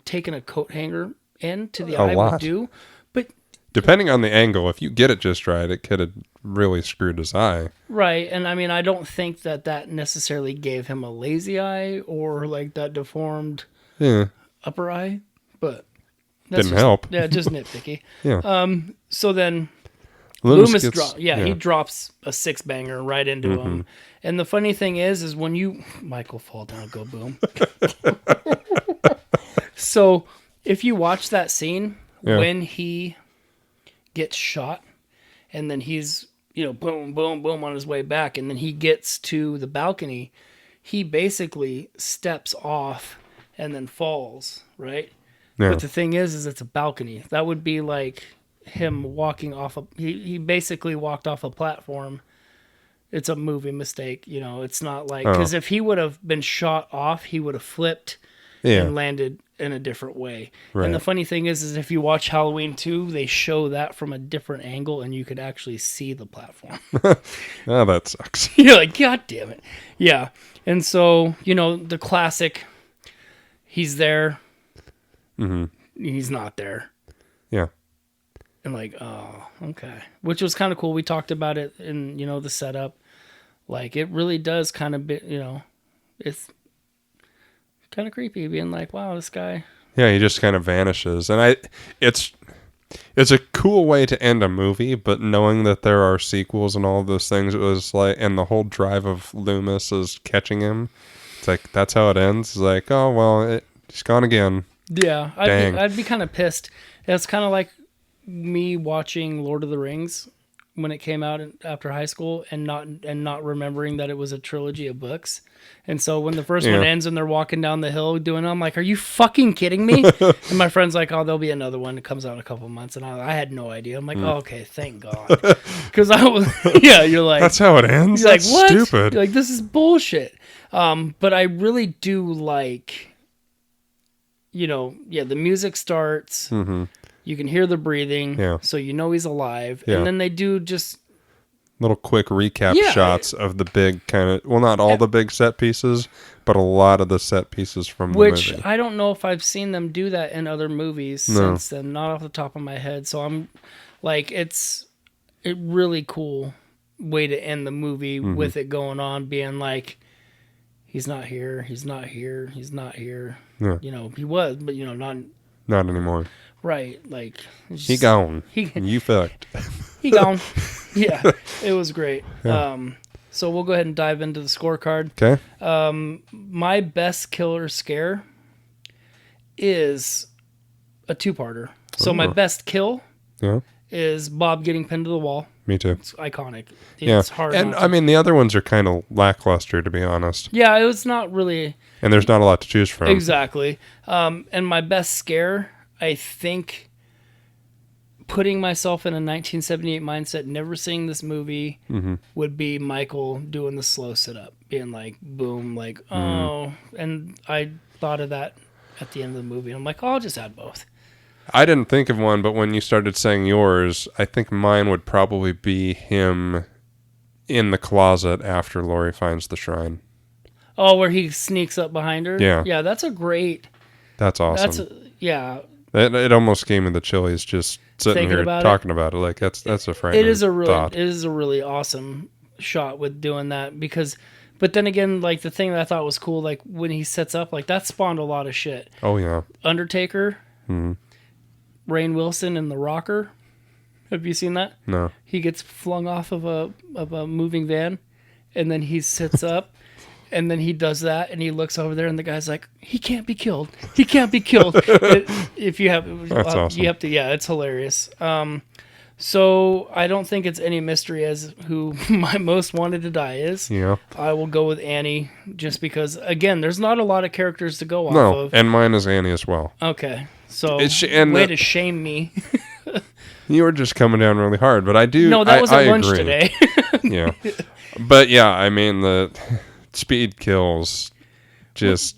taking a coat hanger into the eye would do. But depending on the angle, if you get it just right, it could have really screwed his eye. Right, and I don't think that necessarily gave him a lazy eye or like that deformed upper eye, but didn't help. Yeah, just nitpicky. Yeah. So then Loomis he drops a 6-banger right into him. And the funny thing is when Michael fall down, go boom. So if you watch that scene when he gets shot and then he's, boom, boom, boom on his way back, and then he gets to the balcony, he basically steps off and then falls, right? Yeah. But the thing is it's a balcony. That would be like him walking off he basically walked off a platform. It's a movie mistake, it's not like, because if he would have been shot off, he would have flipped and landed in a different way. Right. And the funny thing is if you watch Halloween 2, they show that from a different angle and you could actually see the platform. Oh, that sucks. You're like, God damn it. Yeah. And so, the classic, he's there. He's not there. Yeah. And like, oh, okay. Which was kind of cool. We talked about it in, the setup. Like, it really does kind of be, it's kind of creepy being like, wow, this guy. Yeah, he just kind of vanishes. And it's a cool way to end a movie, but knowing that there are sequels and all of those things, it was like, and the whole drive of Loomis is catching him. It's like, that's how it ends. It's like, oh, well, he's gone again. Yeah, I'd be kind of pissed. It's kind of like me watching Lord of the Rings when it came out after high school, and not remembering that it was a trilogy of books. And so when the first one ends and they're walking down the hill doing it, I'm like, are you fucking kidding me? And my friend's like, oh, there'll be another one that comes out in a couple of months. And I had no idea. I'm like, oh, okay, thank God. Because I was, you're like, that's how it ends? You're like, That's what? stupid. You're like, this is bullshit. But I really do like, the music starts. Mm-hmm. You can hear the breathing. Yeah. So you know he's alive. Yeah. And then they do just little quick recap shots of the big kind of, well, not all the big set pieces, but a lot of the set pieces from the which movie. I don't know if I've seen them do that in other movies since then, not off the top of my head. So I'm like, it's a really cool way to end the movie with it going on, being like, he's not here, he's not here, he's not here. Yeah. He was, but Not anymore. right. Like, He gone. You fucked. He gone. Yeah, it was great. Yeah. So we'll go ahead and dive into the scorecard. Okay. My best killer scare is a two-parter. So my best kill is Bob getting pinned to the wall. Me too. It's iconic. It's hard. And not to. I mean, the other ones are kind of lackluster, to be honest. Yeah, it was not really And there's not a lot to choose from. exactly. And my best scare, I think, putting myself in a 1978 mindset, never seeing this movie, would be Michael doing the slow sit-up, being like, boom, like, oh. And I thought of that at the end of the movie. I'm like, oh, I'll just add both. I didn't think of one, but when you started saying yours, I think mine would probably be him in the closet after Lori finds the shrine. Oh, where he sneaks up behind her? Yeah. Yeah, that's a great... That's awesome. Yeah. It almost gave me the chillies just sitting Thinking here about talking about it. Like, that's a frightening It is a thought. really awesome shot with doing that, because... But then again, like, the thing that I thought was cool, like, when he sets up, like, that spawned a lot of shit. Oh, yeah. Undertaker... Rainn Wilson in The Rocker. Have you seen that? No. He gets flung off of a moving van, and then he sits up, and then he does that, and he looks over there, and the guy's like, "He can't be killed. He can't be killed." If you have, That's awesome. you have to. Yeah, it's hilarious. So I don't think it's any mystery as who my most wanted to die is. Yeah. I will go with Annie, just because, again, there's not a lot of characters to go off No, of. and mine is Annie as well. Okay. So, and way to shame me. You were just coming down really hard, but I do. No, that was at lunch agree. today. Yeah. But yeah, I mean, the speed kills just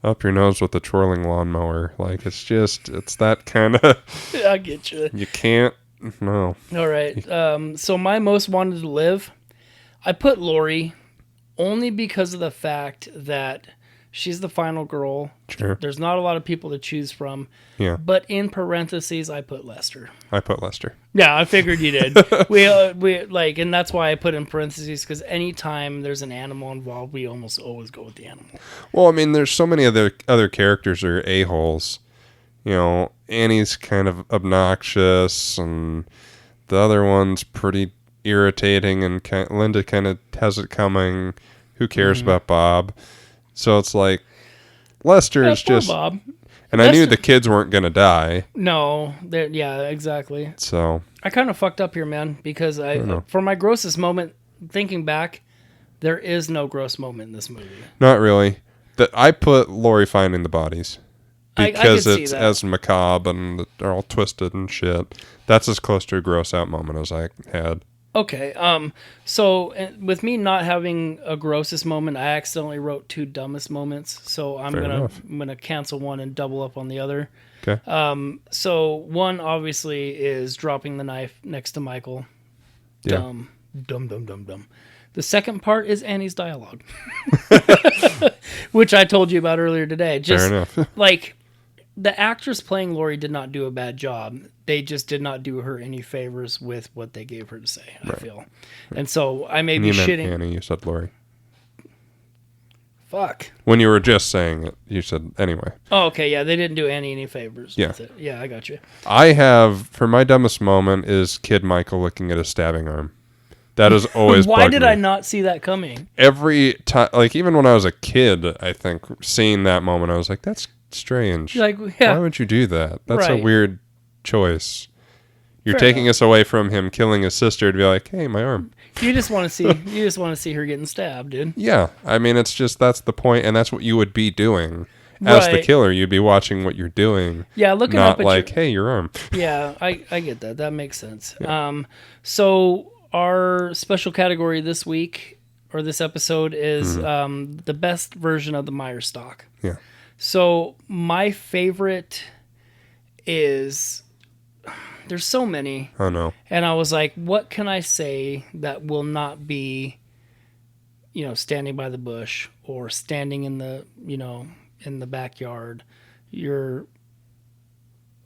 up your nose with the twirling lawnmower. Like, it's that kind of. I get you. You can't. No. All right. So my most wanted to live, I put Lori only because of the fact that she's the final girl. Sure. There's not a lot of people to choose from. Yeah. But in parentheses, I put Lester. I put Lester. Yeah, I figured you did. we like, and that's why I put in parentheses, because anytime there's an animal involved, we almost always go with the animal. Well, I mean, there's so many other characters are a-holes. You know, Annie's kind of obnoxious, and the other one's pretty irritating, and Linda kind of has it coming. Who cares about Bob? So it's like, Lester is poor just... Bob. And I knew the kids weren't going to die. No, yeah, exactly. So... I kind of fucked up here, man, because for my grossest moment, thinking back, there is no gross moment in this movie. Not really. I put Lori finding the bodies. Because I could it's see that. as macabre and they're all twisted and shit. That's as close to a gross out moment as I had. Okay, so with me not having a grossest moment, I accidentally wrote two dumbest moments. So I'm gonna cancel one and double up on the other. Okay. So one obviously is dropping the knife next to Michael. Yeah. Dumb. The second part is Annie's dialogue, which I told you about earlier today. Just Fair enough. like, the actress playing Lori did not do a bad job. They just did not do her any favors with what they gave her to say, I feel. And so I may be You meant shitting. Annie, you said Lori. Fuck. When you were just saying it, you said anyway. Oh, okay, yeah, they didn't do Annie any favors with it. Yeah, I got you. I have, for my dumbest moment, is Kid Michael looking at his stabbing arm. That is always Why bugged did me. I not see that coming? Every time, like, even when I was a kid, I think, seeing that moment, I was like, that's strange. Like, yeah. Why would you do that? That's a Right. weird choice. You're Fair taking enough. us away from him killing his sister to be like, hey, my arm. You just want to see her getting stabbed, dude. Yeah, I mean, it's just that's the point, and that's what you would be doing as the Right. killer. You'd be watching what you're doing. Yeah, looking not up at like, your, hey, your arm. Yeah, I get that. That makes sense. So our special category this week or this episode is the best version of the Meyer stock. Yeah. So my favorite is, there's so many, Oh no. and I was like, what can I say that will not be, standing by the bush or standing in the, in the backyard. Your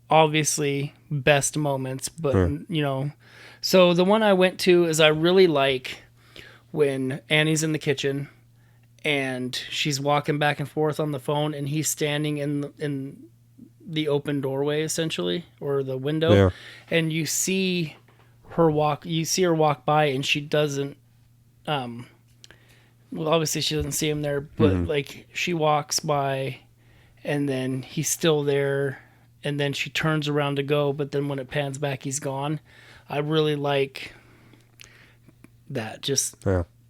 obviously best moments, but so the one I went to is I really like when Annie's in the kitchen and she's walking back and forth on the phone and he's standing in the open doorway essentially, or the window. Yeah. And you see her walk by and she doesn't, well, obviously she doesn't see him there, but like she walks by and then he's still there and then she turns around to go, but then when it pans back, he's gone. I really like that.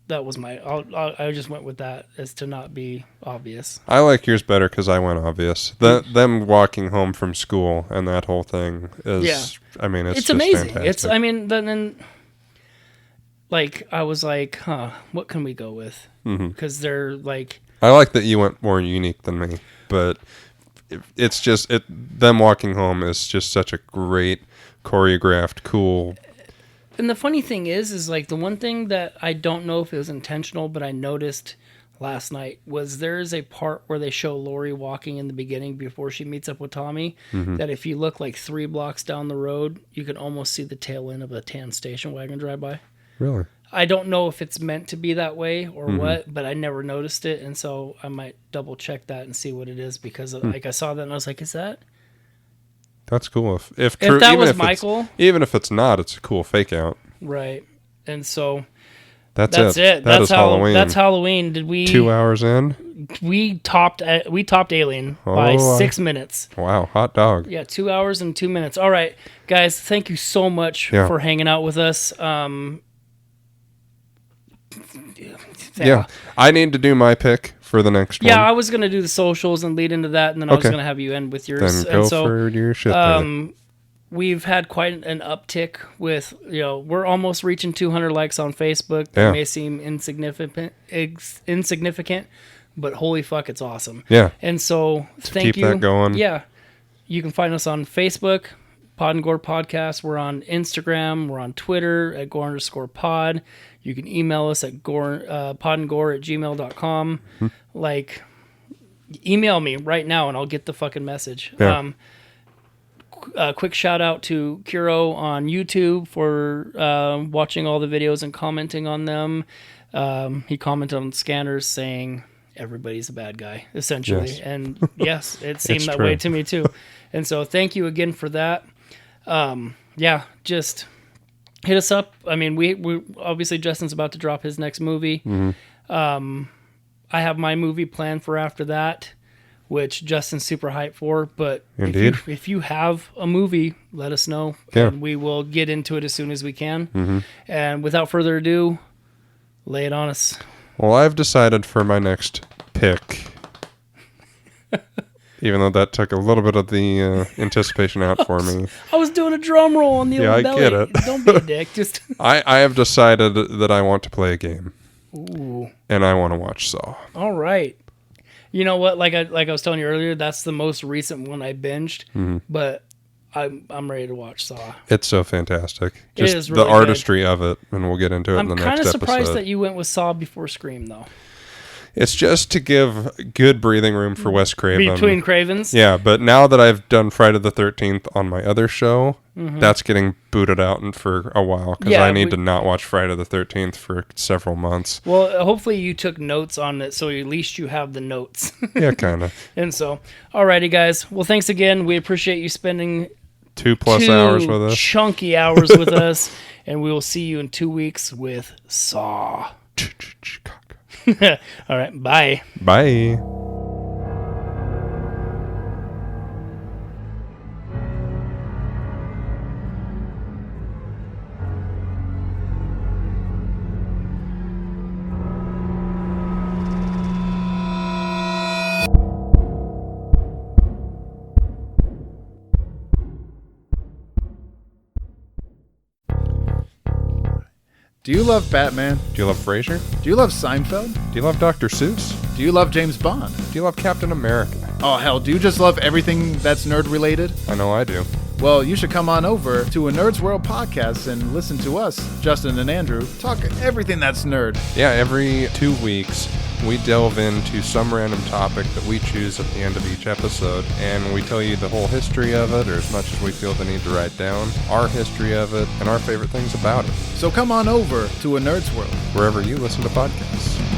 That was I just went with that as to not be obvious. I like yours better because I went obvious. Them walking home from school and that whole thing is, I mean, it's just amazing. fantastic. Then like, I was like, what can we go with? Because they're like, I like that you went more unique than me, but it's just, them walking home is just such a great choreographed, cool. and the funny thing is like the one thing that I don't know if it was intentional, but I noticed last night was there's a part where they show Lori walking in the beginning before she meets up with Tommy, that if you look like 3 blocks down the road, you can almost see the tail end of a tan station wagon drive by. Really? I don't know if it's meant to be that way or what, but I never noticed it, and so I might double check that and see what it is, because like I saw that and I was like, is that? That's cool. If If that was Michael, even if it's not, it's a cool fake out. right? And so That's it. That is Halloween. That's Halloween. Did we? 2 hours in. We topped Alien by 6 minutes. Wow, hot dog. Yeah, 2 hours and 2 minutes. All right, guys, thank you so much for hanging out with us. Yeah, I need to do my pick for the next one. Yeah, I was gonna do the socials and lead into that, and then I was gonna have you end with yours. Then go and so, for your shit. There. We've had quite an uptick with, we're almost reaching 200 likes on Facebook. Yeah. It may seem insignificant, but holy fuck, it's awesome. Yeah. And so thank keep you. that going. Yeah. You can find us on Facebook, Pod and Gore Podcast. We're on Instagram. We're on Twitter at Gore_pod. You can email us at podandgore@gmail.com. Like, email me right now and I'll get the fucking message. Yeah. Quick shout out to Kuro on YouTube for watching all the videos and commenting on them. He commented on Scanners saying everybody's a bad guy, essentially. Yes. And yes, it seemed It's that true. way to me too. And so thank you again for that. Just hit us up. I mean, we obviously Justin's about to drop his next movie. I have my movie planned for after that, which Justin's super hyped for. But Indeed. if you have a movie, let us know. Yeah. And we will get into it as soon as we can. And without further ado, lay it on us. Well, I've decided for my next pick, even though that took a little bit of the anticipation out for me. I was doing a drum roll on the Yeah, old I belly. get it. Don't be a dick. Just I have decided that I want to play a game. ooh. And I want to watch Saw. All right. You know what? Like I was telling you earlier, that's the most recent one I binged. But I'm ready to watch Saw. It's so fantastic. It Just is really the artistry of it, and we'll get into it in the I'm next kind episode. of surprised that you went with Saw before Scream, though. It's just to give good breathing room for Wes Craven. Between Cravens. Yeah, but now that I've done Friday the 13th on my other show, that's getting booted out for a while because Yeah, I need to not watch Friday the 13th for several months. Well, hopefully you took notes on it, so at least you have the notes. Yeah, kind of. And so, alrighty, guys. Well, thanks again. We appreciate you spending 2+ hours with us. chunky hours with us, and we will see you in 2 weeks with Saw. All right, bye. Bye. Do you love Batman? Do you love Frasier? Do you love Seinfeld? Do you love Dr. Seuss? Do you love James Bond? Do you love Captain America? Oh, hell, do you just love everything that's nerd-related? I know I do. Well, you should come on over to a Nerd's World podcast and listen to us, Justin and Andrew, talk everything that's nerd. Yeah, every 2 weeks, we delve into some random topic that we choose at the end of each episode, and we tell you the whole history of it, or as much as we feel the need to write down, our history of it, and our favorite things about it. So come on over to a Nerd's World. Wherever you listen to podcasts.